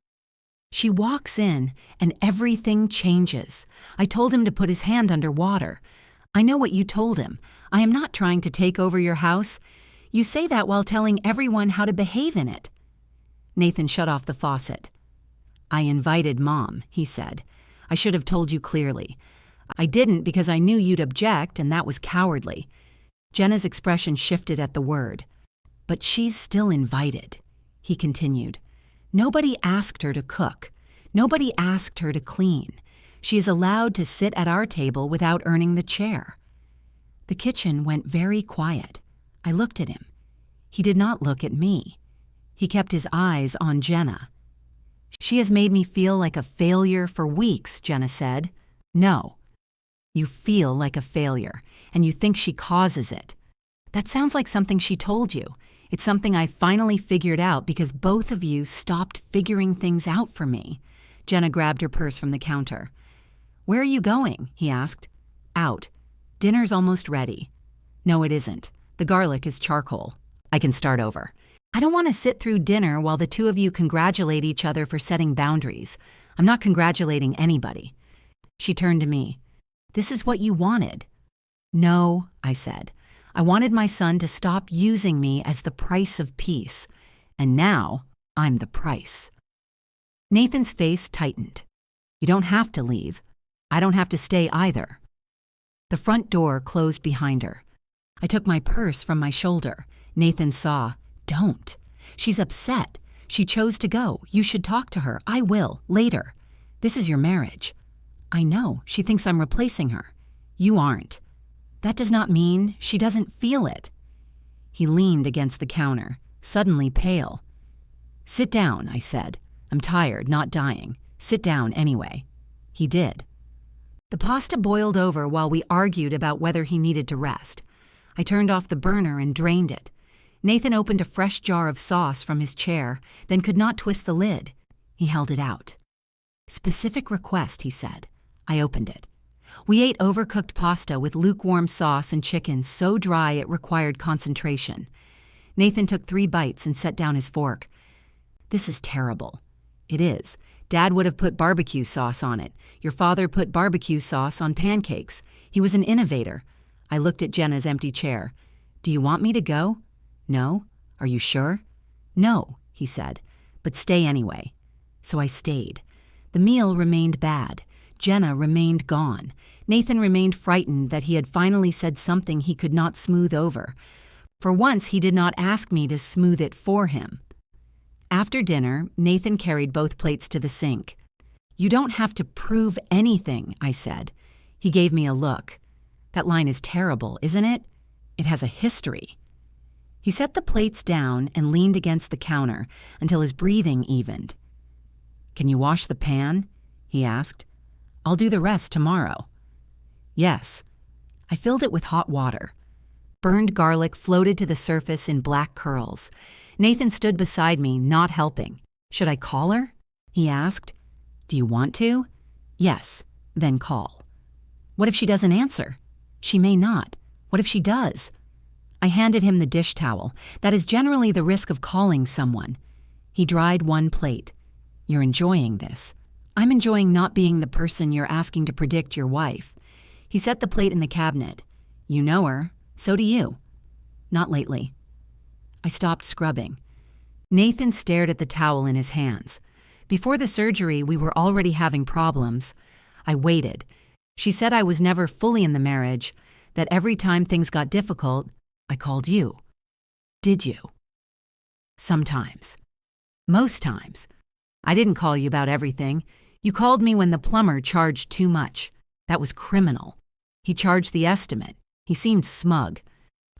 She walks in and everything changes. I told him to put his hand under water. I know what you told him. I am not trying to take over your house. You say that while telling everyone how to behave in it. Nathan shut off the faucet. I invited Mom, he said. I should have told you clearly. I didn't because I knew you'd object, and that was cowardly. Jenna's expression shifted at the word. But she's still invited, he continued. Nobody asked her to cook. Nobody asked her to clean. She is allowed to sit at our table without earning the chair. The kitchen went very quiet. I looked at him. He did not look at me. He kept his eyes on Jenna. She has made me feel like a failure for weeks, Jenna said. No. You feel like a failure, and you think she causes it. That sounds like something she told you. It's something I finally figured out because both of you stopped figuring things out for me. Jenna grabbed her purse from the counter. Where are you going? He asked. Out. Dinner's almost ready. No, it isn't. The garlic is charcoal. I can start over. I don't want to sit through dinner while the two of you congratulate each other for setting boundaries. I'm not congratulating anybody. She turned to me. This is what you wanted. No, I said. I wanted my son to stop using me as the price of peace. And now I'm the price. Nathan's face tightened. You don't have to leave. I don't have to stay either. The front door closed behind her. I took my purse from my shoulder. Nathan saw. Don't. She's upset. She chose to go. You should talk to her. I will, later. This is your marriage. I know. She thinks I'm replacing her. You aren't. That does not mean she doesn't feel it. He leaned against the counter, suddenly pale. Sit down, I said. I'm tired, not dying. Sit down anyway. He did. The pasta boiled over while we argued about whether he needed to rest. I turned off the burner and drained it. Nathan opened a fresh jar of sauce from his chair, then could not twist the lid. He held it out. Specific request, he said. I opened it. We ate overcooked pasta with lukewarm sauce and chicken so dry it required concentration. Nathan took 3 bites and set down his fork. This is terrible. It is. Dad would have put barbecue sauce on it. Your father put barbecue sauce on pancakes. He was an innovator. I looked at Jenna's empty chair. Do you want me to go? No? Are you sure? No, he said, but stay anyway. So I stayed. The meal remained bad. Jenna remained gone. Nathan remained frightened that he had finally said something he could not smooth over. For once, he did not ask me to smooth it for him. After dinner, Nathan carried both plates to the sink. You don't have to prove anything, I said. He gave me a look. That line is terrible, isn't it? It has a history. He set the plates down and leaned against the counter until his breathing evened. Can you wash the pan? He asked. I'll do the rest tomorrow. Yes. I filled it with hot water. Burned garlic floated to the surface in black curls. Nathan stood beside me, not helping. Should I call her? He asked. Do you want to? Yes. Then call. What if she doesn't answer? She may not. What if she does? I handed him the dish towel. That is generally the risk of calling someone. He dried one plate. You're enjoying this. I'm enjoying not being the person you're asking to predict your wife. He set the plate in the cabinet. You know her. So do you. Not lately. I stopped scrubbing. Nathan stared at the towel in his hands. Before the surgery, we were already having problems. I waited. She said I was never fully in the marriage, that every time things got difficult, I called you. Did you? Sometimes. Most times. I didn't call you about everything. You called me when the plumber charged too much. That was criminal. He charged the estimate. He seemed smug.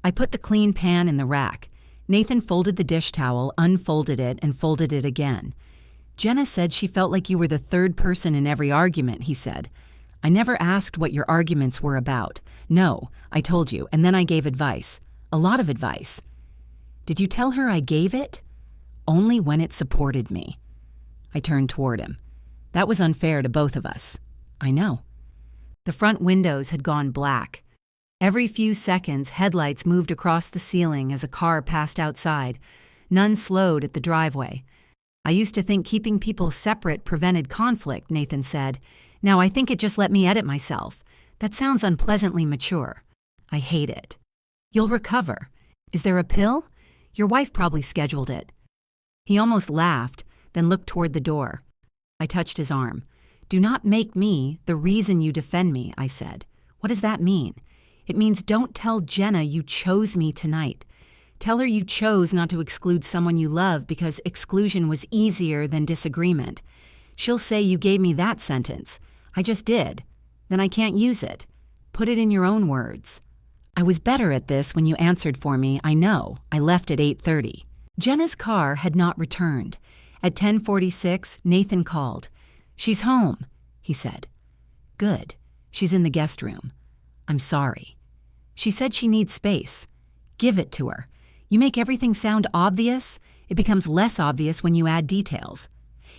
I put the clean pan in the rack. Nathan folded the dish towel, unfolded it, and folded it again. Jenna said she felt like you were the third person in every argument, he said. I never asked what your arguments were about. No, I told you, and then I gave advice. A lot of advice. Did you tell her I gave it? Only when it supported me. I turned toward him. That was unfair to both of us. I know. The front windows had gone black. Every few seconds, headlights moved across the ceiling as a car passed outside. None slowed at the driveway. I used to think keeping people separate prevented conflict, Nathan said. Now I think it just let me edit myself. That sounds unpleasantly mature. I hate it. You'll recover. Is there a pill? Your wife probably scheduled it. He almost laughed, then looked toward the door. I touched his arm. Do not make me the reason you defend me, I said. What does that mean? It means don't tell Jenna you chose me tonight. Tell her you chose not to exclude someone you love because exclusion was easier than disagreement. She'll say you gave me that sentence. I just did. Then I can't use it. Put it in your own words. I was better at this when you answered for me, I know. I left at 8:30. Jenna's car had not returned. At 10:46, Nathan called. She's home, he said. Good. She's in the guest room. I'm sorry. She said she needs space. Give it to her. You make everything sound obvious. It becomes less obvious when you add details.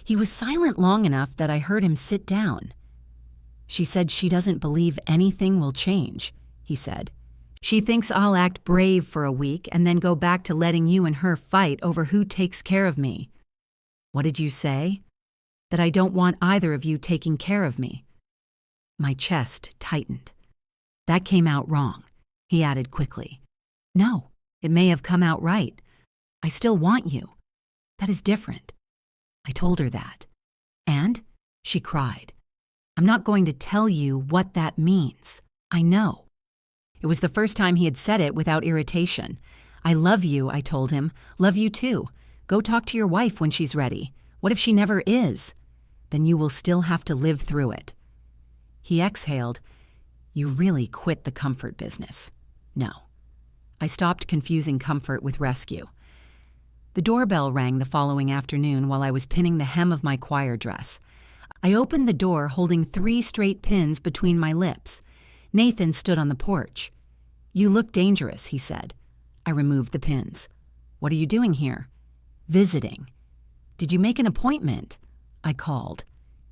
He was silent long enough that I heard him sit down. She said she doesn't believe anything will change, he said. She thinks I'll act brave for a week and then go back to letting you and her fight over who takes care of me. What did you say? That I don't want either of you taking care of me. My chest tightened. That came out wrong, he added quickly. No, it may have come out right. I still want you. That is different. I told her that. And she cried. I'm not going to tell you what that means. I know. It was the first time he had said it without irritation. I love you, I told him. Love you too. Go talk to your wife when she's ready. What if she never is? Then you will still have to live through it. He exhaled. You really quit the comfort business. No. I stopped confusing comfort with rescue. The doorbell rang the following afternoon while I was pinning the hem of my choir dress. I opened the door holding 3 straight pins between my lips. Nathan stood on the porch. You look dangerous, he said. I removed the pins. What are you doing here? Visiting. Did you make an appointment? I called.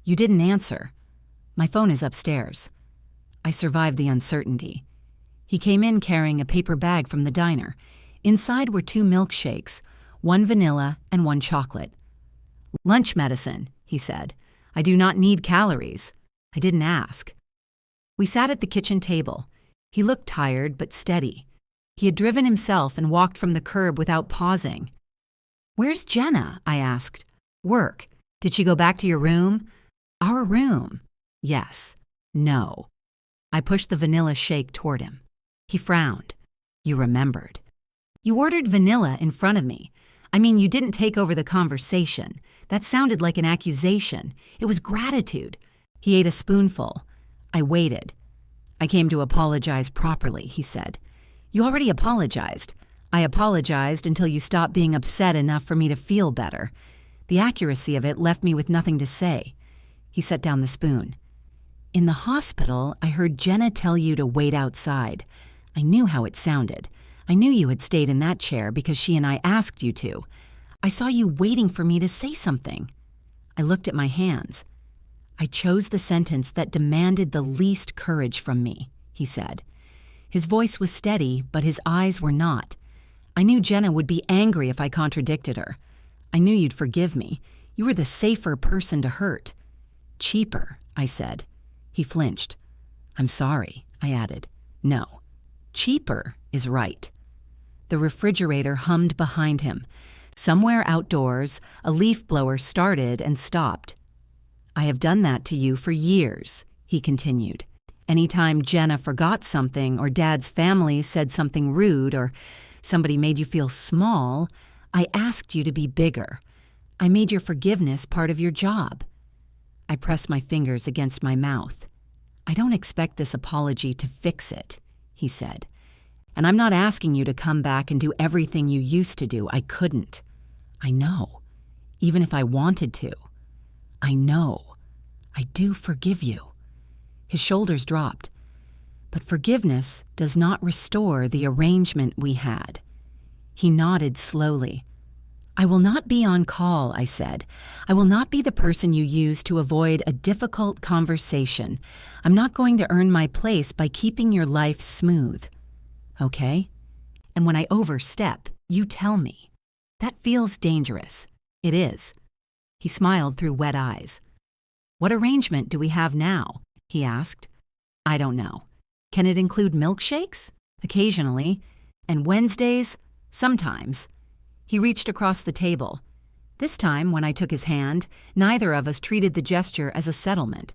You didn't answer. My phone is upstairs. I survived the uncertainty. He came in carrying a paper bag from the diner. Inside were 2 milkshakes, 1 vanilla and 1 chocolate. Lunch medicine, he said. I do not need calories. I didn't ask. We sat at the kitchen table. He looked tired but steady. He had driven himself and walked from the curb without pausing. Where's Jenna? I asked. Work. Did she go back to your room? Our room. Yes. No. I pushed the vanilla shake toward him. He frowned. You remembered. You ordered vanilla in front of me. I mean, you didn't take over the conversation. That sounded like an accusation. It was gratitude. He ate a spoonful. I waited. I came to apologize properly, he said. You already apologized. I apologized until you stopped being upset enough for me to feel better. The accuracy of it left me with nothing to say. He set down the spoon. In the hospital, I heard Jenna tell you to wait outside. I knew how it sounded. I knew you had stayed in that chair because she and I asked you to. I saw you waiting for me to say something. I looked at my hands. I chose the sentence that demanded the least courage from me, he said. His voice was steady, but his eyes were not. I knew Jenna would be angry if I contradicted her. I knew you'd forgive me. You were the safer person to hurt. Cheaper, I said. He flinched. I'm sorry, I added. No. Cheaper is right. The refrigerator hummed behind him. Somewhere outdoors, a leaf blower started and stopped. I have done that to you for years, he continued. Anytime Jenna forgot something or Dad's family said something rude or somebody made you feel small, I asked you to be bigger. I made your forgiveness part of your job. I pressed my fingers against my mouth. I don't expect this apology to fix it, he said. "And I'm not asking you to come back and do everything you used to do. I couldn't. I know. Even if I wanted to. I know. I do forgive you." His shoulders dropped. "But forgiveness does not restore the arrangement we had." He nodded slowly. "I will not be on call," I said. "I will not be the person you use to avoid a difficult conversation. I'm not going to earn my place by keeping your life smooth. Okay? And when I overstep, you tell me. That feels dangerous. It is." He smiled through wet eyes. "What arrangement do we have now?" he asked. "I don't know. Can it include milkshakes?" "Occasionally. And Wednesdays? Sometimes." He reached across the table. This time, when I took his hand, neither of us treated the gesture as a settlement.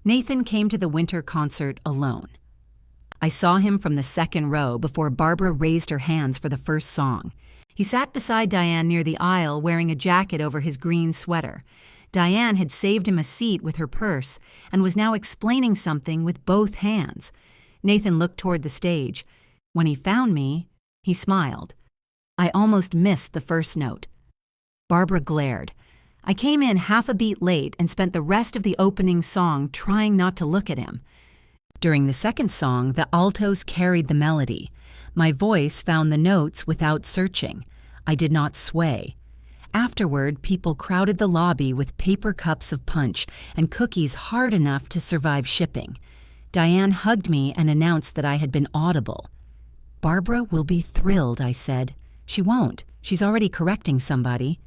Nathan came to the winter concert alone. I saw him from the second row before Barbara raised her hands for the first song. He sat beside Diane near the aisle wearing a jacket over his green sweater. Diane had saved him a seat with her purse and was now explaining something with both hands. Nathan looked toward the stage. When he found me, he smiled. I almost missed the first note. Barbara glared. I came in half a beat late and spent the rest of the opening song trying not to look at him. During the second song, the altos carried the melody. My voice found the notes without searching. I did not sway. Afterward, people crowded the lobby with paper cups of punch and cookies hard enough to survive shipping. Diane hugged me and announced that I had been audible. "Barbara will be thrilled," I said. "She won't. She's already correcting somebody."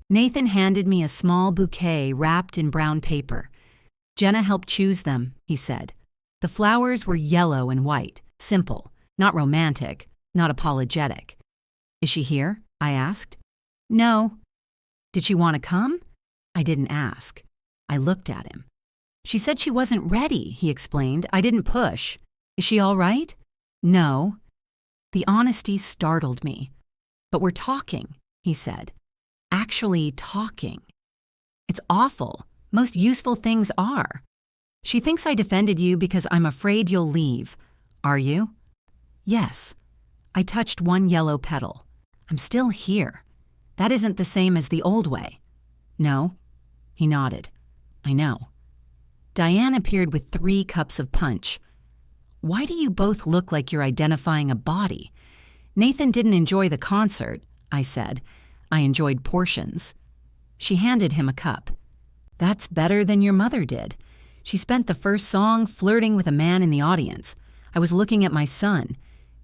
Nathan handed me a small bouquet wrapped in brown paper. "Jenna helped choose them," he said. The flowers were yellow and white, simple, not romantic, not apologetic. "Is she here?" I asked. "No." "Did she want to come?" I didn't ask. I looked at him. "She said she wasn't ready," he explained. "I didn't push. Is she all right?" "No." The honesty startled me. "But we're talking," he said. "Actually talking. It's awful. Most useful things are. She thinks I defended you because I'm afraid you'll leave. Are you?" "Yes." I touched one yellow petal. "I'm still here. That isn't the same as the old way." "No." He nodded. "I know." Diane appeared with 3 cups of punch. "Why do you both look like you're identifying a body?" "Nathan didn't enjoy the concert," I said. "I enjoyed portions." She handed him a cup. "That's better than your mother did. She spent the first song flirting with a man in the audience. I was looking at my son.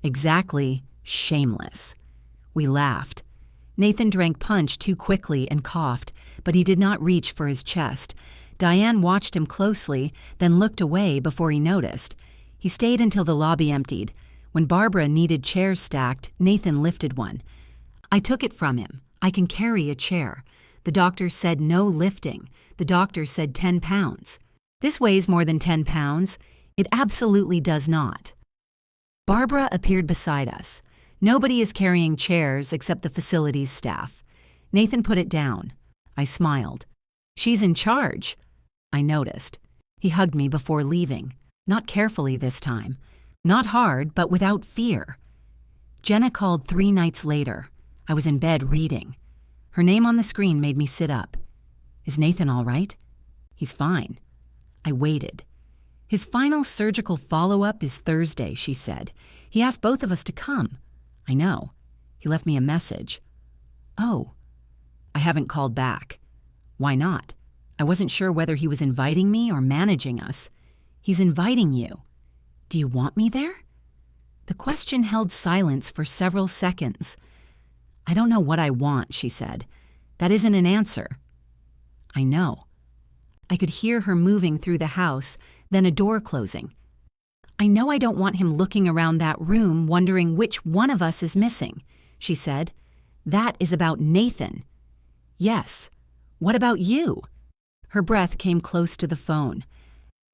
Exactly shameless." We laughed. Nathan drank punch too quickly and coughed, but he did not reach for his chest. Diane watched him closely, then looked away before he noticed. He stayed until the lobby emptied. When Barbara needed chairs stacked, Nathan lifted one. I took it from him. "I can carry a chair. The doctor said no lifting. The doctor said 10 pounds. This weighs more than 10 pounds. It absolutely does not." Barbara appeared beside us. Nobody is carrying chairs except the facilities staff. Nathan put it down. I smiled. "She's in charge." I noticed. He hugged me before leaving. Not carefully this time. Not hard, but without fear. Jenna called 3 nights later. I was in bed reading. Her name on the screen made me sit up. "Is Nathan all right?" "He's fine." I waited. "His final surgical follow-up is Thursday," she said. "He asked both of us to come." "I know. He left me a message." "Oh." I haven't called back. "Why not?" I wasn't sure whether he was inviting me or managing us. "He's inviting you." "Do you want me there?" The question held silence for several seconds. "I don't know what I want," she said. "That isn't an answer." "I know." I could hear her moving through the house, then a door closing. "I know I don't want him looking around that room wondering which one of us is missing," she said. "That is about Nathan." "Yes. What about you?" Her breath came close to the phone.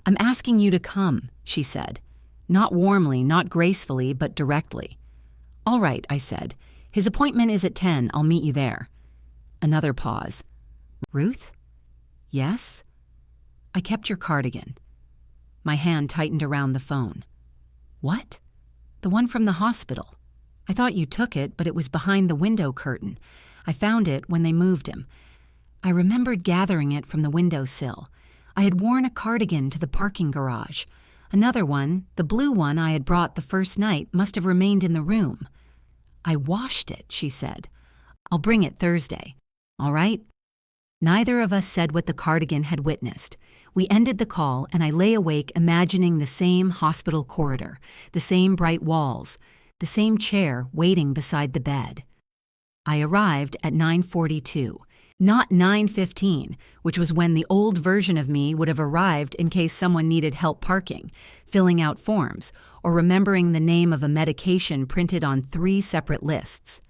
"I'm asking you to come," she said. Not warmly, not gracefully, but directly. "All right," I said. "His appointment is at 10. I'll meet you there." Another pause. "Ruth?" "Yes?" "I kept your cardigan." My hand tightened around the phone. "What?" The one from the hospital. I thought you took it, but it was behind the window curtain. I found it when they moved him. I remembered gathering it from the windowsill. I had worn a cardigan to the parking garage. Another one, the blue one I had brought the first night, must have remained in the room. I washed it, she said. I'll bring it Thursday. All right? Neither of us said what the cardigan had witnessed. We ended the call, and I lay awake imagining the same hospital corridor, the same bright walls, the same chair waiting beside the bed. I arrived at 9:42, not 9:15, which was when the old version of me would have arrived in case someone needed help parking, filling out forms, or remembering the name of a medication printed on 3 separate lists.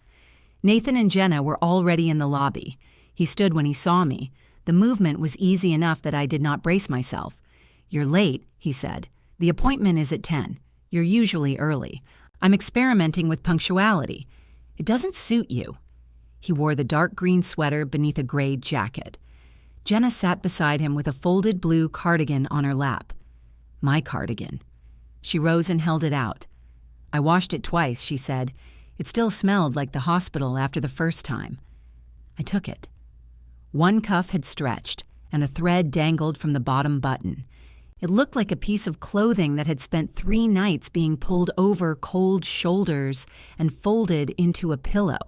Nathan and Jenna were already in the lobby. He stood when he saw me. The movement was easy enough that I did not brace myself. You're late, he said. The appointment is at 10. You're usually early. I'm experimenting with punctuality. It doesn't suit you. He wore the dark green sweater beneath a gray jacket. Jenna sat beside him with a folded blue cardigan on her lap. My cardigan. She rose and held it out. I washed it twice, she said. It still smelled like the hospital after the first time. I took it. One cuff had stretched, and a thread dangled from the bottom button. It looked like a piece of clothing that had spent 3 nights being pulled over cold shoulders and folded into a pillow.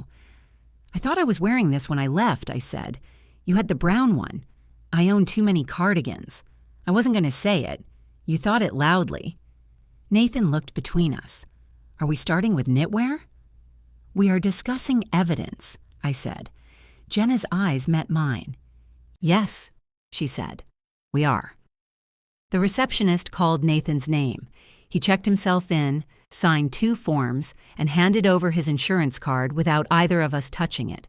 I thought I was wearing this when I left, I said. You had the brown one. I own too many cardigans. I wasn't going to say it. You thought it loudly. Nathan looked between us. Are we starting with knitwear? We are discussing evidence, I said. Jenna's eyes met mine. Yes, she said. We are. The receptionist called Nathan's name. He checked himself in, signed 2 forms, and handed over his insurance card without either of us touching it.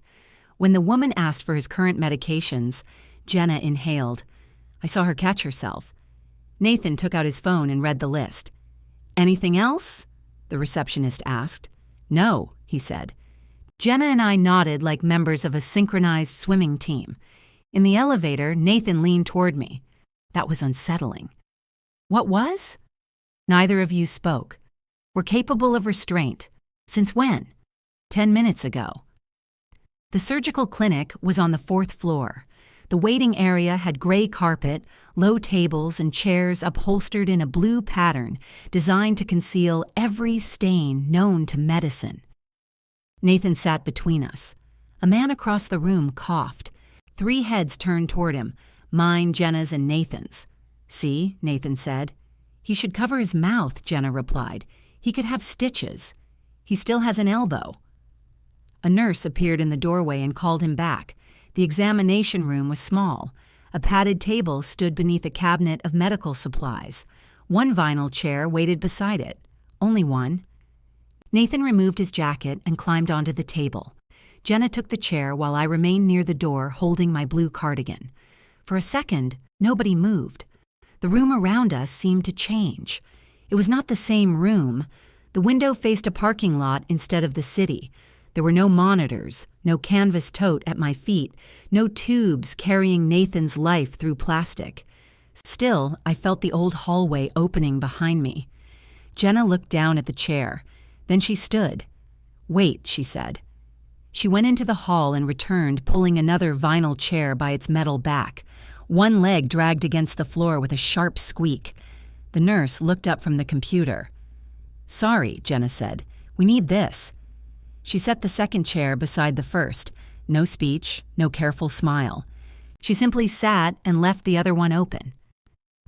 When the woman asked for his current medications, Jenna inhaled. I saw her catch herself. Nathan took out his phone and read the list. Anything else? The receptionist asked. No, he said. Jenna and I nodded like members of a synchronized swimming team. In the elevator, Nathan leaned toward me. That was unsettling. What was? Neither of you spoke. We're capable of restraint. Since when? 10 minutes ago. The surgical clinic was on the 4th floor. The waiting area had gray carpet, low tables, and chairs upholstered in a blue pattern designed to conceal every stain known to medicine. Nathan sat between us. A man across the room coughed. 3 heads turned toward him, mine, Jenna's, and Nathan's. See, Nathan said. He should cover his mouth, Jenna replied. He could have stitches. He still has an elbow. A nurse appeared in the doorway and called him back. The examination room was small. A padded table stood beneath a cabinet of medical supplies. 1 vinyl chair waited beside it. Only one. Nathan removed his jacket and climbed onto the table. Jenna took the chair while I remained near the door holding my blue cardigan. For a second, nobody moved. The room around us seemed to change. It was not the same room. The window faced a parking lot instead of the city. There were no monitors, no canvas tote at my feet, no tubes carrying Nathan's life through plastic. Still, I felt the old hallway opening behind me. Jenna looked down at the chair. Then she stood. Wait, she said. She went into the hall and returned, pulling another vinyl chair by its metal back. 1 leg dragged against the floor with a sharp squeak. The nurse looked up from the computer. Sorry, Jenna said. We need this. She set the second chair beside the first. No speech, no careful smile. She simply sat and left the other one open.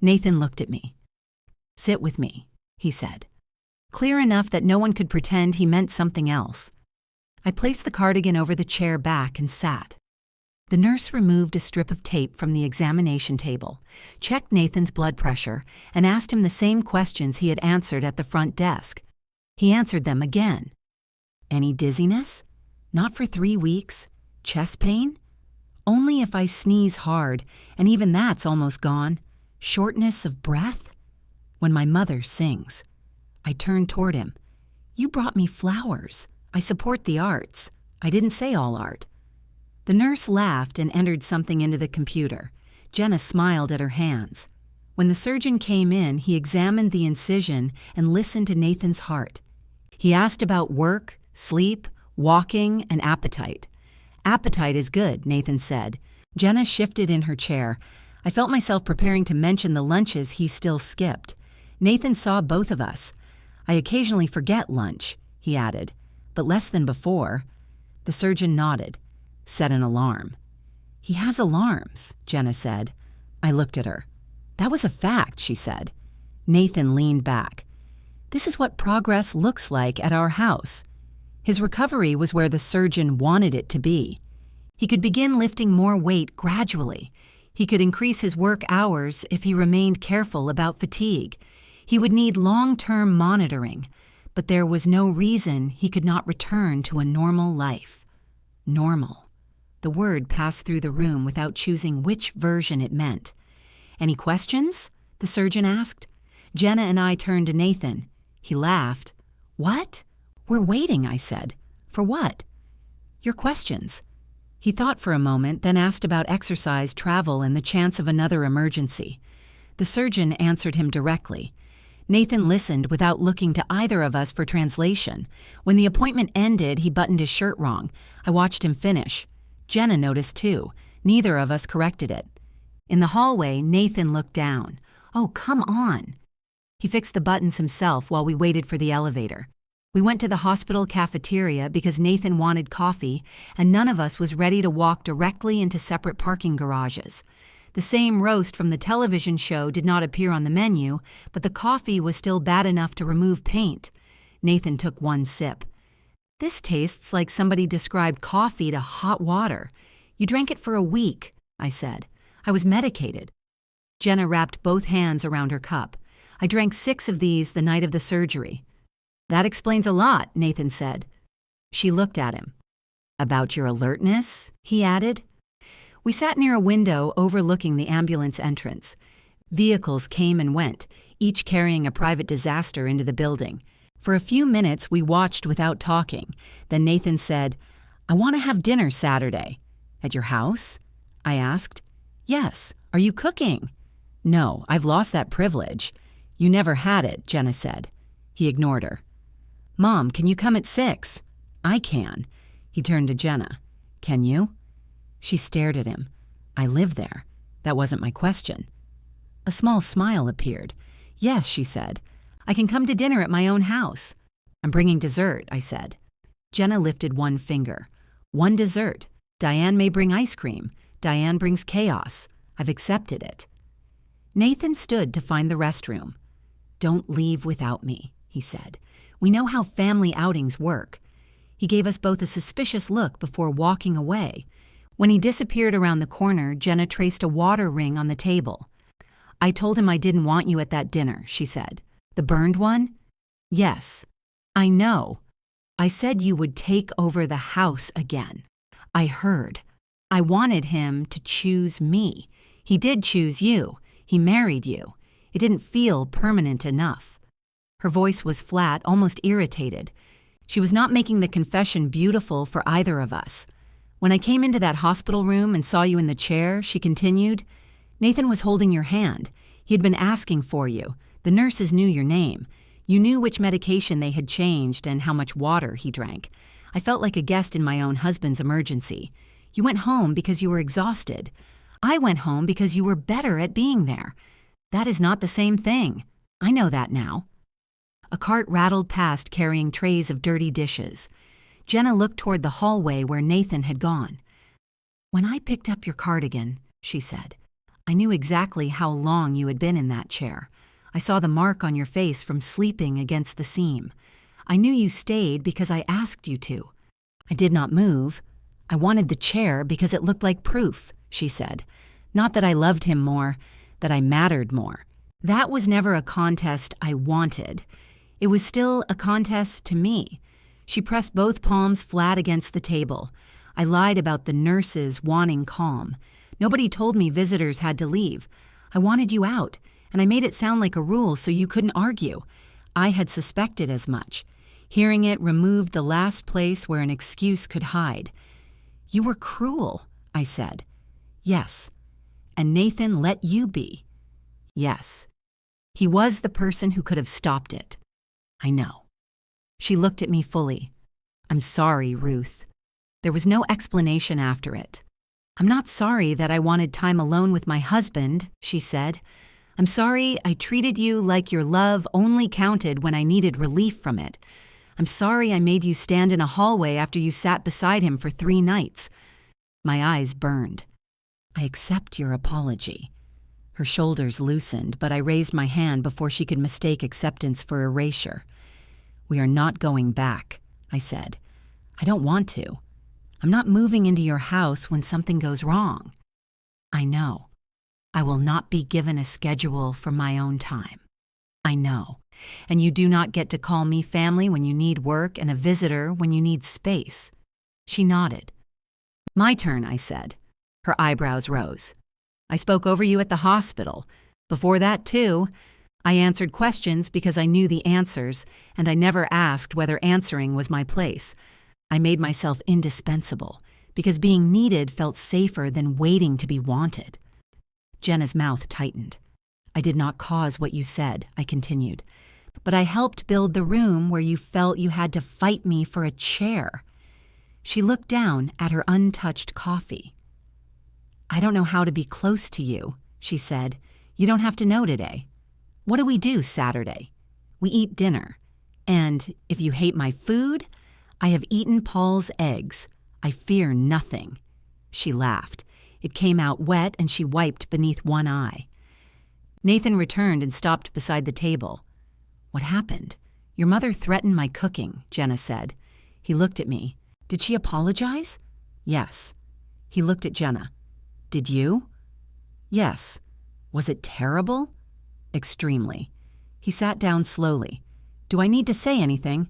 Nathan looked at me. Sit with me, he said. Clear enough that no one could pretend he meant something else. I placed the cardigan over the chair back and sat. The nurse removed a strip of tape from the examination table, checked Nathan's blood pressure, and asked him the same questions he had answered at the front desk. He answered them again. Any dizziness? Not for 3 weeks. Chest pain? Only if I sneeze hard, and even that's almost gone. Shortness of breath? When my mother sings. I turned toward him. You brought me flowers. I support the arts. I didn't say all art. The nurse laughed and entered something into the computer. Jenna smiled at her hands. When the surgeon came in, he examined the incision and listened to Nathan's heart. He asked about work, sleep, walking, and appetite. Appetite is good, Nathan said. Jenna shifted in her chair. I felt myself preparing to mention the lunches he still skipped. Nathan saw both of us. I occasionally forget lunch, he added, but less than before. The surgeon nodded. Set an alarm. He has alarms, Jenna said. I looked at her. That was a fact, she said. Nathan leaned back. This is what progress looks like at our house. His recovery was where the surgeon wanted it to be. He could begin lifting more weight gradually. He could increase his work hours if he remained careful about fatigue. He would need long-term monitoring, but there was no reason he could not return to a normal life. Normal. The word passed through the room without choosing which version it meant. Any questions? The surgeon asked. Jenna and I turned to Nathan. He laughed. What? We're waiting, I said. For what? Your questions. He thought for a moment, then asked about exercise, travel, and the chance of another emergency. The surgeon answered him directly. Nathan listened without looking to either of us for translation. When the appointment ended, he buttoned his shirt wrong. I watched him finish. Jenna noticed too. Neither of us corrected it. In the hallway, Nathan looked down. Oh, come on. He fixed the buttons himself while we waited for the elevator. We went to the hospital cafeteria because Nathan wanted coffee, and none of us was ready to walk directly into separate parking garages. The same roast from the television show did not appear on the menu, but the coffee was still bad enough to remove paint. Nathan took one sip. This tastes like somebody described coffee to hot water. You drank it for a week, I said. I was medicated. Jenna wrapped both hands around her cup. I drank 6 of these the night of the surgery. That explains a lot, Nathan said. She looked at him. About your alertness, he added. We sat near a window overlooking the ambulance entrance. Vehicles came and went, each carrying a private disaster into the building. For a few minutes, we watched without talking. Then Nathan said, I want to have dinner Saturday. At your house? I asked. Yes. Are you cooking? No, I've lost that privilege. You never had it, Jenna said. He ignored her. Mom, can you come at 6? I can. He turned to Jenna. Can you? She stared at him. I live there. That wasn't my question. A small smile appeared. Yes, she said. I can come to dinner at my own house. I'm bringing dessert, I said. Jenna lifted one finger. One dessert. Diane may bring ice cream. Diane brings chaos. I've accepted it. Nathan stood to find the restroom. Don't leave without me, he said. We know how family outings work. He gave us both a suspicious look before walking away. When he disappeared around the corner, Jenna traced a water ring on the table. I told him I didn't want you at that dinner, she said. The burned one? Yes. I know. I said you would take over the house again. I heard. I wanted him to choose me. He did choose you. He married you. It didn't feel permanent enough. Her voice was flat, almost irritated. She was not making the confession beautiful for either of us. When I came into that hospital room and saw you in the chair, she continued, Nathan was holding your hand. He had been asking for you. The nurses knew your name. You knew which medication they had changed and how much water he drank. I felt like a guest in my own husband's emergency. You went home because you were exhausted. I went home because you were better at being there. That is not the same thing. I know that now. A cart rattled past carrying trays of dirty dishes. Jenna looked toward the hallway where Nathan had gone. When I picked up your cardigan, she said, I knew exactly how long you had been in that chair. I saw the mark on your face from sleeping against the seam. I knew you stayed because I asked you to. I did not move. I wanted the chair because it looked like proof, she said. Not that I loved him more, that I mattered more. That was never a contest I wanted. It was still a contest to me. She pressed both palms flat against the table. I lied about the nurses wanting calm. Nobody told me visitors had to leave. I wanted you out, and I made it sound like a rule so you couldn't argue. I had suspected as much. Hearing it removed the last place where an excuse could hide. You were cruel, I said. Yes. And Nathan let you be. Yes. He was the person who could have stopped it. I know. She looked at me fully. "I'm sorry, Ruth." There was no explanation after it. "I'm not sorry that I wanted time alone with my husband," she said. "I'm sorry I treated you like your love only counted when I needed relief from it. I'm sorry I made you stand in a hallway after you sat beside him for 3 nights." My eyes burned. "I accept your apology." Her shoulders loosened, but I raised my hand before she could mistake acceptance for erasure. "We are not going back," I said. "I don't want to. I'm not moving into your house when something goes wrong." "I know. I will not be given a schedule for my own time." "I know. And you do not get to call me family when you need work and a visitor when you need space." She nodded. "My turn," I said. Her eyebrows rose. "I spoke over you at the hospital. Before that, too. I answered questions because I knew the answers, and I never asked whether answering was my place. I made myself indispensable, because being needed felt safer than waiting to be wanted." Jenna's mouth tightened. "I did not cause what you said," I continued, "but I helped build the room where you felt you had to fight me for a chair." She looked down at her untouched coffee. "I don't know how to be close to you," she said. "You don't have to know today. What do we do Saturday? We eat dinner. And if you hate my food, I have eaten Paul's eggs. I fear nothing." She laughed. It came out wet and she wiped beneath one eye. Nathan returned and stopped beside the table. "What happened?" "Your mother threatened my cooking," Jenna said. He looked at me. "Did she apologize?" "Yes." He looked at Jenna. "Did you?" "Yes." "Was it terrible?" "Extremely." He sat down slowly. "Do I need to say anything?"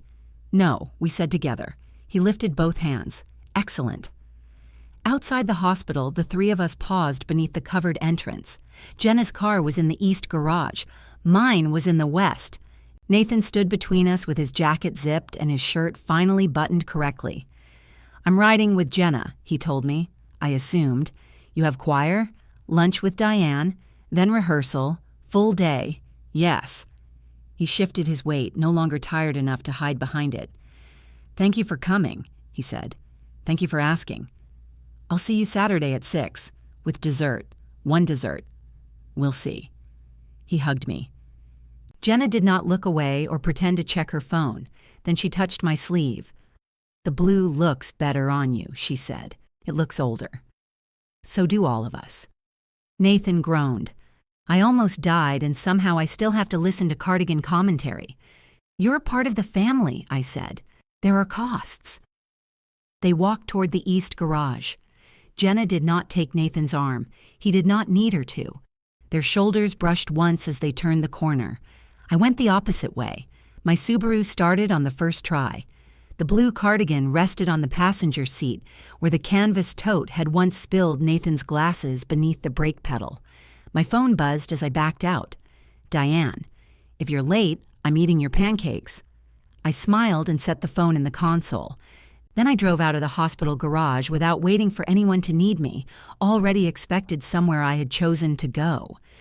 "No," we said together. He lifted both hands. "Excellent." Outside the hospital, the 3 of us paused beneath the covered entrance. Jenna's car was in the east garage. Mine was in the west. Nathan stood between us with his jacket zipped and his shirt finally buttoned correctly. "I'm riding with Jenna," he told me. I assumed. "You have choir, lunch with Diane, then rehearsal, full day." "Yes." He shifted his weight, no longer tired enough to hide behind it. "Thank you for coming," he said. "Thank you for asking. I'll see you Saturday at 6, with dessert. 1 dessert. We'll see." He hugged me. Jenna did not look away or pretend to check her phone. Then she touched my sleeve. "The blue looks better on you," she said. "It looks older." "So do all of us." Nathan groaned. "I almost died, and somehow I still have to listen to cardigan commentary." "You're part of the family," I said. "There are costs." They walked toward the east garage. Jenna did not take Nathan's arm. He did not need her to. Their shoulders brushed once as they turned the corner. I went the opposite way. My Subaru started on the first try. The blue cardigan rested on the passenger seat, where the canvas tote had once spilled Nathan's glasses beneath the brake pedal. My phone buzzed as I backed out. "Diane, if you're late, I'm eating your pancakes." I smiled and set the phone in the console. Then I drove out of the hospital garage without waiting for anyone to need me, already expected somewhere I had chosen to go.